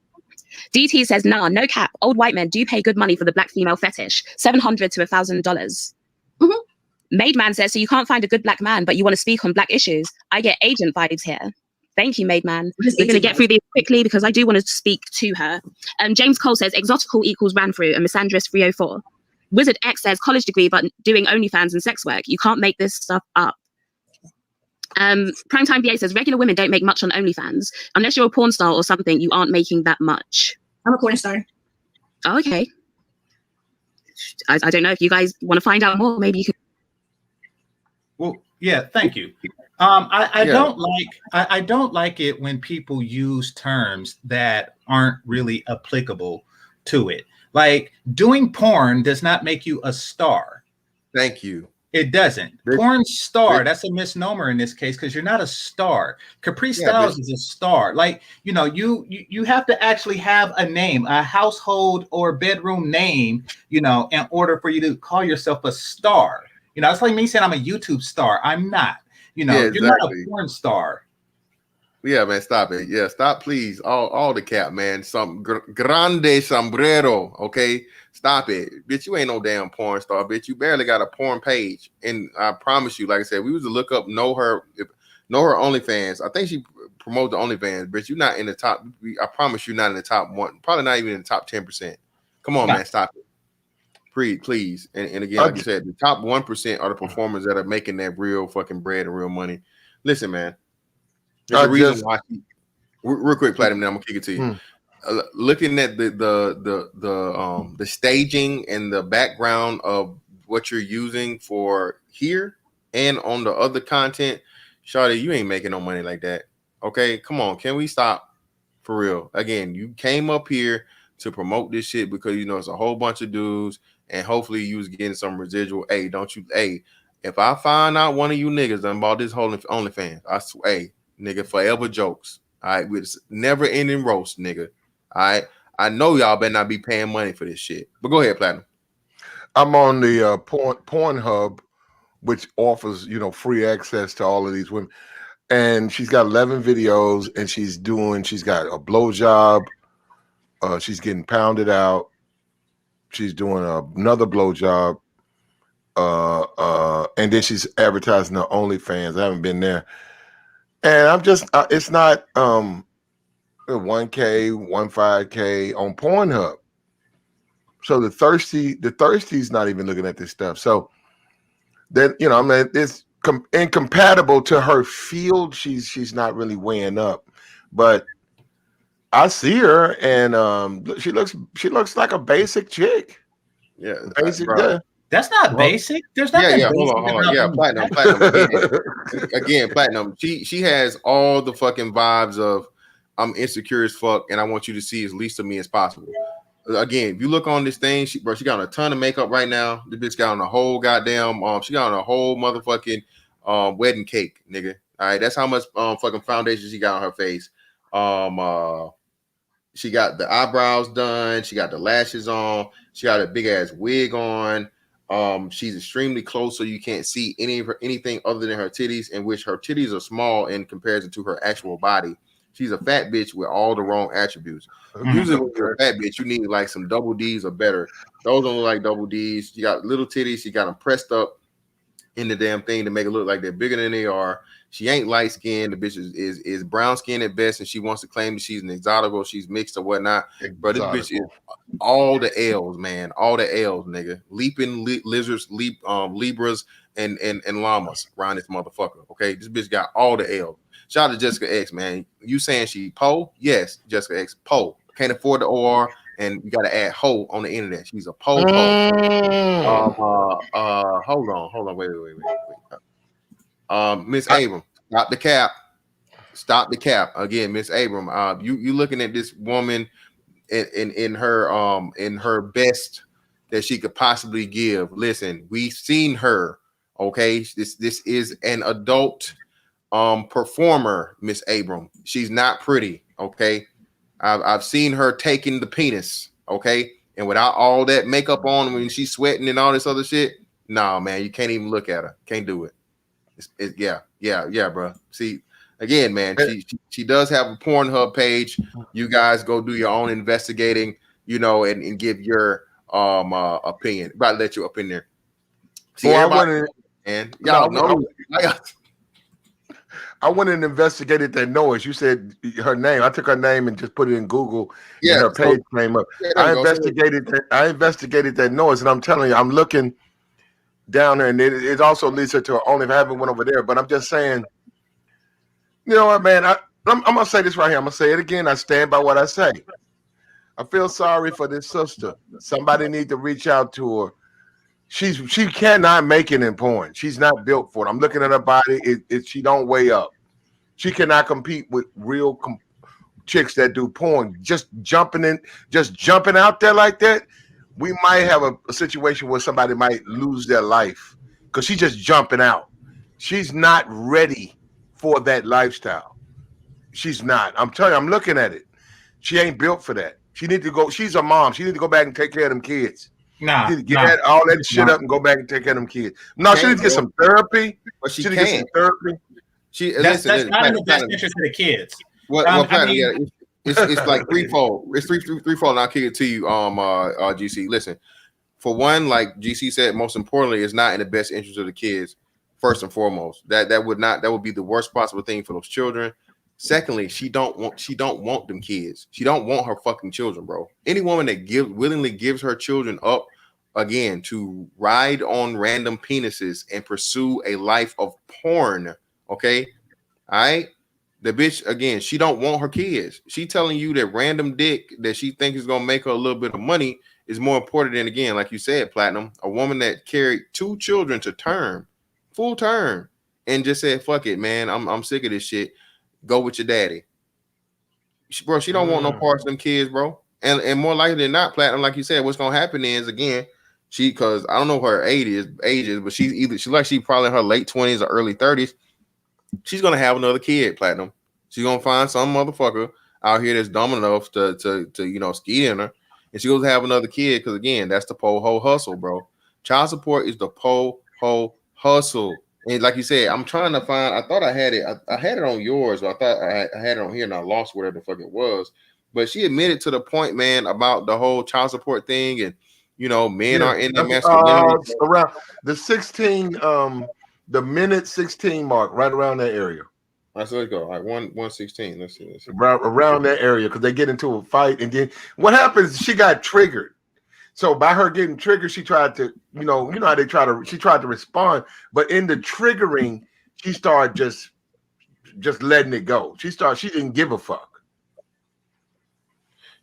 DT says, nah, no cap. Old white men do pay good money for the Black female fetish, $700 to $1,000. Mm-hmm. Made Man says, so you can't find a good Black man, but you want to speak on Black issues. I get agent vibes here. Thank you, Made Man. We're going to get through these quickly because I do want to speak to her. James Cole says, exotical equals ran through and misandrist 304. Wizard X says, college degree, but doing OnlyFans and sex work. You can't make this stuff up. Primetime VA says, regular women don't make much on OnlyFans. Unless you're a porn star or something, you aren't making that much. I'm a porn star. Oh, okay. I don't know if you guys want to find out more. Maybe you can. Well, yeah, thank you. I don't like it when people use terms that aren't really applicable to it. Like doing porn does not make you a star. Thank you. It doesn't. Porn star, that's a misnomer in this case because you're not a star. Capri Styles is a star. Like, you know, you have to actually have a name, a household or bedroom name, you know, in order for you to call yourself a star. You know, it's like me saying I'm a YouTube star. I'm not. You know, you're not a porn star. Yeah, man, stop it. Yeah, stop, please. All the cap, man. Some grande sombrero, okay? Stop it. Bitch, you ain't no damn porn star, bitch. You barely got a porn page. And I promise you, like I said, we was to look up know Know her OnlyFans. I think she promotes the OnlyFans, bitch. You're not in the top. I promise you're not in the top 1. Probably not even in the top 10%. Come on, man, stop it. Please. And again, like you said, the top 1% are the performers that are making that real fucking bread and real money. Listen, man. There's a reason why. Real quick, Platinum. Then I'm gonna kick it to you. Looking at the staging and the background of what you're using for here and on the other content, Shawty, you ain't making no money like that. Okay, come on, can we stop for real? Again, you came up here to promote this shit because you know it's a whole bunch of dudes, and hopefully you was getting some residual. Hey, don't you? Hey, if I find out one of you niggas done bought this whole OnlyFans, I swear, hey, nigga, forever jokes. All right, with never ending roast, nigga. All right, I know y'all better not be paying money for this shit. But go ahead, Platinum. I'm on the Pornhub, which offers free access to all of these women, and she's got 11 videos, and she's got a blowjob. She's getting pounded out. She's doing another blowjob, and then she's advertising her OnlyFans. I haven't been there, and I'm just it's not 1K, 15K on Pornhub. So the thirsty's not even looking at this stuff. So then I mean, it's incompatible to her field. She's not really weighing up, but I see her and she looks like a basic chick. Yeah, basic. That's not basic. There's nothing. Yeah. Hold on. Yeah, Platinum. Again, Platinum. She has all the fucking vibes of I'm insecure as fuck, and I want you to see as least of me as possible. Again, if you look on this thing, she got on a ton of makeup right now. The bitch got on a whole goddamn she got on a whole motherfucking wedding cake, nigga. All right, that's how much fucking foundation she got on her face. She got the eyebrows done, she got the lashes on, she got a big ass wig on. She's extremely close, so you can't see anything other than her titties, in which her titties are small in comparison to her actual body. She's a fat bitch with all the wrong attributes. Usually when you're a fat bitch, you need like some double D's or better. Those don't look like double D's. You got little titties. She got them pressed up in the damn thing to make it look like they're bigger than they are. She ain't light skinned. The bitch is brown skinned at best, and she wants to claim that she's an exotic or she's mixed or whatnot. But this bitch is all the L's, man. All the L's, nigga. Leaping lizards, Libras, and llamas around this motherfucker. Okay, this bitch got all the L's. Shout out to Jessica X, man. You saying she Po? Yes, Jessica X, Po. Can't afford the OR, and you got to add ho on the internet. She's a Po. Hold on. Wait. Miss Abram, stop the cap. Again, Miss Abram, you looking at this woman in her best that she could possibly give. Listen, we've seen her. Okay, this is an adult performer, Miss Abram. She's not pretty. Okay, I've seen her taking the penis. Okay, and without all that makeup on, when she's sweating and all this other shit, nah, man, you can't even look at her. Can't do it. Yeah, bro. See, again, man, she does have a Pornhub page. You guys go do your own investigating, and give your opinion. About to let you up in there. See, well, I went and investigated that noise. You said her name. I took her name and just put it in Google. Yeah, and her page came up. I investigated that noise, and I'm telling you, I'm looking down there, and it also leads her to only if I haven't went over there. But I'm just saying, you know what, man? I'm gonna say this right here. I'm gonna say it again. I stand by what I say. I feel sorry for this sister. Somebody need to reach out to her. She cannot make it in porn. She's not built for it. I'm looking at her body. She don't weigh up. She cannot compete with real chicks that do porn. Just jumping out there like that. We might have a situation where somebody might lose their life because she's just jumping out. She's not ready for that lifestyle. She's not. I'm telling you, I'm looking at it. She ain't built for that. She need to go. She's a mom. She need to go back and take care of them kids. Get all that shit up and go back and take care of them kids. No, she needs to get some therapy. But she needs can't. to get some therapy. That's not in the best interest of the kids. It's like threefold. It's threefold, and I'll kick it to you, GC. Listen, for one, like GC said, most importantly, it's not in the best interest of the kids. First and foremost, that would be the worst possible thing for those children. Secondly, she don't want them kids. She don't want her fucking children, bro. Any woman that willingly gives her children up again to ride on random penises and pursue a life of porn, okay? All right. The bitch, again, she don't want her kids. She telling you that random dick that she thinks is gonna make her a little bit of money is more important than, again, like you said, Platinum, a woman that carried 2 children to term, full term, and just said, fuck it, man. I'm sick of this shit. Go with your daddy. Bro, she don't want no parts of them kids, bro. And more likely than not, Platinum, like you said, what's gonna happen is, again, because I don't know her ages, but she's probably in her late 20s or early 30s. She's gonna have another kid, Platinum. She's gonna find some motherfucker out here that's dumb enough to skeet in her, and she goes to have another kid, because again, that's the Po Heaux Hustle, bro. Child support is the Po Heaux Hustle. And like you said, I'm trying to find. I thought I had it. I had it on yours, but I thought I had it on here, and I lost whatever the fuck it was. But she admitted to the point, man, about the whole child support thing, and men are in their masculinity around the 16, the minute 16 mark, right around that area. Let's go. Like 116. Let's see. Around that area, because they get into a fight, and then what happens? She got triggered. So by her getting triggered, she tried to, how she tried to respond, but in the triggering, she started just letting it go. She didn't give a fuck.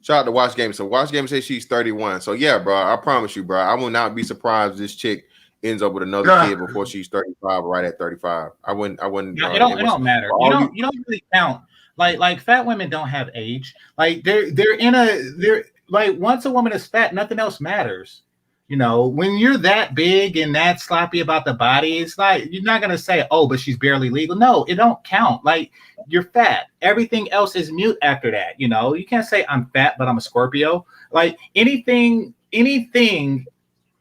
Shout out to Watch Game. So Watch Game says she's 31. So yeah, bro, I promise you, bro, I will not be surprised if this chick ends up with another kid before she's 35 or right at 35. I wouldn't. It don't matter. You don't really count. Like fat women don't have age. Like they're like, once a woman is fat, nothing else matters. When you're that big and that sloppy about the body, it's like, you're not going to say, oh, but she's barely legal. No, it don't count. Like, you're fat. Everything else is mute after that. You can't say I'm fat, but I'm a Scorpio. Like, anything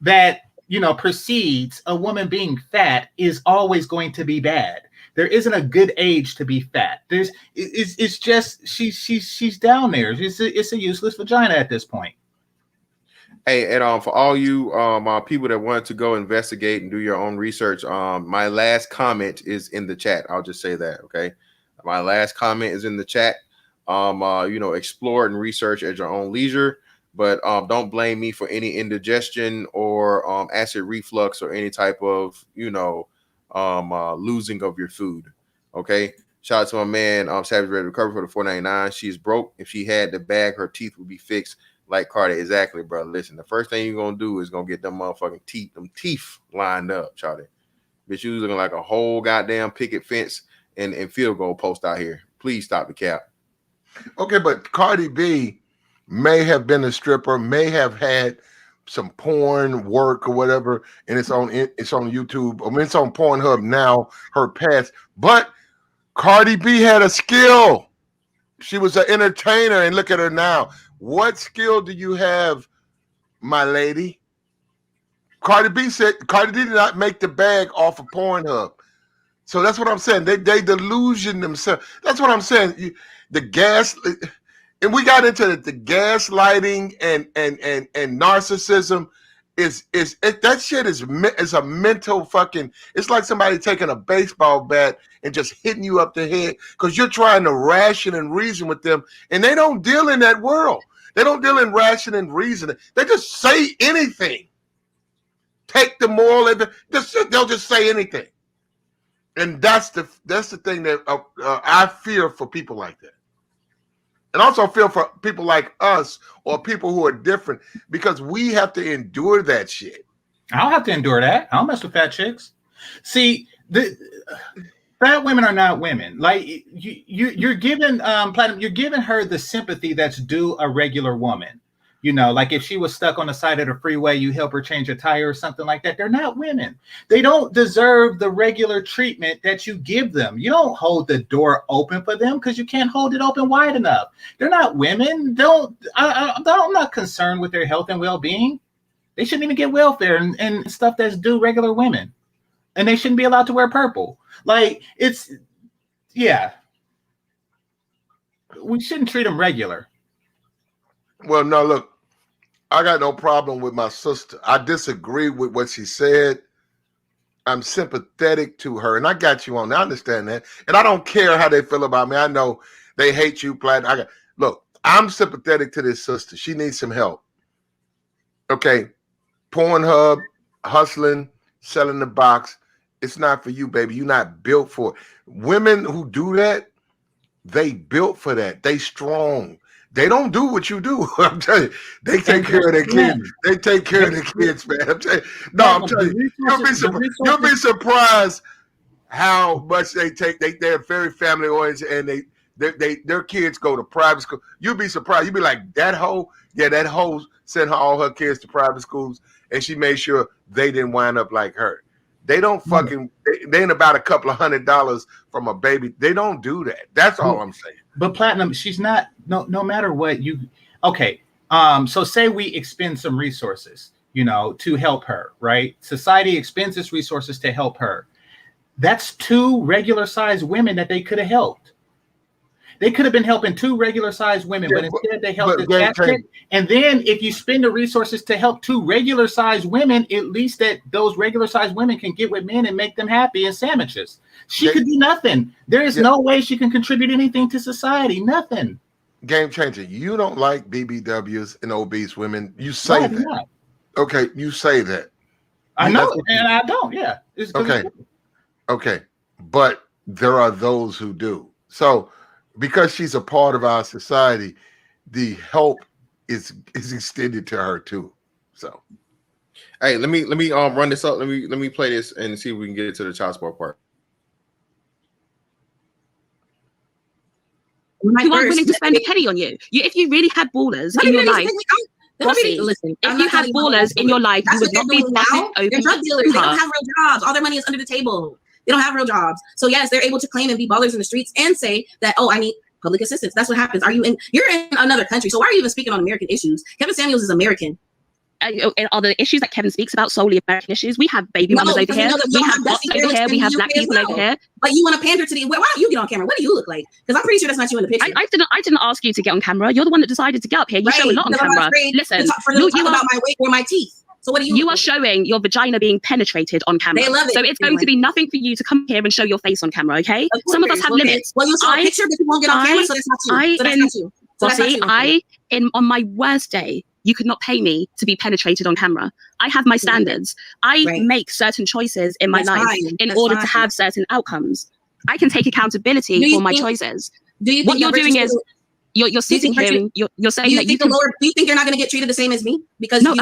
that, precedes a woman being fat is always going to be bad. There isn't a good age to be fat. It's just she's down there. It's a useless vagina at this point. Hey, and for all you people that want to go investigate and do your own research, my last comment is in the chat. I'll just say that, okay? My last comment is in the chat. Explore and research at your own leisure, but don't blame me for any indigestion or acid reflux or any type of losing of your food. Okay, shout out to my man Savage Ready to Recover for the $4.99. She's broke. If she had the bag, her teeth would be fixed like Carter. Exactly, bro. Listen, the first thing you're gonna do is gonna get them motherfucking teeth lined up, Charlie. Bitch, you looking like a whole goddamn picket fence and field goal post out here. Please stop the cap. Okay, but Cardi B may have been a stripper, may have had some porn work or whatever, and it's on YouTube. I mean, it's on Pornhub now, her past. But Cardi B had a skill. She was an entertainer, and look at her now. What skill do you have, my lady? Cardi B said Cardi did not make the bag off of Pornhub. So that's what I'm saying. They delusion themselves. That's what I'm saying. The gas, and we got into the gaslighting and narcissism that shit is a mental fucking. It's like somebody taking a baseball bat and just hitting you up the head because you're trying to ration and reason with them, and they don't deal in that world. They don't deal in ration and reasoning. They just say anything. Take the moral, they'll just say anything, and that's the thing that I fear for people like that. And also feel for people like us or people who are different, because we have to endure that shit. I don't have to endure that. I don't mess with fat chicks. See, the fat women are not women. Like you're giving Platinum, you're giving her the sympathy that's due a regular woman. Like if she was stuck on the side of the freeway, you help her change a tire or something like that. They're not women. They don't deserve the regular treatment that you give them. You don't hold the door open for them because you can't hold it open wide enough. They're not women. I'm not concerned with their health and well-being. They shouldn't even get welfare and stuff that's due regular women. And they shouldn't be allowed to wear purple. Like, we shouldn't treat them regular. Well, no, look, I got no problem with my sister. I disagree with what she said. I'm sympathetic to her, and I got you on. I understand that, and I don't care how they feel about me. I know they hate you, Platinum. Look, I'm sympathetic to this sister. She needs some help. Okay, Pornhub, hustling, selling the box. It's not for you, baby. You're not built for it. Women who do that, they built for that. They strong. They don't do what you do. I'm telling you, they take care of their kids. They take care of their kids, man. I'm telling you. No, I'm telling you, you'll be surprised how much they take. They're very family oriented, and their kids go to private school. You'll be surprised. You'll be like, that hoe, yeah, that hoe sent all her kids to private schools, and she made sure they didn't wind up like her. They don't fucking, they ain't about a couple of $100 from a baby. They don't do that. That's all I'm saying. But Platinum, she's not, no matter what you, okay. So say we expend some resources, to help her, right? Society expends its resources to help her. That's 2 regular sized women that they could have helped. They could have been helping 2 regular sized women, but instead they helped the chick. And then if you spend the resources to help 2 regular sized women, at least that those regular sized women can get with men and make them happy and sandwiches. She could do nothing. There is no way she can contribute anything to society. Nothing. Game changer. You don't like BBWs and obese women. You say that. Not. Okay, you say that. I know, and I don't. Yeah. Okay. But there are those who do. So because she's a part of our society, the help is extended to her too. So, hey, let me run this up. Let me play this and see if we can get it to the child support part. You aren't willing to spend a penny on you. If you really had ballers in your life, listen, if you had ballers in your life, you would not be now. They're drug dealers. They don't have real jobs. All their money is under the table. They don't have real jobs. So yes, they're able to claim and be ballers in the streets and say that, oh, I need public assistance. That's what happens. You're in another country. So why are you even speaking on American issues? Kevin Samuels is American. Are the issues that Kevin speaks about solely American issues? We have baby mamas over here. We have bots over here. We have black people over here. But you want to pander to the. Why don't you get on camera? What do you look like? Because I'm pretty sure that's not you in the picture. I didn't ask you to get on camera. You're the one that decided to get up here. You show a lot on camera. Listen, you talk about my weight or my teeth. So what do you are showing your vagina being penetrated on camera. They love it. So it's going to be nothing for you to come here and show your face on camera, okay? Some of us have limits. Well, you saw a picture, but you won't get on camera, so that's not you. On my worst day, you could not pay me to be penetrated on camera. I have my standards. I make certain choices in my life in order to have certain outcomes. I can take accountability for my choices. What you're doing is you're sitting here and you're saying that you can. Do you think you're not going to get treated the same as me? Because no,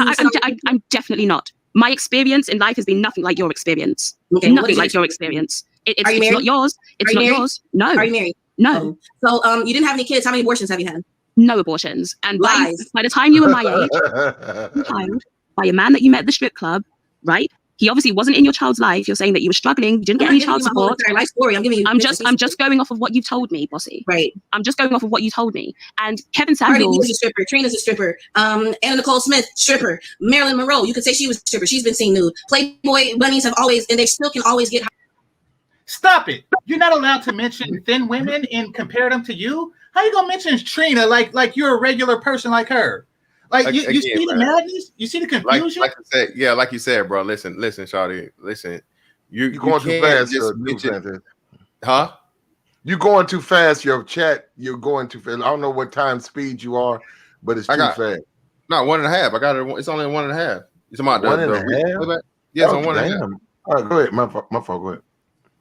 I'm definitely not. My experience in life has been nothing like your experience. Okay, nothing like your experience. It's not yours. It's not yours. No. Are you married? No. So you didn't have any kids. How many abortions have you had? No abortions. And by the time you were my age, by a man that you met at the strip club, right? He obviously wasn't in your child's life. You're saying that you were struggling. You didn't get any child support. Life story. I'm giving you. I'm just going off of what you've told me, bossy. Right. I'm just going off of what you told me. And Kevin Samuels is a stripper. Trina's a stripper. Anna Nicole Smith, stripper. Marilyn Monroe. You could say she was a stripper. She's been seen nude. Playboy bunnies have always, and they still can always get. Stop it! You're not allowed to mention thin women and compare them to you. How you gonna mention Trina like you're a regular person like her? Like you see the madness, you see the confusion. Like you said, bro. Listen, Shawty. Listen, you're going too fast. Huh? You're going too fast. Your chat, you're going too fast. I don't know what time speed you are, but it's too fast. No, 1.5. I got it. It's only 1.5. It's about 1.5. Yeah, it's on 1.5. All right, go ahead. My fault. Go ahead.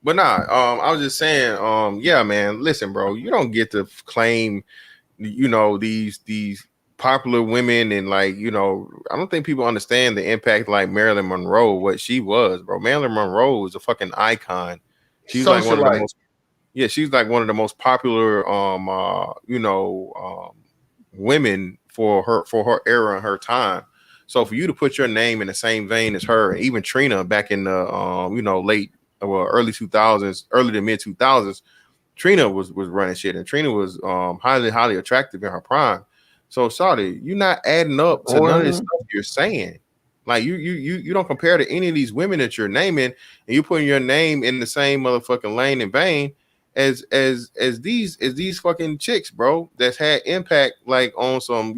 But I was just saying, yeah, man. Listen, bro. You don't get to claim, these popular women and I don't think people understand the impact like Marilyn Monroe, what she was, bro. Marilyn Monroe is a fucking icon. She's like one of the most, she's like one of the most popular, women for her era and her time. So for you to put your name in the same vein as her, and even Trina back in the, early 2000s, early to mid 2000s, Trina was running shit, and Trina was highly attractive in her prime. So, sorry, you're not adding up to none of this stuff you're saying. Like you don't compare to any of these women that you're naming, and you're putting your name in the same motherfucking lane and vein as these fucking chicks, bro, that's had impact like on some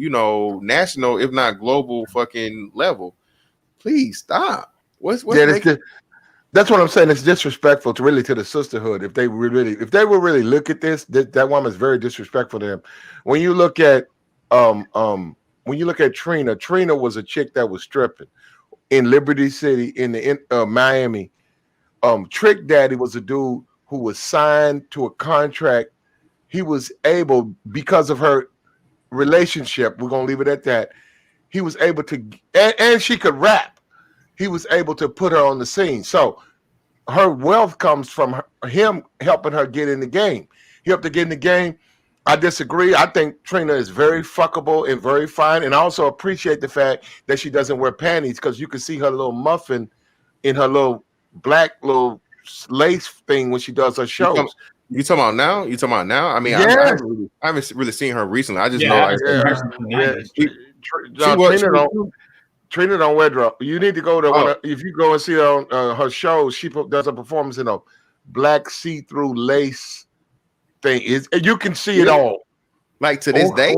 national, if not global, fucking level. Please stop. What's That's what I'm saying. It's disrespectful to the sisterhood. If they would really look at this, that woman's very disrespectful to them. When you look at Trina was a chick that was stripping in Liberty City in Miami. Trick Daddy was a dude who was signed to a contract. He was able, because of her relationship, we're gonna leave it at that. He was able to, and she could rap. He was able to put her on the scene. So her wealth comes from him helping her get in the game. He helped her get in the game. I disagree. I think Trina is very fuckable and very fine. And I also appreciate the fact that she doesn't wear panties, because you can see her little muffin in her little black little lace thing when she does her shows. You talking about now? I mean, yeah. I haven't really seen her recently. I just know Trina don't wear dress. You need to go to if you go and see her on her shows. She does a performance in a black see-through lace thing. You can see it all. Like to this day?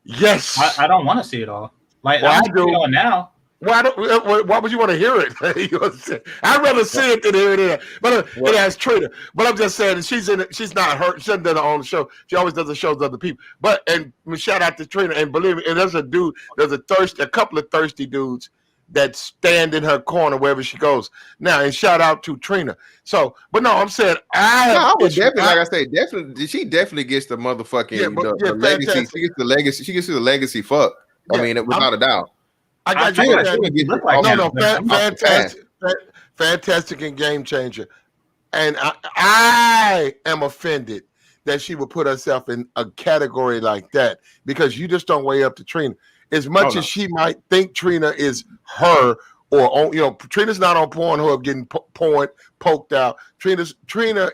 Yes. I don't want to see it all. Like I do it all now. Why would you want to hear it? I'd rather see it than hear it. But it has Trina. But I'm just saying, she's in it. She's not hurt. She hasn't done her own show. She always does the shows with other people. And shout out to Trina. And believe me, there's a dude. There's a couple of thirsty dudes that stand in her corner wherever she goes. Now, and shout out to Trina. So, but no, I'm saying I would definitely, like I say, definitely. She definitely gets the motherfucking the legacy. She gets the legacy. She gets the legacy. Fuck. I mean, without a doubt. I got you. Fantastic and game changer. And I am offended that she would put herself in a category like that, because you just don't weigh up to Trina. As much as she might think Trina is her, or Trina's not on Pornhub getting poked out. Trina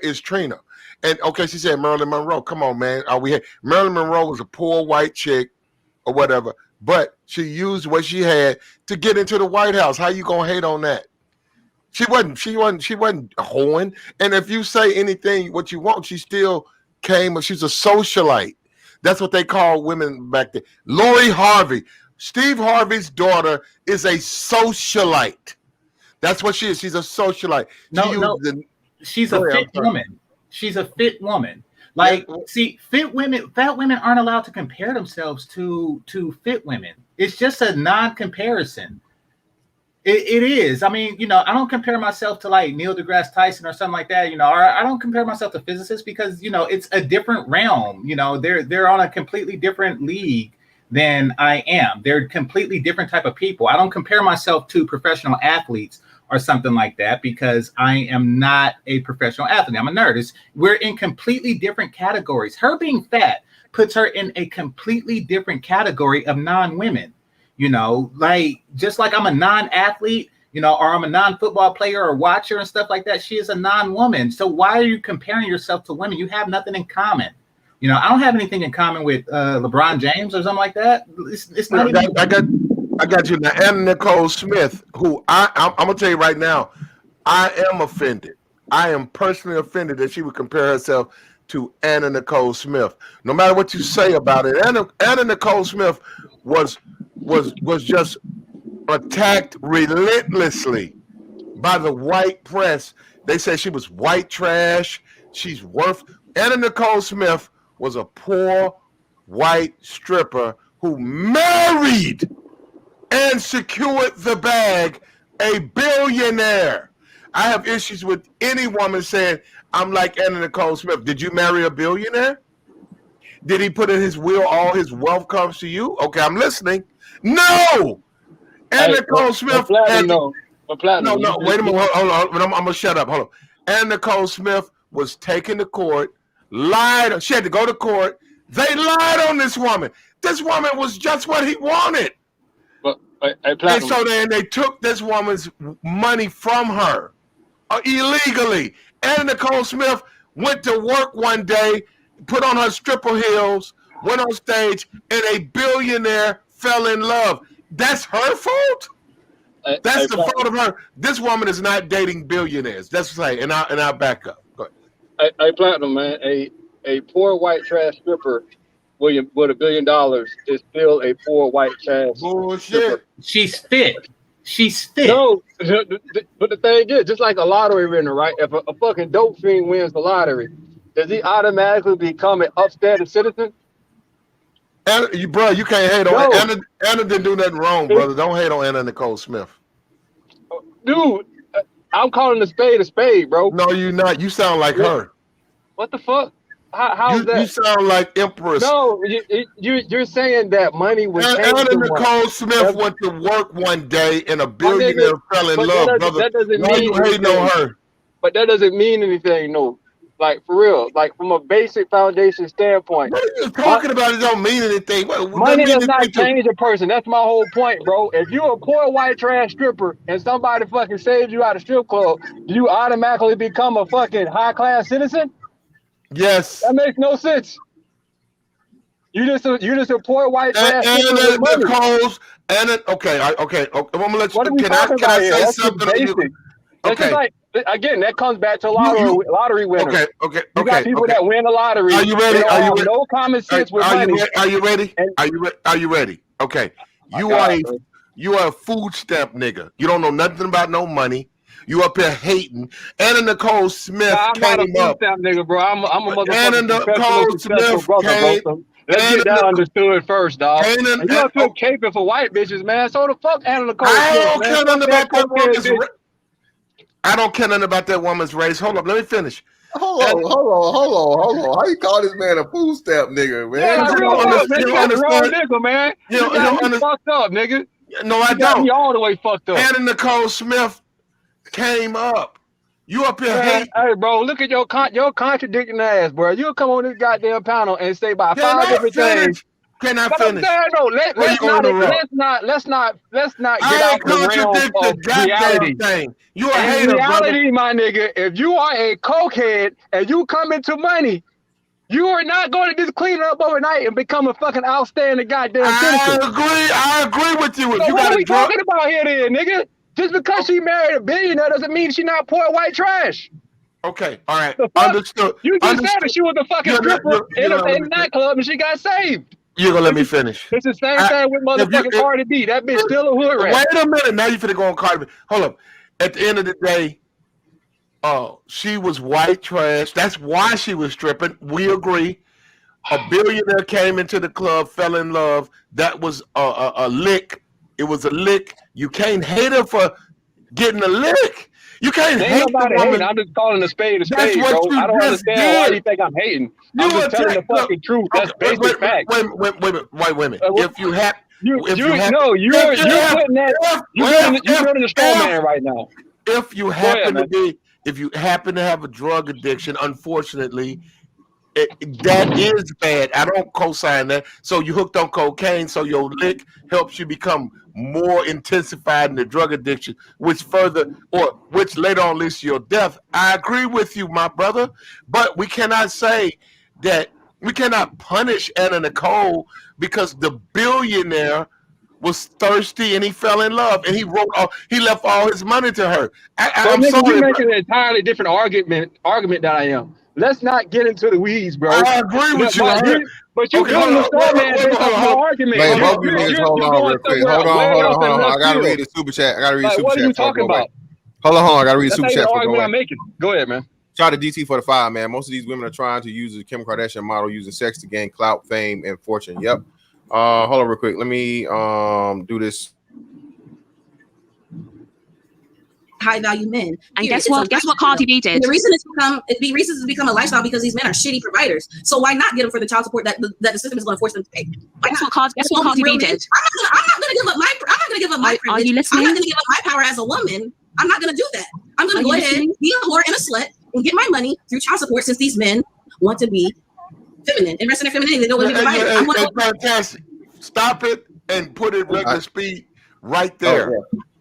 is Trina. And okay, she said Marilyn Monroe. Come on, man. Marilyn Monroe was a poor white chick or whatever, but she used what she had to get into the White House. How you gonna hate on that? She wasn't hoeing. And if you say anything what you want, she still came. She's a socialite. That's what they call women back then. Lori Harvey, Steve Harvey's daughter, is a socialite. That's what she is. She's a socialite. She's a fit woman. She's a fit woman. Like, see, fat women aren't allowed to compare themselves to fit women. It's just a non-comparison. It is. I mean, I don't compare myself to like Neil deGrasse Tyson or something like that, or I don't compare myself to physicists, because, it's a different realm. They're on a completely different league than I am. They're completely different type of people. I don't compare myself to professional athletes or something like that, because I am not a professional athlete. I'm a nerd. We're in completely different categories. Her being fat puts her in a completely different category of non-women. Like, just like I'm a non-athlete, or I'm a non-football player or watcher and stuff like that, she is a non-woman. So why are you comparing yourself to women? You have nothing in common. I don't have anything in common with LeBron James or something like that. It's not even... I got you now. Anna Nicole Smith, who I'm gonna tell you right now, I am offended. I am personally offended that she would compare herself to Anna Nicole Smith. No matter what you say about it, Anna Nicole Smith was just attacked relentlessly by the white press. They said she was white trash. Anna Nicole Smith was a poor white stripper who married and secured the bag a billionaire. I have issues with any woman saying, I'm like Anna Nicole Smith. Did you marry a billionaire? Did he put in his will all his wealth comes to you? Okay, I'm listening. No! Anna Nicole Smith had No, wait a minute. Hold on. I'm going to shut up. Hold on. Anna Nicole Smith was taken to court, lied. She had to go to court. They lied on this woman. This woman was just what he wanted. And so then they took this woman's money from her illegally. Anna Nicole Smith went to work one day, put on her stripper heels, went on stage, and a billionaire fell in love. That's her fault? That's the fault of her. This woman is not dating billionaires. That's say, and I'll back up. Go ahead. Hey, Platinum, man, a poor white trash stripper with $1 billion is still a poor white trash bullshit. stripper. She's fit. She's fit. No, but the thing is, just like a lottery winner, right? If a fucking dope fiend wins the lottery, does he automatically become an upstanding citizen? Anna, bro, you can't hate on No. Anna. Anna didn't do nothing wrong, brother. Don't hate on Anna Nicole Smith. Dude, I'm calling a spade, bro. No, you're not. You sound like her. What the fuck? How's that? You sound like Empress. No, you're saying that money would change Anna the money. Nicole Smith went to work one day and a billionaire fell in but love, that brother. doesn't Why mean you hating anything. on her? But that doesn't mean anything, no. Like, for real. Like, from a basic foundation standpoint. What are you talking about? It don't mean anything. What Money mean does not anything to- change a person. That's my whole point, bro. If you're a poor white trash stripper and somebody fucking saves you out of strip club, do you automatically become a fucking high class citizen? Yes. That makes no sense. You just a poor white trash stripper Anna with money. Nicole's okay. I'm gonna let you. What are we Can I talking about here? say That's just something? basic. That's Okay. just like, again, that comes back to lottery winners. Okay. You got people that win the lottery. Are you ready? They Are you have ready? no common sense with Are money. you ready? And- Are you ready? Okay. You are a food stamp nigga. You don't know nothing about no money. You up here hating. Anna Nicole Smith I'm not a came food up. stamp nigga, bro. I'm a Anna motherfucking Nicole successful Smith brother, came. bro. Let's get that understood first, dog. And you up here caping for white bitches, man. So the fuck Anna Nicole I Smith, don't man. care Fuck nothing about that cokehead woman's bitch. race. I don't care nothing about that woman's race. Hold up, let me finish. Hold on. How you call this man a food stamp nigga, man? Yeah, like You real don't talk, man. understand- You got the wrong nigga, man. You You don't got me understand- fucked up, nigga. No, I You got don't. me all the way fucked up. Anna Nicole Smith came up. You up here Man, hating. hey, bro, look at your contradicting ass, bro. You'll come on this goddamn panel and say about Can 5 I different finish? things. Can I But I'm finish? saying, no, Or let's you gonna interrupt? not get I out ain't the realm contradict of the goddamn reality. thing. You a In hater, brother. reality, my nigga, if you are a cokehead and you come into money, you are not going to just clean up overnight and become a fucking outstanding goddamn citizen. I agree with you. If So you what got are a we drug, talking about here then, nigga? Just because she married a billionaire doesn't mean she not poor white trash. okay, all right, The fuck? understood. You just said Understood. that she was a fucking You're not- stripper you're in gonna let a me nightclub and she got saved. You're gonna let me finish. It's the same I- thing with if you- motherfucking Cardi B. That bitch still a hood rat. Wait a minute. Now you finna go on Cardi B. Hold up. At the end of the day, she was white trash. That's why she was stripping. We agree. A billionaire came into the club, fell in love. That was a lick. It was a lick. You can't hate her for getting a lick. You can't Ain't hate the nobody woman. hating. I'm just calling a spade, That's what bro. you I don't just understand why did. you think I'm hating. You I'm just telling the attacked- look, fucking truth. That's okay, basic fact. Wait a minute. If you have, You're if building a straw man right now. If you happen to have a drug addiction, unfortunately, that is bad. I don't co-sign that. So you hooked on cocaine, so your lick helps you become more intensified in the drug addiction, which later on leads to your death. I agree with you, my brother, but we cannot say that we cannot punish Anna Nicole because the billionaire was thirsty and he fell in love and he left all his money to her. I'm nigga, sorry, you're making an entirely different argument that I am. Let's not get into the weeds, bro. I agree with you. But you're building a straw man based off my argument. Man, both you niggas, hold on real quick. Hold on. I gotta read the super chat. What are you talking about? Hold on. I gotta read the super That's chat. not even the argument I'm making. Go ahead, man. Shout out to DT for the 5, man. Most of these women are trying to use the Kim Kardashian model using sex to gain clout, fame, and fortune. Yep. Hold on real quick. Let me do this. High value men. And guess what Cardi B did? The reason it's become a lifestyle because these men are shitty providers. So why not get them for the child support that the system is going to force them to pay? Guess what Cardi B did? I'm not going to give up my privilege. Are you listening? I'm not going to give up my power as a woman. I'm not going to do that. I'm going to go ahead, be a whore and a slut, and get my money through child support since these men want to be feminine and rest in their femininity. They don't want to be providers. Fantastic. Stop it and put it regular speed right there.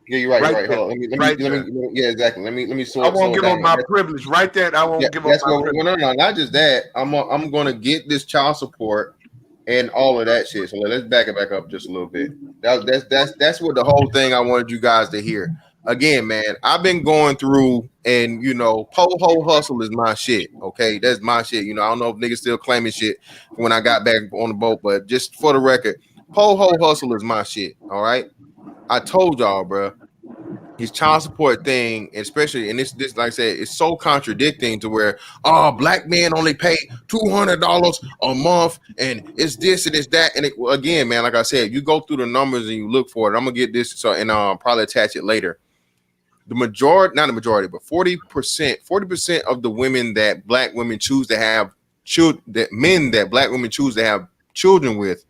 Yeah, you're right. Right You're right. Hold on. Let me. Yeah, exactly. Let me sort. I won't give up my privilege right there. I won't give up my privilege. No, not just that. I'm gonna get this child support and all of that shit. So let's back it back up just a little bit. That's what the whole thing I wanted you guys to hear. Again, man, I've been going through, and Po Heaux Hustle is my shit. Okay, that's my shit. I don't know if niggas still claiming shit when I got back on the boat, but just for the record, Po Heaux Hustle is my shit. All right. I told y'all, bro, his child support thing, especially, and this like I said, it's so contradicting to where black men only pay $200 a month, and it's this and it's that, and again, man, like I said, you go through the numbers and you look for it. I'm gonna get this and probably attach it later. The majority, not the majority, but 40% of the women that black women choose to have children, that black women choose to have children with,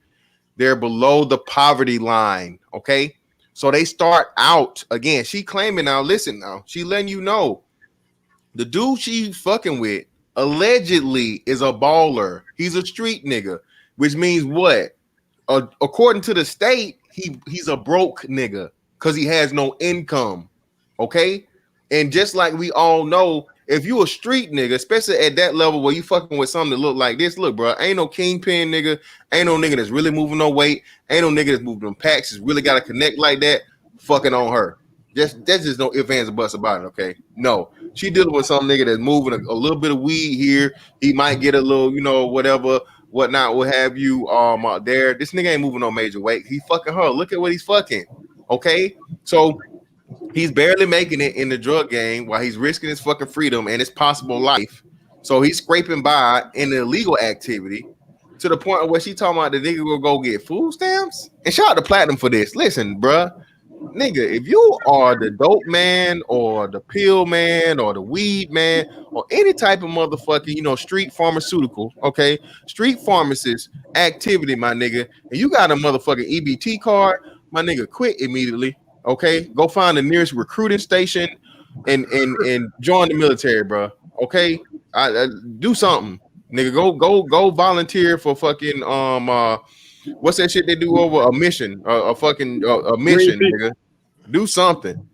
they're below the poverty line. Okay. So they start out again. She claiming now, listen now, she letting you know the dude she fucking with allegedly is a baller. He's a street nigga, which means what? According to the state, he's a broke nigga because he has no income. Okay. And just like we all know, if you a street nigga, especially at that level where you fucking with something that look like this, look, bro, ain't no kingpin nigga, ain't no nigga that's really moving no weight, ain't no nigga that's moving them packs, that's really got to connect like that, fucking on her. That's just no ifs, ands, or buts about it, okay? No, she dealing with some nigga that's moving a little bit of weed here. He might get a little, whatever, whatnot, what have you, out there. This nigga ain't moving no major weight. He fucking her. Look at what he's fucking, okay? So he's barely making it in the drug game while he's risking his fucking freedom and his possible life. So he's scraping by in the illegal activity to the point where she talking about the nigga will go get food stamps. And shout out to Platinum for this. Listen, bruh, nigga, if you are the dope man or the pill man or the weed man or any type of motherfucking, street pharmaceutical, okay, street pharmacist activity, my nigga, and you got a motherfucking EBT card, my nigga, quit immediately. Okay, go find the nearest recruiting station and join the military, bro. Okay, I do something, nigga. Go volunteer for fucking what's that shit they do over a mission, a mission, nigga. Do something.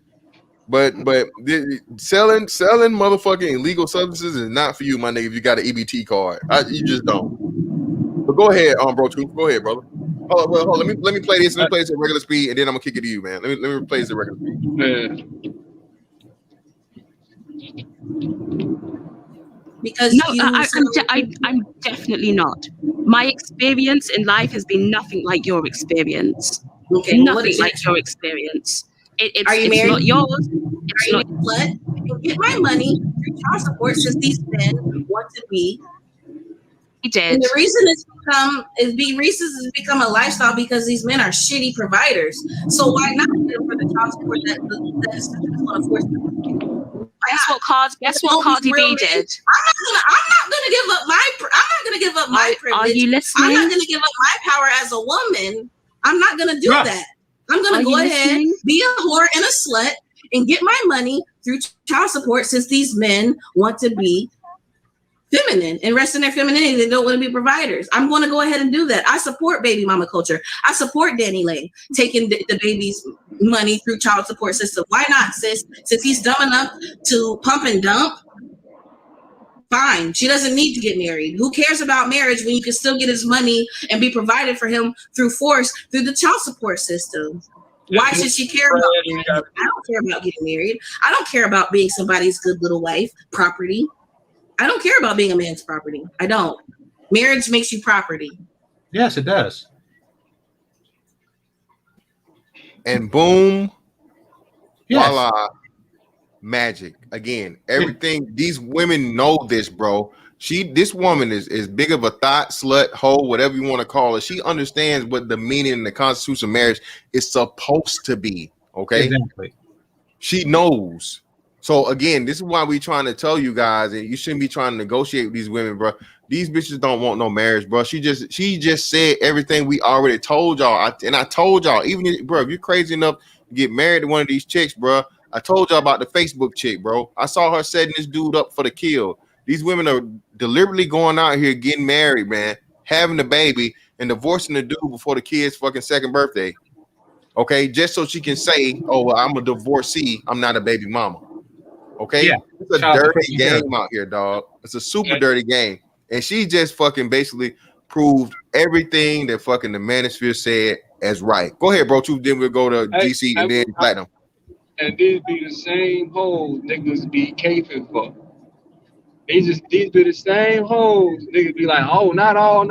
But selling motherfucking illegal substances is not for you, my nigga. If you got an EBT card, you just don't. But go ahead, bro. Truth. Go ahead, brother. Hold on, let me play this. Let me play this at regular speed, and then I'm gonna kick it to you, man. Let me play this at regular speed. Because I'm definitely not. My experience in life has been nothing like your experience. Okay, nothing like your experience. Are you it's married? not yours. It's not what? Get my money through child support since these men want to be. He did. And the reason it's become a lifestyle because these men are shitty providers. So why not get them for the child support that is going to force them to do? Guess what Cardi B did? I'm not gonna give up my privilege. Are you listening? I'm not gonna give up my power as a woman. I'm not gonna do that. I'm gonna go ahead, be a whore and a slut, and get my money through child support since these men want to be feminine and rest in their femininity. They don't want to be providers. I'm going to go ahead and do that. I support baby mama culture. I support Danny Lay taking the baby's money through child support system. Why not, sis? Since he's dumb enough to pump and dump, fine. She doesn't need to get married. Who cares about marriage when you can still get his money and be provided for him through force through the child support system? Why should she care about marriage? I don't care about getting married. I don't care about being somebody's good little wife, property. I don't care about being a man's property. I don't. Marriage makes you property. Yes, it does. And boom, voila, magic. Again, everything, these women know this, bro. This woman is big of a thought, slut, hoe, whatever you want to call it. She understands what the meaning in the Constitution of marriage is supposed to be. Okay. Exactly. She knows. So again, this is why we trying to tell you guys, and you shouldn't be trying to negotiate with these women, bro. These bitches don't want no marriage, bro. She just said everything we already told y'all. I told y'all, even if, bro, if you're crazy enough to get married to one of these chicks, bro, I told y'all about the Facebook chick, bro. I saw her setting this dude up for the kill. These women are deliberately going out here getting married, man, having a baby, and divorcing the dude before the kid's fucking second birthday. Okay, just so she can say, "Oh, well, I'm a divorcee. I'm not a baby mama." Okay, yeah. It's a dirty game out here, dog. It's a super dirty game, and she just fucking basically proved everything that fucking the manosphere said as right. Go ahead, bro. Then we'll go to GC and then Platinum. And these be the same hoes niggas be caping for. These be the same hoes niggas be like, oh, not all.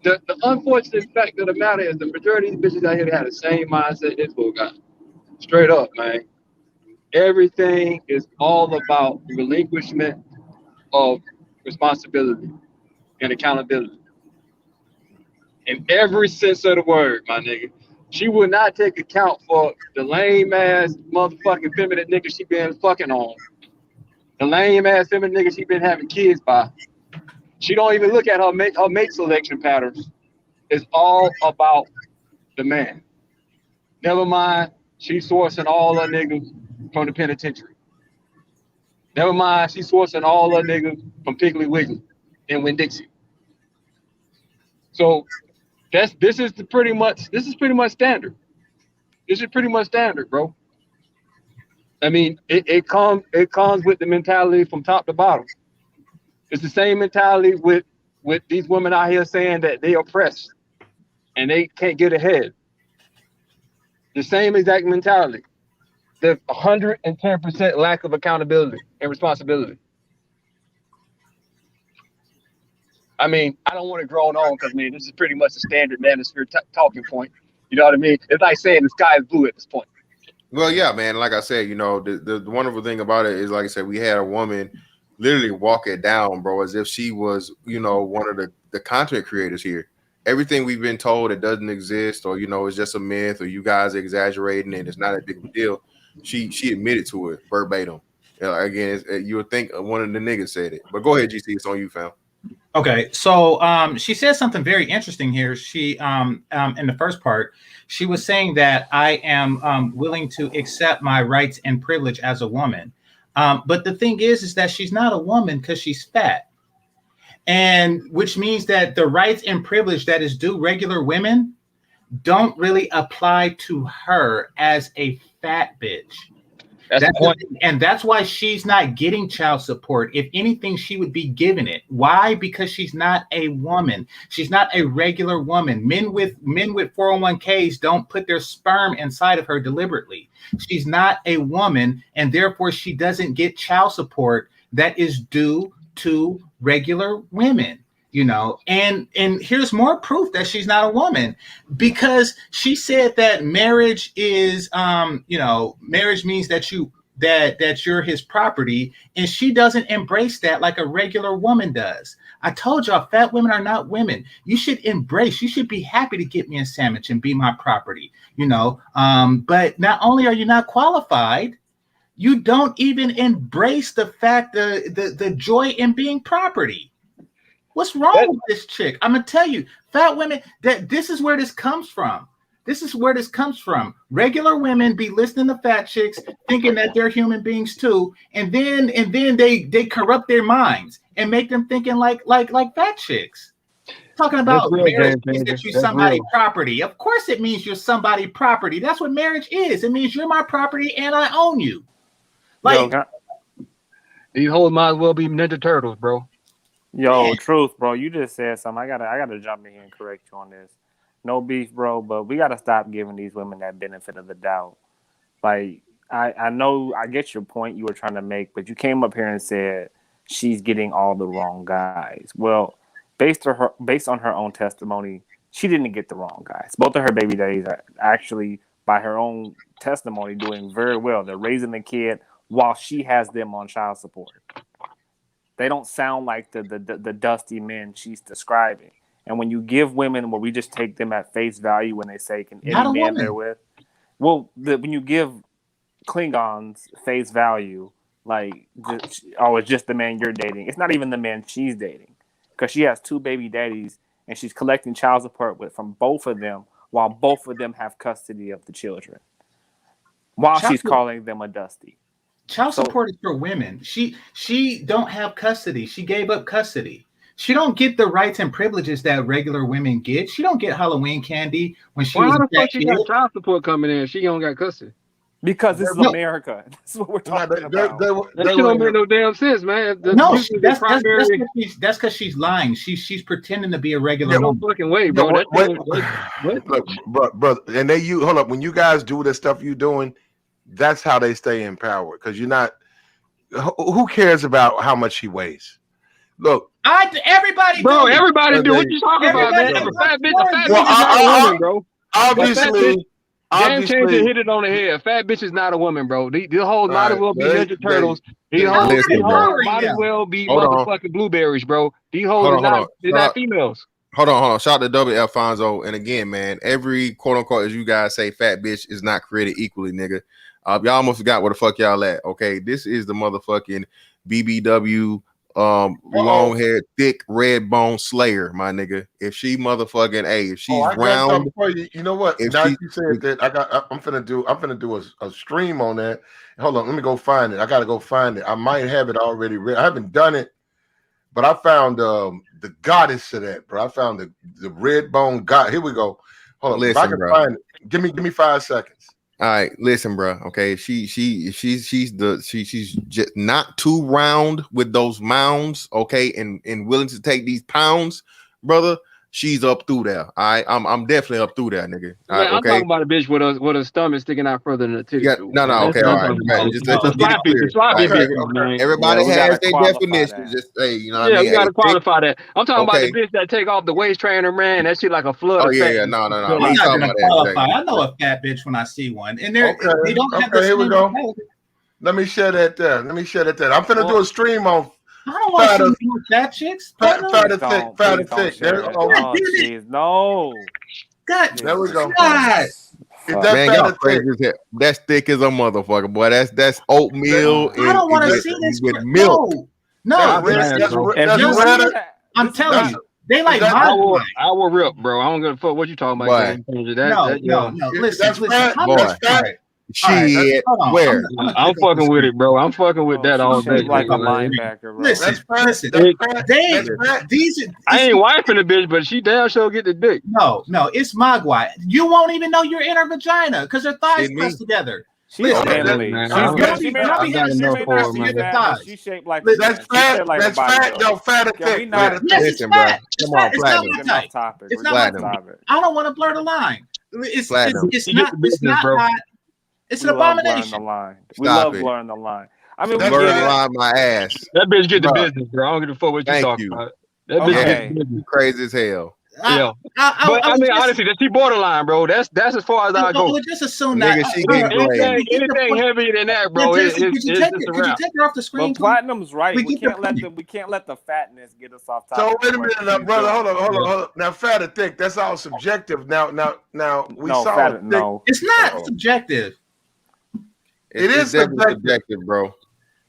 The unfortunate fact of the matter is the majority of these bitches out here have the same mindset this fool got. Straight up, man. Everything is all about relinquishment of responsibility and accountability. In every sense of the word, my nigga. She would not take account for the lame ass motherfucking feminine nigga she been fucking on. The lame ass feminine nigga she been having kids by. She don't even look at her mate selection patterns. It's all about the man. Never mind, she's sourcing all her niggas from the penitentiary. Never mind, she's sourcing all her niggas from Piggly Wiggly and Winn-Dixie. So this is pretty much standard. This is pretty much standard, bro. I mean, it comes with the mentality from top to bottom. It's the same mentality with these women out here saying that they oppressed and they can't get ahead. The same exact mentality. There's 110% lack of accountability and responsibility. I mean, I don't want to drone on because, man, this is pretty much a standard manosphere talking point. You know what I mean? It's like saying the sky is blue at this point. Well, yeah, man. Like I said, you know, the wonderful thing about it is, like I said, we had a woman literally walk it down, bro, as if she was, you know, one of the content creators here. Everything we've been told it doesn't exist, or, you know, it's just a myth, or you guys are exaggerating and it's not a big deal. She admitted to it verbatim. Again, you would think one of the niggas said it, but go ahead, GC. It's on you, fam. Okay, so she said something very interesting here. She in the first part, she was saying that I am willing to accept my rights and privilege as a woman. But the thing is that she's not a woman because she's fat. And which means that the rights and privilege that is due regular women don't really apply to her as a fat bitch. And that's why she's not getting child support. If anything, she would be given it. Why? Because she's not a woman. She's not a regular woman. Men with 401ks don't put their sperm inside of her deliberately. She's not a woman, and therefore she doesn't get child support that is due to regular women. You know, and here's more proof that she's not a woman, because she said that marriage is, you know, marriage means that you're his property, and she doesn't embrace that like a regular woman does. I told y'all, fat women are not women. You should embrace. You should be happy to get me a sandwich and be my property. You know, but not only are you not qualified, you don't even embrace the fact the joy in being property. What's wrong with this chick? I'm gonna tell you, fat women, that this is where this comes from. This is where this comes from. Regular women be listening to fat chicks, thinking that they're human beings too, and then they corrupt their minds and make them thinking like fat chicks. Talking about marriage means that you're somebody's property. Of course it means you're somebody's property. That's what marriage is. It means you're my property and I own you. Like, these hoes might as well be Ninja Turtles, bro. Yo, truth, bro. You just said something. I gotta jump in here and correct you on this. No beef, bro, but we gotta stop giving these women that benefit of the doubt. Like, I know I get your point you were trying to make, but you came up here and said she's getting all the wrong guys. Well, based on her own testimony, she didn't get the wrong guys. Both of her baby daddies are actually, by her own testimony, doing very well. They're raising the kid while she has them on child support. They don't sound like the dusty men she's describing. And when you give women where we just take them at face value when they say, can any man they're with? Well, when you give Klingons face value, like, it's just the man you're dating. It's not even the man she's dating, because she has two baby daddies and she's collecting child support from both of them while both of them have custody of the children, while she's calling them a dusty. Child support is for women. She don't have custody. She gave up custody. She don't get the rights and privileges that regular women get. She don't get Halloween candy when she was Why the fuck she got child support coming in? She don't got custody. Because this is America. That's what we're talking about. That shit don't make no damn sense, man. That's because she's lying. She's pretending to be a regular woman. No fucking way, bro. Look, brother, and hold up. When you guys do the stuff you're doing, that's how they stay in power. Because you're not. Who cares about how much she weighs? Look, everybody do. What you talking about, man? A fat bitch is not a woman, bro. Game Changer obviously. hit it on the head. Fat bitch is not a woman, bro. The whole might as Alright, well be they- Ninja Turtles. they- These hoes Listen, bro. might as well be Hold on. motherfucking blueberries, bro. These hoes Hold are on, not, hold on. they're not females. Hold on. Shout out to W. Alfonso. And again, man, every quote unquote, as you guys say, fat bitch is not created equally, nigga. Y'all almost forgot where the fuck y'all at. Okay, this is the motherfucking BBW long haired, thick, red bone slayer, my nigga. If she motherfucking if she's I got round, something for you. You know what? if Now she- you said that, I'm finna do a stream on that. Hold on, let me go find it. I gotta go find it. I might have it already read. I haven't done it, but I found the goddess of that, bro. I found the red bone god. Here we go. Hold on, if I Listen, can bro. find it. Give me 5 seconds. all right, listen, bro. Okay, she's just not too round with those mounds, okay, and willing to take these pounds, brother. She's up through there. All right, I'm definitely up through there, nigga. All right, Man, I'm okay. talking about a bitch with a stomach sticking out further than a titty. Yeah, no, okay, all right. Man, just let's get it clear. Sloppy All right, bitches, man. everybody Yeah, we has gotta their qualify definition. that. Just say, you know what Yeah, I mean? we gotta Hey, qualify that. I'm talking okay. about the bitch that take off the waist trainer, man. That shit like a flood. Oh of yeah, fat. yeah, no. I'm We not ain't talking gonna about that. qualify. Exactly. I know a fat bitch when I see one, and they Okay, don't have the here we same go. mentality. Let me share that there. I'm finna do a stream on I don't want to Fat see no fat chicks. fat No. and thick, Don't, fat please and don't thick. share There it. we go. Oh, God damn it. jeez, no. God, There we go. God. Is that Man, fat y'all and thick? crazy as hell. That's thick as a motherfucker, boy. That's oatmeal. I don't want to see this. with milk. No, That's red. just- That's bro. red. If That's you red. see that, I'm this- telling you, they like that- my I will rip, bro. I don't give a fuck what you talking about. Boy. Game Changer. No. Listen, That's listen. fat. I'm Boy. not That's fat. right. Shit, Hold on. where? I'm fucking with it, bro. I'm fucking with Oh, that she all shaped day. like a man. linebacker, bro. Listen, That's fat. listen. That's fat. They, That's fat. these. I ain't wifing the bitch, but she damn sure get the dick. No, it's Mogwai. You won't even know you're in her vagina because her thighs Shit, me. pressed together. She's Listen, manly. man, She's I'm- good. She may not I've be got she may enough not for be her, man. fat, but she's shaped like a That's man. She's fat. shaped like That's a fat. bodybuilder. Yo, fat and Can we thick. not- Fat and Yes, thick. it's Listen, bro. fat. It's Come on, fat. It's not platinum. my Getting off type. topic. It's We're not getting my off type. topic. I don't want to blur the line. It's Platinum. it's You get not the it's business, not bro. hot. It's We an love blurring the abomination. line. We Stop love it. blurring the line. I mean, we That's get Blur the it. line, my ass. That bitch get the Bruh. business, bro. I don't give a fuck what you Thank talking you. about. That bitch Okay. get Okay. the business. You crazy as hell. Yeah. I But I would mean, just- honestly, she borderline, bro. That's as far as I I go. would just assume that. Nigga, she getting Anything, grade. anything heavier than that, bro, Yeah, it's Jason, could you take just a could you wrap. take her off the screen? But Platinum's right. We We get the can't let point. the fatness get us off So topic. wait a of what minute, now, she's brother. doing. Hold on. Now, fat and thick. That's all subjective. Now, we No, saw fat. a thick. No. It's not Uh-oh. subjective. It is It's definitely subjective. subjective, bro.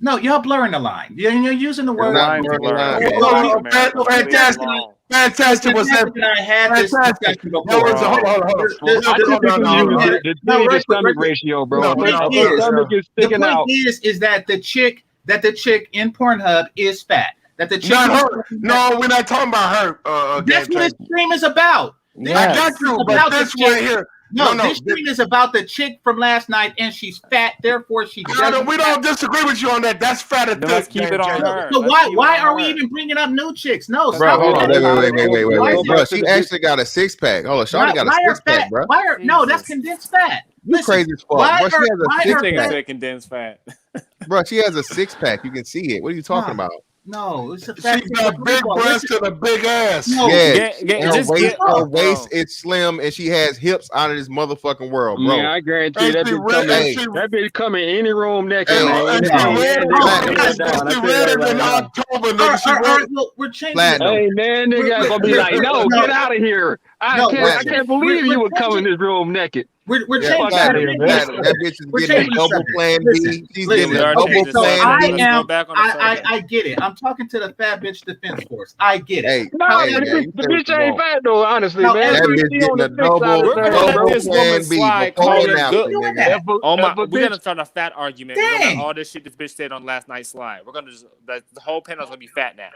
No, y'all blurring the line. You're using the The word. line's blurring the blurred. line. We're Oh, Black oh, America. Leave it fantastic. alone. Fantastic. Was that Fantastic that I had this fantastic? discussion No, before. hold on. I No, typically no, use no. the No, titty to real quick, stomach real quick. ratio, bro. No, If no, the stomach is The sticking point out, is that the chick in Pornhub is fat. That the chick. Not her. No, we're not talking about her. That's Game what this Changer. stream is about. This I Yes. got stream you, is but about the this chick- right here. No, No, this stream is about the chick from last night, and she's fat. Therefore, she doesn't. We don't disagree with you on that. That's fat and Then let's thick. keep it on Game her. So Let's why keep it why on are we her. even bringing up new chicks? No, Bro, stop. Hold on, wait. Why is Bro, it- she actually got a six pack. Hold on, Why, Shawty got a why are six pack, fat? bro. Why are no? That's Jesus. condensed fat. You Listen, crazy as fuck. why Bro, she are- has why a are six Nigga pack. said condensed fat. Bro, she has a six pack. You can see it. What are you talking Nah. about? No, it's a fat. She's got big breasts and a big ass. No. Yeah, Her her waist is slim and she has hips out of this motherfucking world, bro. man, I guarantee that bitch come in any room naked, Hey, man. she redder than October, nigga. She redder. We're changing. Platinum. Hey man, nigga ain't gonna be like, no, get out of here. I can't believe you would come in this room naked. We're Yeah, changing. platinum. That bitch is We're getting a changing the double subject. plan Listen, B. She's listen. getting a double Okay, so plan I B. am. back on the subject. I get it. I'm talking to the fat bitch defense force. I get it. Hey, No, hey, the man, you bitch said ain't wrong. fat though, honestly, No, man. That Every- bitch She on getting the a thick side double, of We're the gonna scale, let bro. this plan woman B slide. before Call you her announce good. it, doing nigga. that. Oh my, If a we're bitch- gonna start a fat argument. We're gonna Dang. let all this shit this bitch said on last night's slide. We're gonna just the whole panel's gonna be fat now.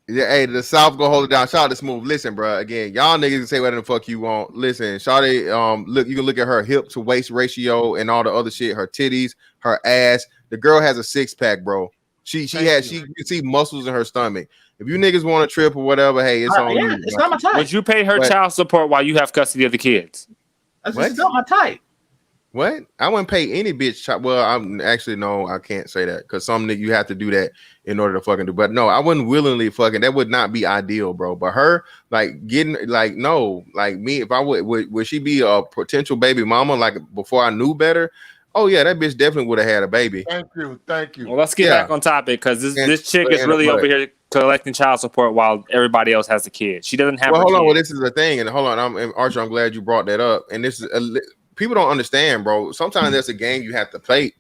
Yeah, hey, the South gonna hold it down. Shout out to Smooth. Listen, bro. Again, y'all niggas can say whatever the fuck you want. Listen, Shawty, look, you can look at her hip to waist ratio and all the other shit. Her titties, her ass. The girl has a six pack, bro. She can see muscles in her stomach. If you niggas want to trip or whatever, hey, it's on you. It's not my type. Would you pay her But- child support while you have custody of the kids? That's What? just not my type. What? I wouldn't pay any bitch. Well, I'm actually no, I can't say that because some you have to do that in order to fucking do. But no, I wouldn't willingly fucking. That would not be ideal, bro. But her like getting like no, like me. If I would she be a potential baby mama like before I knew better? Oh yeah, that bitch definitely would have had a baby. Thank you, thank you. Well, let's get back on topic because this chick is really over here collecting child support while everybody else has a kid. She doesn't have. Well, her hold on. kid. Well, this is the thing, and hold on. Archer, I'm glad you brought that up. And this is people don't understand, bro. Sometimes there's a game you have to play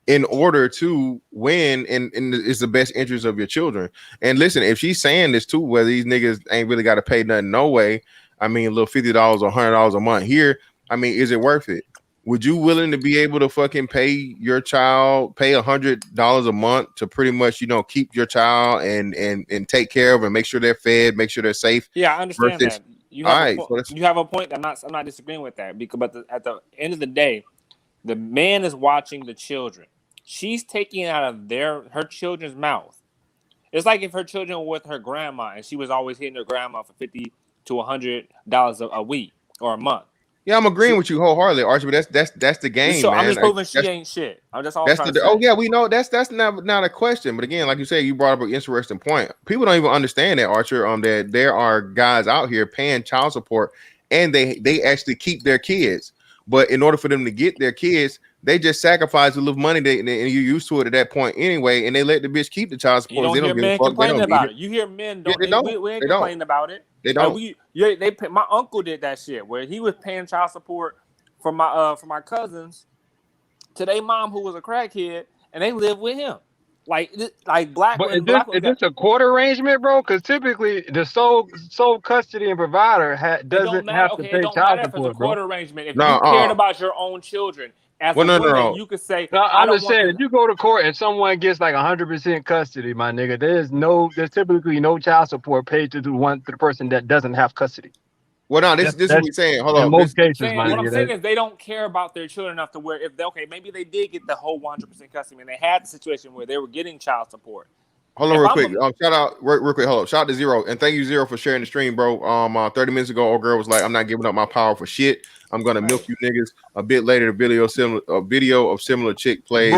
in order to win, and it's the best interest of your children. And listen, if she's saying this too, where these niggas ain't really got to pay nothing, no way. I mean, a little $50 or $100 a month here. I mean, is it worth it? Would you willing to be able to fucking pay your child, pay $100 a month to pretty much, keep your child and take care of and make sure they're fed, make sure they're safe? Yeah, I understand that. You have a point. I'm not disagreeing with that but at the end of the day, the man is watching the children. She's taking it out of her children's mouth. It's like if her children were with her grandma and she was always hitting her grandma for $50 to $100 a week or a month. Yeah, I'm agreeing with you wholeheartedly, Archie. But that's the game, man. I'm just proving she ain't shit. That's all. Oh yeah, we know that's not a question. But again, like you said, you brought up an interesting point. People don't even understand that, Archer. That there are guys out here paying child support, and they actually keep their kids. But in order for them to get their kids, they just sacrifice a little money. And you're used to it at that point anyway, and they let the bitch keep the child support. You don't hear men complaining about it. You hear men we ain't complaining about it. They don't. My uncle did that shit where he was paying child support for my cousins to their mom who was a crackhead, and they lived with him. Like black. But is this a court arrangement, bro? Because typically the sole custody and provider doesn't have to pay child support, if it's a court arrangement. If you cared about your own children, as a woman, you could say. No, I'm just saying, if you go to court and someone gets like 100% custody, my nigga, there's typically no child support paid to the person that doesn't have custody. Well, no, this is what we're saying. Hold on. In most cases, my what nigga, I'm saying is they don't care about their children enough to where maybe they did get the whole 100% custody and they had the situation where they were getting child support. Hold on, real quick. Shout out, real quick. Hold up. Shout out to Zero, and thank you, Zero, for sharing the stream, bro. 30 minutes ago, old girl was like, "I'm not giving up my power for shit. I'm gonna milk you niggas." A bit later, a video of similar chick plays.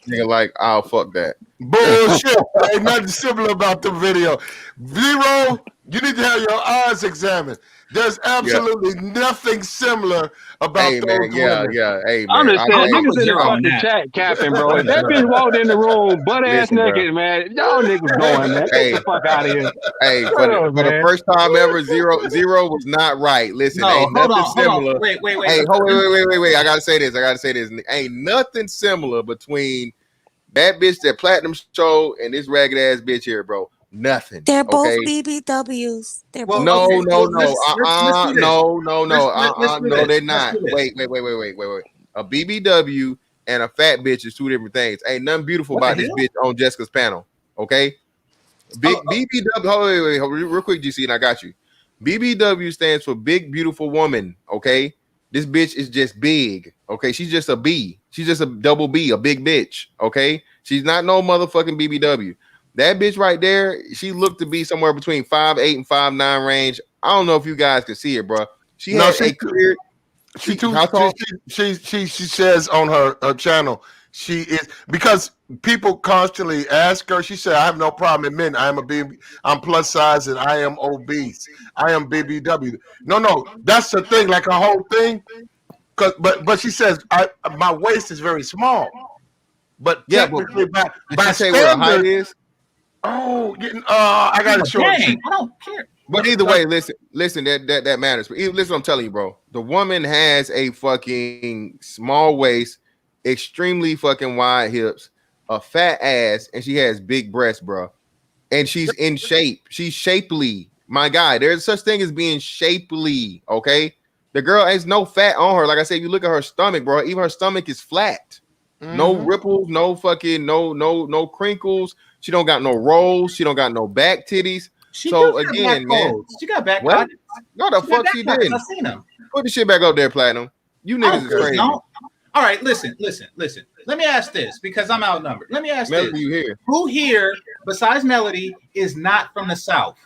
Nigga, like, I'll fuck that. Bullshit. Ain't nothing similar about the video. Zero, you need to have your eyes examined. There's absolutely nothing similar about those women. Yeah. Hey, man. I'm just saying, niggas in the fucking chat capping, bro. If that bitch walked in the room butt ass naked, man, y'all niggas going, man. Get the fuck out of here. Hey, for the first time ever, Zero was not right. Listen, ain't nothing similar. Wait. Hey, wait. I gotta say this. Ain't nothing similar between that bitch that Platinum show and this ragged ass bitch here, bro. Nothing. They're both BBWs. They're both no, they're not. Wait. A BBW and a fat bitch is two different things. Ain't nothing beautiful about this bitch on Jessica's panel. Okay. BBW. Wait, real quick, GC, and I got you. BBW stands for big, beautiful woman. Okay. This bitch is just big. Okay. She's just a B. She's just a double B, a big bitch. Okay. She's not no motherfucking BBW. That bitch right there, she looked to be somewhere between 5'8" and 5'9" range. I don't know if you guys can see it, bro. She says on her channel, she is, because people constantly ask her, she said, I have no problem in men. I'm plus size and I am obese. I am BBW. No, that's the thing, like a whole thing. But she says, my waist is very small. But technically, by standard, what her height is. Oh, I gotta show it. I don't care. But either way, listen, that matters. But listen, I'm telling you, bro. The woman has a fucking small waist, extremely fucking wide hips, a fat ass, and she has big breasts, bro. And she's in shape. She's shapely. My guy, there's such thing as being shapely. Okay, the girl has no fat on her. Like I said, if you look at her stomach, bro. Even her stomach is flat. No ripples, no fucking no crinkles. She don't got no rolls. She don't got no back titties. So again, man, she got back. What? No, the fuck she didn't. I seen them. Put the shit back up there, Platinum. You niggas is crazy. No. All right, listen. Let me ask this because I'm outnumbered. Let me ask Melody, this: you here? Who here, besides Melody, is not from the South?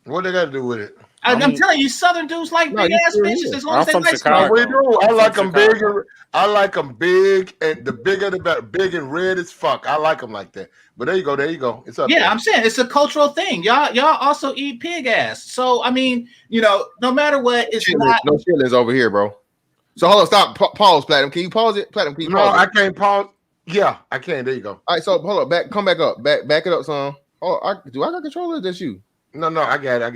What they got to do with it? I'm telling you, Southern dudes like big ass bitches as long as they like No, we do. I like them big. Chicago. I like them big, and the bigger the better. Big and red as fuck. I like them like that. But there you go. There you go. It's up. Yeah, there. I'm saying it's a cultural thing. Y'all also eat pig ass. So I mean, you know, no matter what, it's not. No feelings over here, bro. So hold on, stop. Pause, Platinum. Can you pause it, Platinum? Can you pause I it? can't pause. Yeah, I can. There you go. All right, so hold on. Come back up. Back it up, son. Do I got control of this? You? No, I got it.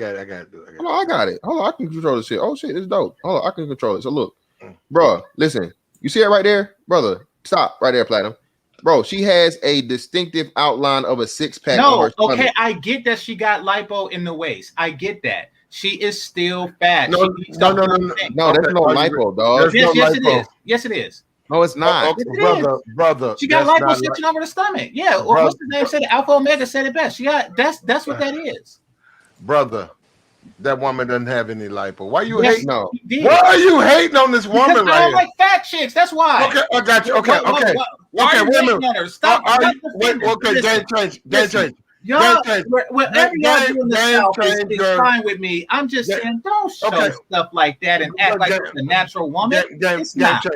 Hold on, I got it. Hold on, I can control this shit. Oh shit, this is dope. Hold on, I can control it. So look, bro, listen. You see it right there, brother? Stop right there, Platinum. Bro, she has a distinctive outline of a six-pack. No, okay, I get that she got lipo in the waist. I get that. She is still fat. No, there's no lipo, dog. Yes, it is. Yes, it is. No, it's not. Brother. She got lipo stitching over the stomach. Yeah, what's the name said it? Alpha Omega said it best. She got that's what that is. Brother, that woman doesn't have any lipo. Why you Yes, hating? no. Why are you hating on this woman Because I right don't here? like fat chicks. That's why. Okay, I got you. Okay. Why Okay, are you wait a hating minute. on her? Stop. Okay, game change. Y'all, whatever y'all do in the South is fine with me. I'm just saying, don't show stuff like that and act like it's a natural woman. It's not.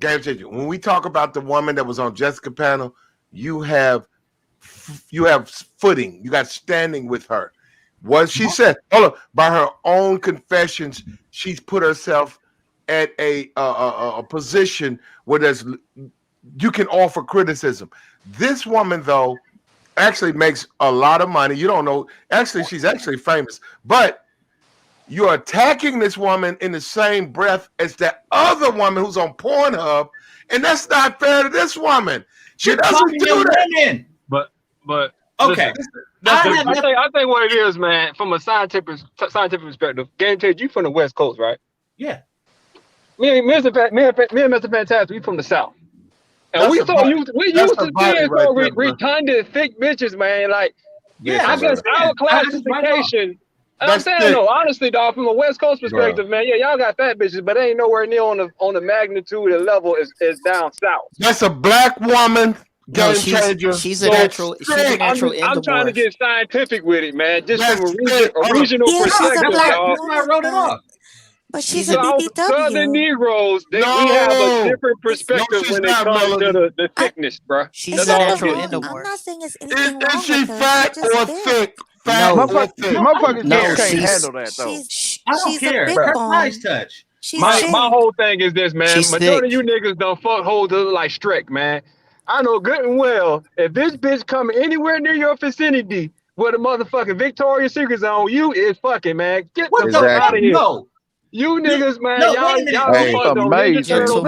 Game changer. When we talk about the woman that was on Jessica panel, you have footing. You got standing with her. What she said, by her own confessions, she's put herself at a position where you can offer criticism. This woman, though, actually makes a lot of money. You don't know. Actually, she's actually famous, but you're attacking this woman in the same breath as that other woman who's on Pornhub, and that's not fair to this woman. She doesn't do that. Women. But okay. Listen, I think what it is, man, from a scientific perspective, game change, you from the West Coast, right? Yeah. Me and Mr. Fantastic, we from the South. And we used to being so redundant, thick bitches, man. Like, I guess our classification. I'm saying no, honestly, dog, from a West Coast perspective, man, y'all got fat bitches, but they ain't nowhere near on the magnitude and level is down south. That's a black woman. No, she's a natural endomorph. I'm trying to get scientific with it, man. Just from a regional perspective, dog. That's why I wrote it off. But she's a BBW. Southern Negroes, we have a different perspective when it comes to the thickness, bro. She's a natural endomorph. I'm not saying it's anything wrong Is she with her. fat or thick? Motherfuckers can't handle that though. I don't care. Her thighs touch. My whole thing is this, man. She's Majority of you niggas don't fuck hoes that look like Shrek, man. I know good and well, if this bitch come anywhere near your vicinity with a motherfucking Victoria's Secret on, you is fucking, man. Get the fuck out of here. No. You niggas, man, y'all Hey, don't fuck on Ninja Turtle,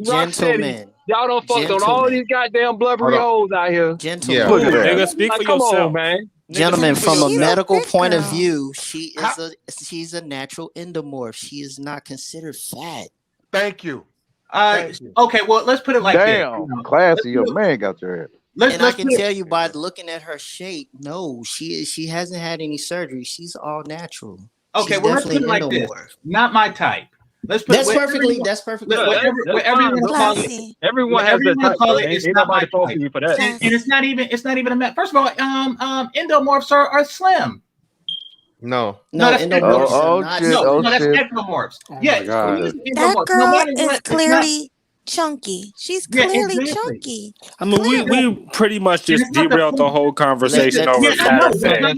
gentlemen. Y'all don't fuck on all these goddamn blubbery hoes out here. Gentlemen, Look at that. Nigga, speak for Come yourself. on, man. Gentlemen, from a She's a medical thick point of girl. view, she's a natural endomorph. She is not considered fat. Thank you. Okay, well, let's put it like Damn, this. classy, your man got your head. And I can tell you by looking at her shape, no, she hasn't had any surgery. She's all natural. Okay, She's well, let's put it like definitely this. Not my type. Let's put That's perfectly. Everyone has their type. It's Ain't not my nobody faulting type. you for that. And it's not even a match. First of all, endomorphs are slim. No, that's endomorphs are not. not. That's ectomorphs. Yeah, That girl is clearly chunky. She's clearly chunky. I mean, we pretty much just derailed the whole conversation over fat or fat.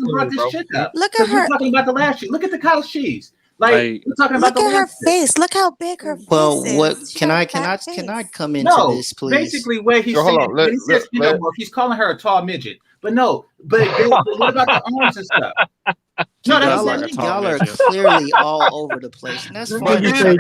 Look at her. We're talking about the last sheet. Look at the college cheese. Like we're talking about Look at her last face. Look how big her face Well, is. what She can got I a fat come into No, this, please? basically, where he's So, hold saying on, when he says endomorph, he's calling her a tall midget. But no, but what about the arms and stuff? No, that's y'all, y'all are clearly all over the place, and that's fine. Even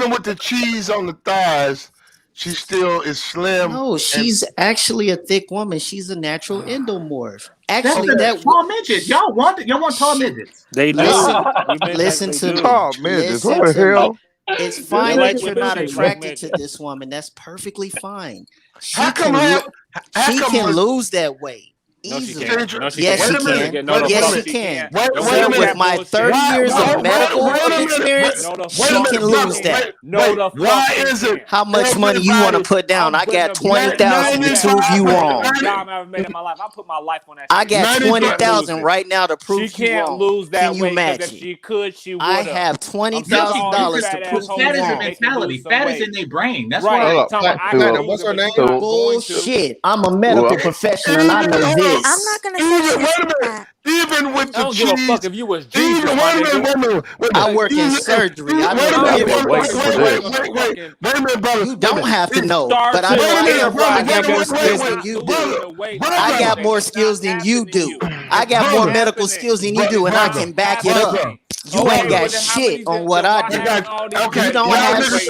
with the cheese on the thighs, she still is slim. No, she's actually a thick woman. She's a natural endomorph. Actually, that's tall midget. Y'all want tall midgets. They do. Listen to me. Tall midgets. Listen What the to hell? me. It's fine like that you're women not say attracted to midget. this woman. That's perfectly fine. She How come can lose that weight. No, she Easily. can't. No, she yes, can't. she can. No, yes, fuck she can. Wait a With minute. my 30 years of medical experience, No, the she fuck can you lose can't. that. No, the Why fuck you is it? can't. How much money you want to put down? I got 20,000 to prove you wrong. Job I ever made in my life. I put my life on that I shit. got She can't lose 20,000 it. right now to She prove you can't wrong. lose that Can you weight because match if it? she could, she would I have. have $20,000 to prove you Fat is a wrong. mentality. Fat is in their brain. That's Right. why. Platinum, what's her name? Bullshit. I'm a medical professional and I know this. I'm not gonna say Even, she's wait a minute. fat. Even with I the don't give a fuck cheese, if you was Jesus, even my wait a nigga. minute. I work in surgery. I know Wait a the minute. difference. Wait a minute, brother. You don't have to know, Start but I to know I finish, got more skills than you do. I got more skills than you do. I got more medical skills than you do, and I can back it up. You ain't got shit on what I do. Okay, You don't y'all have niggas shit.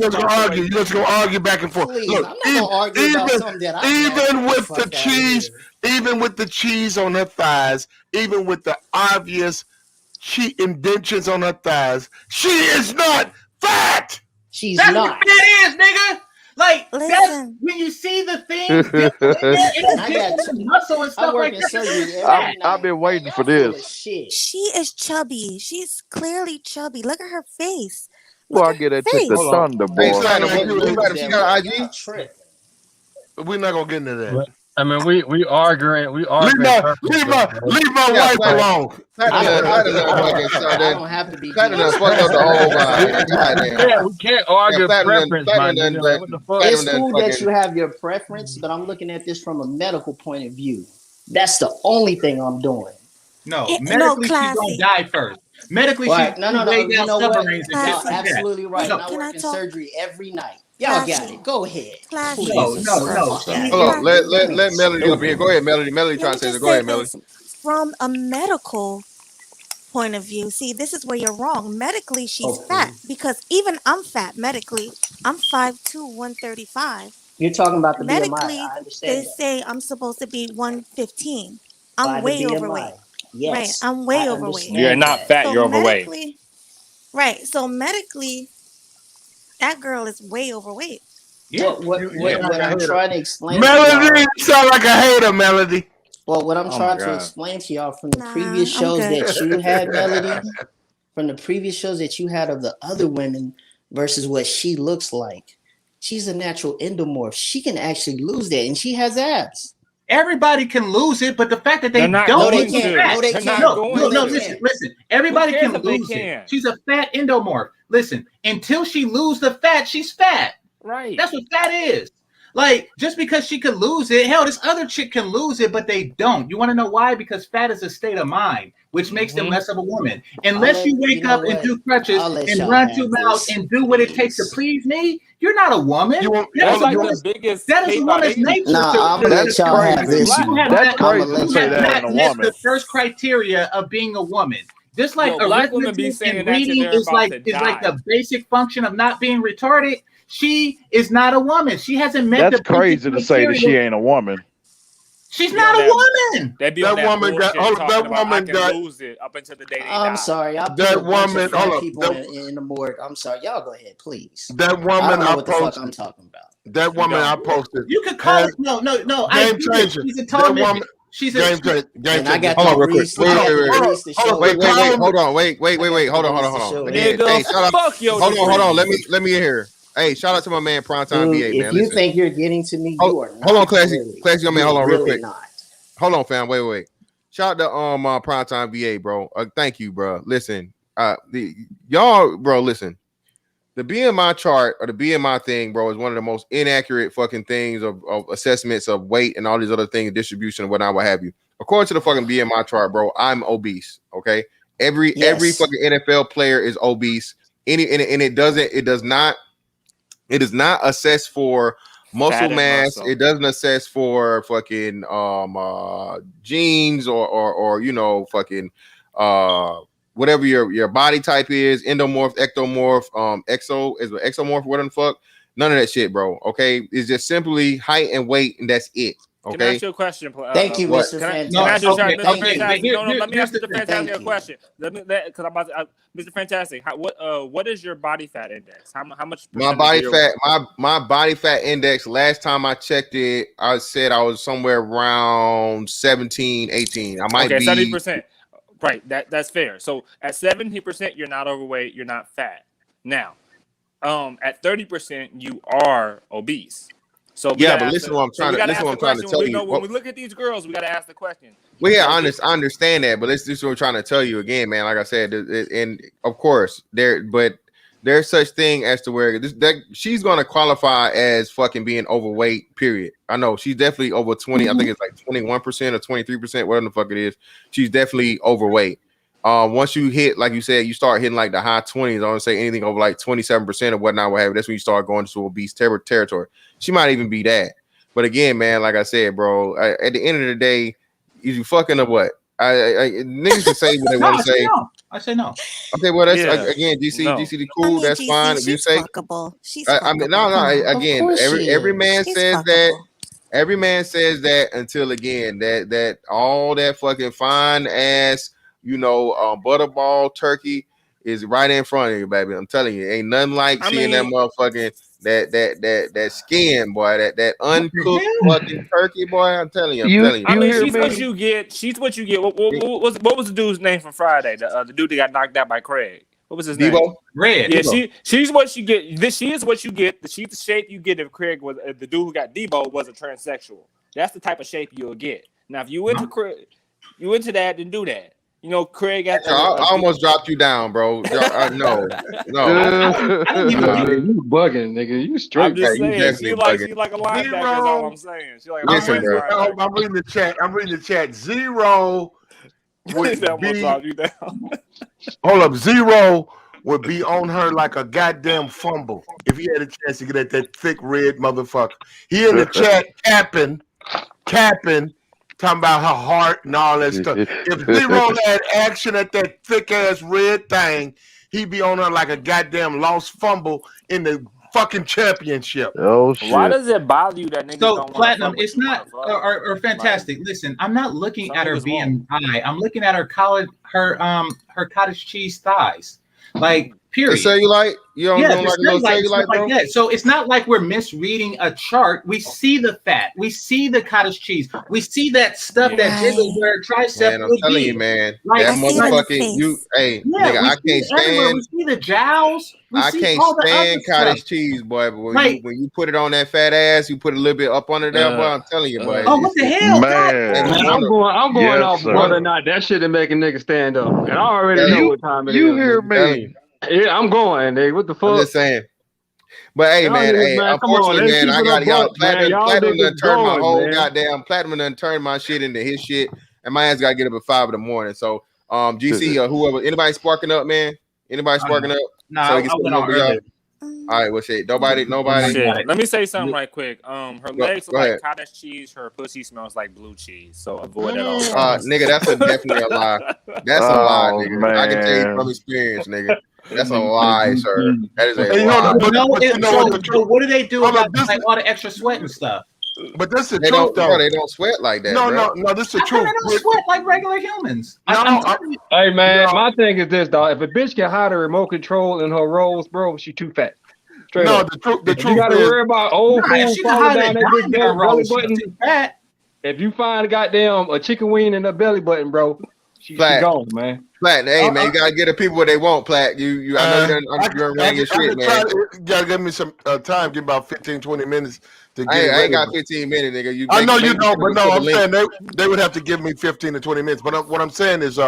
just gonna argue. You just gonna argue back and forth. Please, Look, I'm not gonna argue about something that I know. even with Fuck the outta cheese, here. even with the cheese on her thighs, even with the obvious cheat indentions on her thighs, she is not fat. She's That's not. what fat is, nigga. Like that's when you see the things, muscle and stuff like that. I've been waiting for this. She is chubby. She's clearly chubby. Look at her face. Well, I get that chick the Thunder Hey, boy. she got IG. We're not gonna get into that. I mean, we arguing. Leave my wife alone. I don't have to be. Platinum fucked up the whole vibe. Goddamn. We can't argue preference, man. What the fuck? It's cool that you have your preference, but I'm looking at this from a medical point of view. That's the only thing I'm doing. No, medically she's gonna die first. Medically, Right. she's No. way You down know what? submarines and shit Y'all like that. absolutely right. No. And I work in surgery every night. Y'all got it. Go ahead. Classy. Please. No. Hold on, let Melody up here. Go ahead, Melody. Melody trying to say this. Go ahead, Melody. From a medical point of view, see, this is where you're wrong. Medically, she's fat because even I'm fat medically. I'm 5'2", 135. You're talking about the Medically, BMI. I understand they that. say I'm supposed to be 115. By I'm the way BMI. overweight. Yes, Right, I'm way I overweight. understand You're not that. fat. So You're overweight. medically, right. So medically, that girl is way overweight. What I'm trying to explain to Melody, y'all. you sound like a hater, Melody. Well, what I'm Oh trying my to God. explain to y'all from the previous shows that you had, Melody, from the previous shows that you had of the other women versus what she looks like. She's a natural endomorph. She can actually lose that, and she has abs. Everybody can lose it, but the fact that they They're not don't No, they lose the can't. fat. No, they They're can't. not No, going to. listen. Everybody Who cares can if they lose it. can? She's a fat endomorph. Listen, until she lose the fat, she's fat. Right. That's what fat is. Like, just because she could lose it, hell, this other chick can lose it, but they don't. You want to know why? Because fat is a state of mind, which makes them less of a woman. Unless you wake up and do crutches and run 2 miles and do what it takes to please me, you're not a woman. That's like the biggest. That is a woman's nature. Nah, I'm gonna let y'all have this. That's crazy to say that That in a is woman. the first criteria of being a woman. Just like Black women be arithmetic saying and that reading they're is about like to like die. the basic function of not being retarded. She is not a woman. She hasn't met That's the crazy to say that criteria. she ain't a woman. She's not a woman. They be That on that woman bullshit got- hold on, talking that about I woman can got- lose it up until the day they I'm die. sorry. I put That a bunch woman- of fat hold on, people in the morgue. I'm sorry. Y'all go ahead, please. That I woman don't know I what the fuck posted. I'm talking about. That woman I posted. You could call has- it no. Game changer. She's a That tall woman. midget. She's a Game changer. And I got Hold on, the real quick. grease. I got the grease to show Wait. it. Hold on. Wait. Hold on. Let me Nigga, hey, shout out. fuck your Hold on. degrees. Let me in here. Hey, shout out to my man Primetime Dude, VA, if man. you Listen. think you're getting to me, you are not. Hold on, Classy. Really. Classy, man. You're Hold on, real really quick. not. Hold on, fam. Wait. Shout out to Primetime VA, bro. Thank you, bro. Listen, y'all, bro. Listen, the BMI chart or the BMI thing, bro, is one of the most inaccurate fucking things of assessments of weight and all these other things, distribution and whatnot, what have you. According to the fucking BMI chart, bro, I'm obese. Okay, every fucking NFL player is obese. It does not assess for muscle Fat and mass. muscle. It doesn't assess for fucking genes or you know fucking whatever your body type is, endomorph, ectomorph, exomorph, whatever the fuck. None of that shit, bro. Okay, it's just simply height and weight, and that's it. Can I Okay. ask you a question? Thank you, What? Mr. Can I Fantastic. ask you a question, Mr. Thank you. Fantastic? No, let me here's ask Mr. the- Fantastic a Thank question. Because I'm about to, Mr. Fantastic. What is your body fat index? How much? My body fat, my body fat index. Last time I checked it, I said I was somewhere around 17, 18. I might be 70%. Right, that's fair. So at 70%, you're not overweight, you're not fat. Now, at 30%, you are obese. So yeah, but listen, what I'm trying to tell you. When we look at these girls, we got to ask the question. Well, yeah, I understand that, but this is what I'm trying to tell you again, man. Like I said, and of course, there's such thing as to where she's gonna qualify as fucking being overweight. Period. I know she's definitely over 20. I think it's like 21% or 23%, whatever the fuck it is. She's definitely overweight. Once you hit, like you said, you start hitting like the high 20s. I don't say anything over like 27% or whatnot, what have you. That's when you start going to obese territory. She might even be that. But again, man, like I said, bro, at the end of the day, is you fucking or what? Niggas can say what they want to say. I say no. Okay, well, that's again, GC the cool. That's GC, fine. If you say, she's I mean, no. Again, every man says that. Every man says that until again that all that fucking fine ass, butterball turkey is right in front of you, baby. I'm telling you, ain't nothing like seeing that motherfucking that skin, boy, that uncooked fucking turkey, boy. I'm telling you. She's what you get. She's what you get. What was the dude's name from Friday? The dude that got knocked out by Craig. What was his name? Red. Yeah, she's what you get. She is what you get. She's the shape you get if Craig was the dude who got Debo was a transsexual. That's the type of shape you'll get. Now, if you into Craig, you into that, then do that. Craig got. I almost dropped you down, bro. No. I you bugging, nigga. You straight. I'm just saying. She like a linebacker. That's all I'm saying. She like. I'm reading the chat. Zero would be. Hold up. Zero would be on her like a goddamn fumble if he had a chance to get at that thick red motherfucker. He in the chat capping. Talking about her heart and all that stuff. If Zero had action at that thick ass red thing, he'd be on her like a goddamn lost fumble in the fucking championship. Oh shit! Why does it bother you that niggas don't Platinum? It's not or fantastic. Listen, I'm not looking at her BMI. I'm looking at her cottage cheese thighs. Like, period. The cellulite? You don't like a little cellulite, bro? Like that. So it's not like we're misreading a chart. We see the fat. We see the cottage cheese. We see that stuff that jiggles where a tricep man, I'm telling you, man. Like, that motherfucking nigga, I can't stand. We see the jowls. I can't stand cottage cheese, boy. But when you put it on that fat ass, you put a little bit up under there, boy. I'm telling you, boy. Oh, what the hell, man? I'm going off whether or not that shit to make a nigga stand up, and I already know what time it is. You hear me? Yeah, I'm going, nigga. What the fuck? I'm just saying. But hey, man, unfortunately, man, I got y'all. Platinum done turned my whole goddamn Platinum done turned my shit into his shit, and my ass got to get up at 5 a.m. So, GC or whoever, anybody sparking up, man? Anybody sparking up? Nah, so I went on early. All right, well, shit. Nobody. Shit. Let me say something right quick. Her legs look like cottage cheese. Her pussy smells like blue cheese. So avoid that all. Nigga, that's definitely a lie. That's a lie, nigga. Man. I can tell you from experience, nigga. That's a lie, sir. That is a lie. So what do they do about like all the extra sweat and stuff? But that's the truth, though. They don't sweat like that. No, this is the truth. They don't sweat like regular humans. Hey, man, my thing is this, dog. If a bitch can hide a remote control in her rolls, bro, she too fat. Straight up. The truth you gotta worry about old food falling down that big belly button. Fat. If you find goddamn a chicken wing in her belly button, bro, she gone, man. Plat, hey man, you gotta get the people what they want, Plat. I know you're running your shit, man. You gotta give me some time. Give about 15-20 minutes to get. I ain't got 15 minutes, nigga. I know you don't, but no, I'm saying they would have to give me 15 to 20 minutes. But what I'm saying is,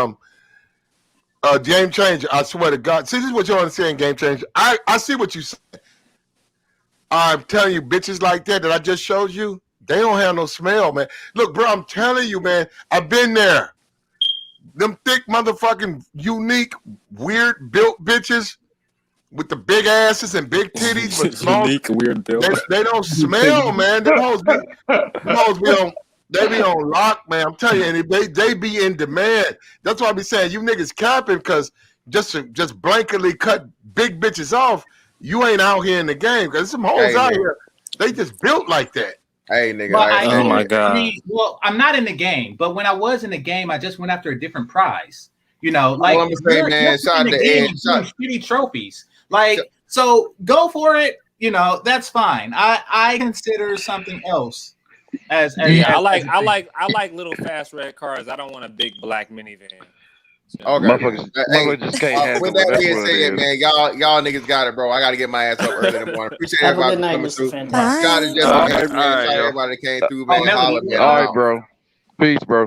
game changer. I swear to God. See, this is what you're saying, game changer. I see what you say. I'm telling you, bitches like that I just showed you, they don't have no smell, man. Look, bro, I'm telling you, man, I've been there. Them thick motherfucking unique, weird built bitches with the big asses and big titties, but unique, weird built. They don't smell, man. Them hoes be on lock, man. I'm telling you, and they be in demand. That's why I be saying you niggas capping because just blanketly cut big bitches off. You ain't out here in the game because some hoes out here. They just built like that. Hey, nigga. Oh my God. Well, I'm not in the game, but when I was in the game, I just went after a different prize. Like I'm saying, man, shitty trophies. Like, so go for it. That's fine. I consider something else as I like little fast red cars. I don't want a big black minivan. Okay. Motherfuckers just can't handle With it. that That's being what it said, is. man, y'all niggas got it, bro. I gotta get my ass up early in the morning. Appreciate Have a everybody good night, coming Mr. through. Fantastic. Scott and Jessica, man. Shout out to everybody that came through, man. Holla, man. All I'm right, out. bro. Peace, bro.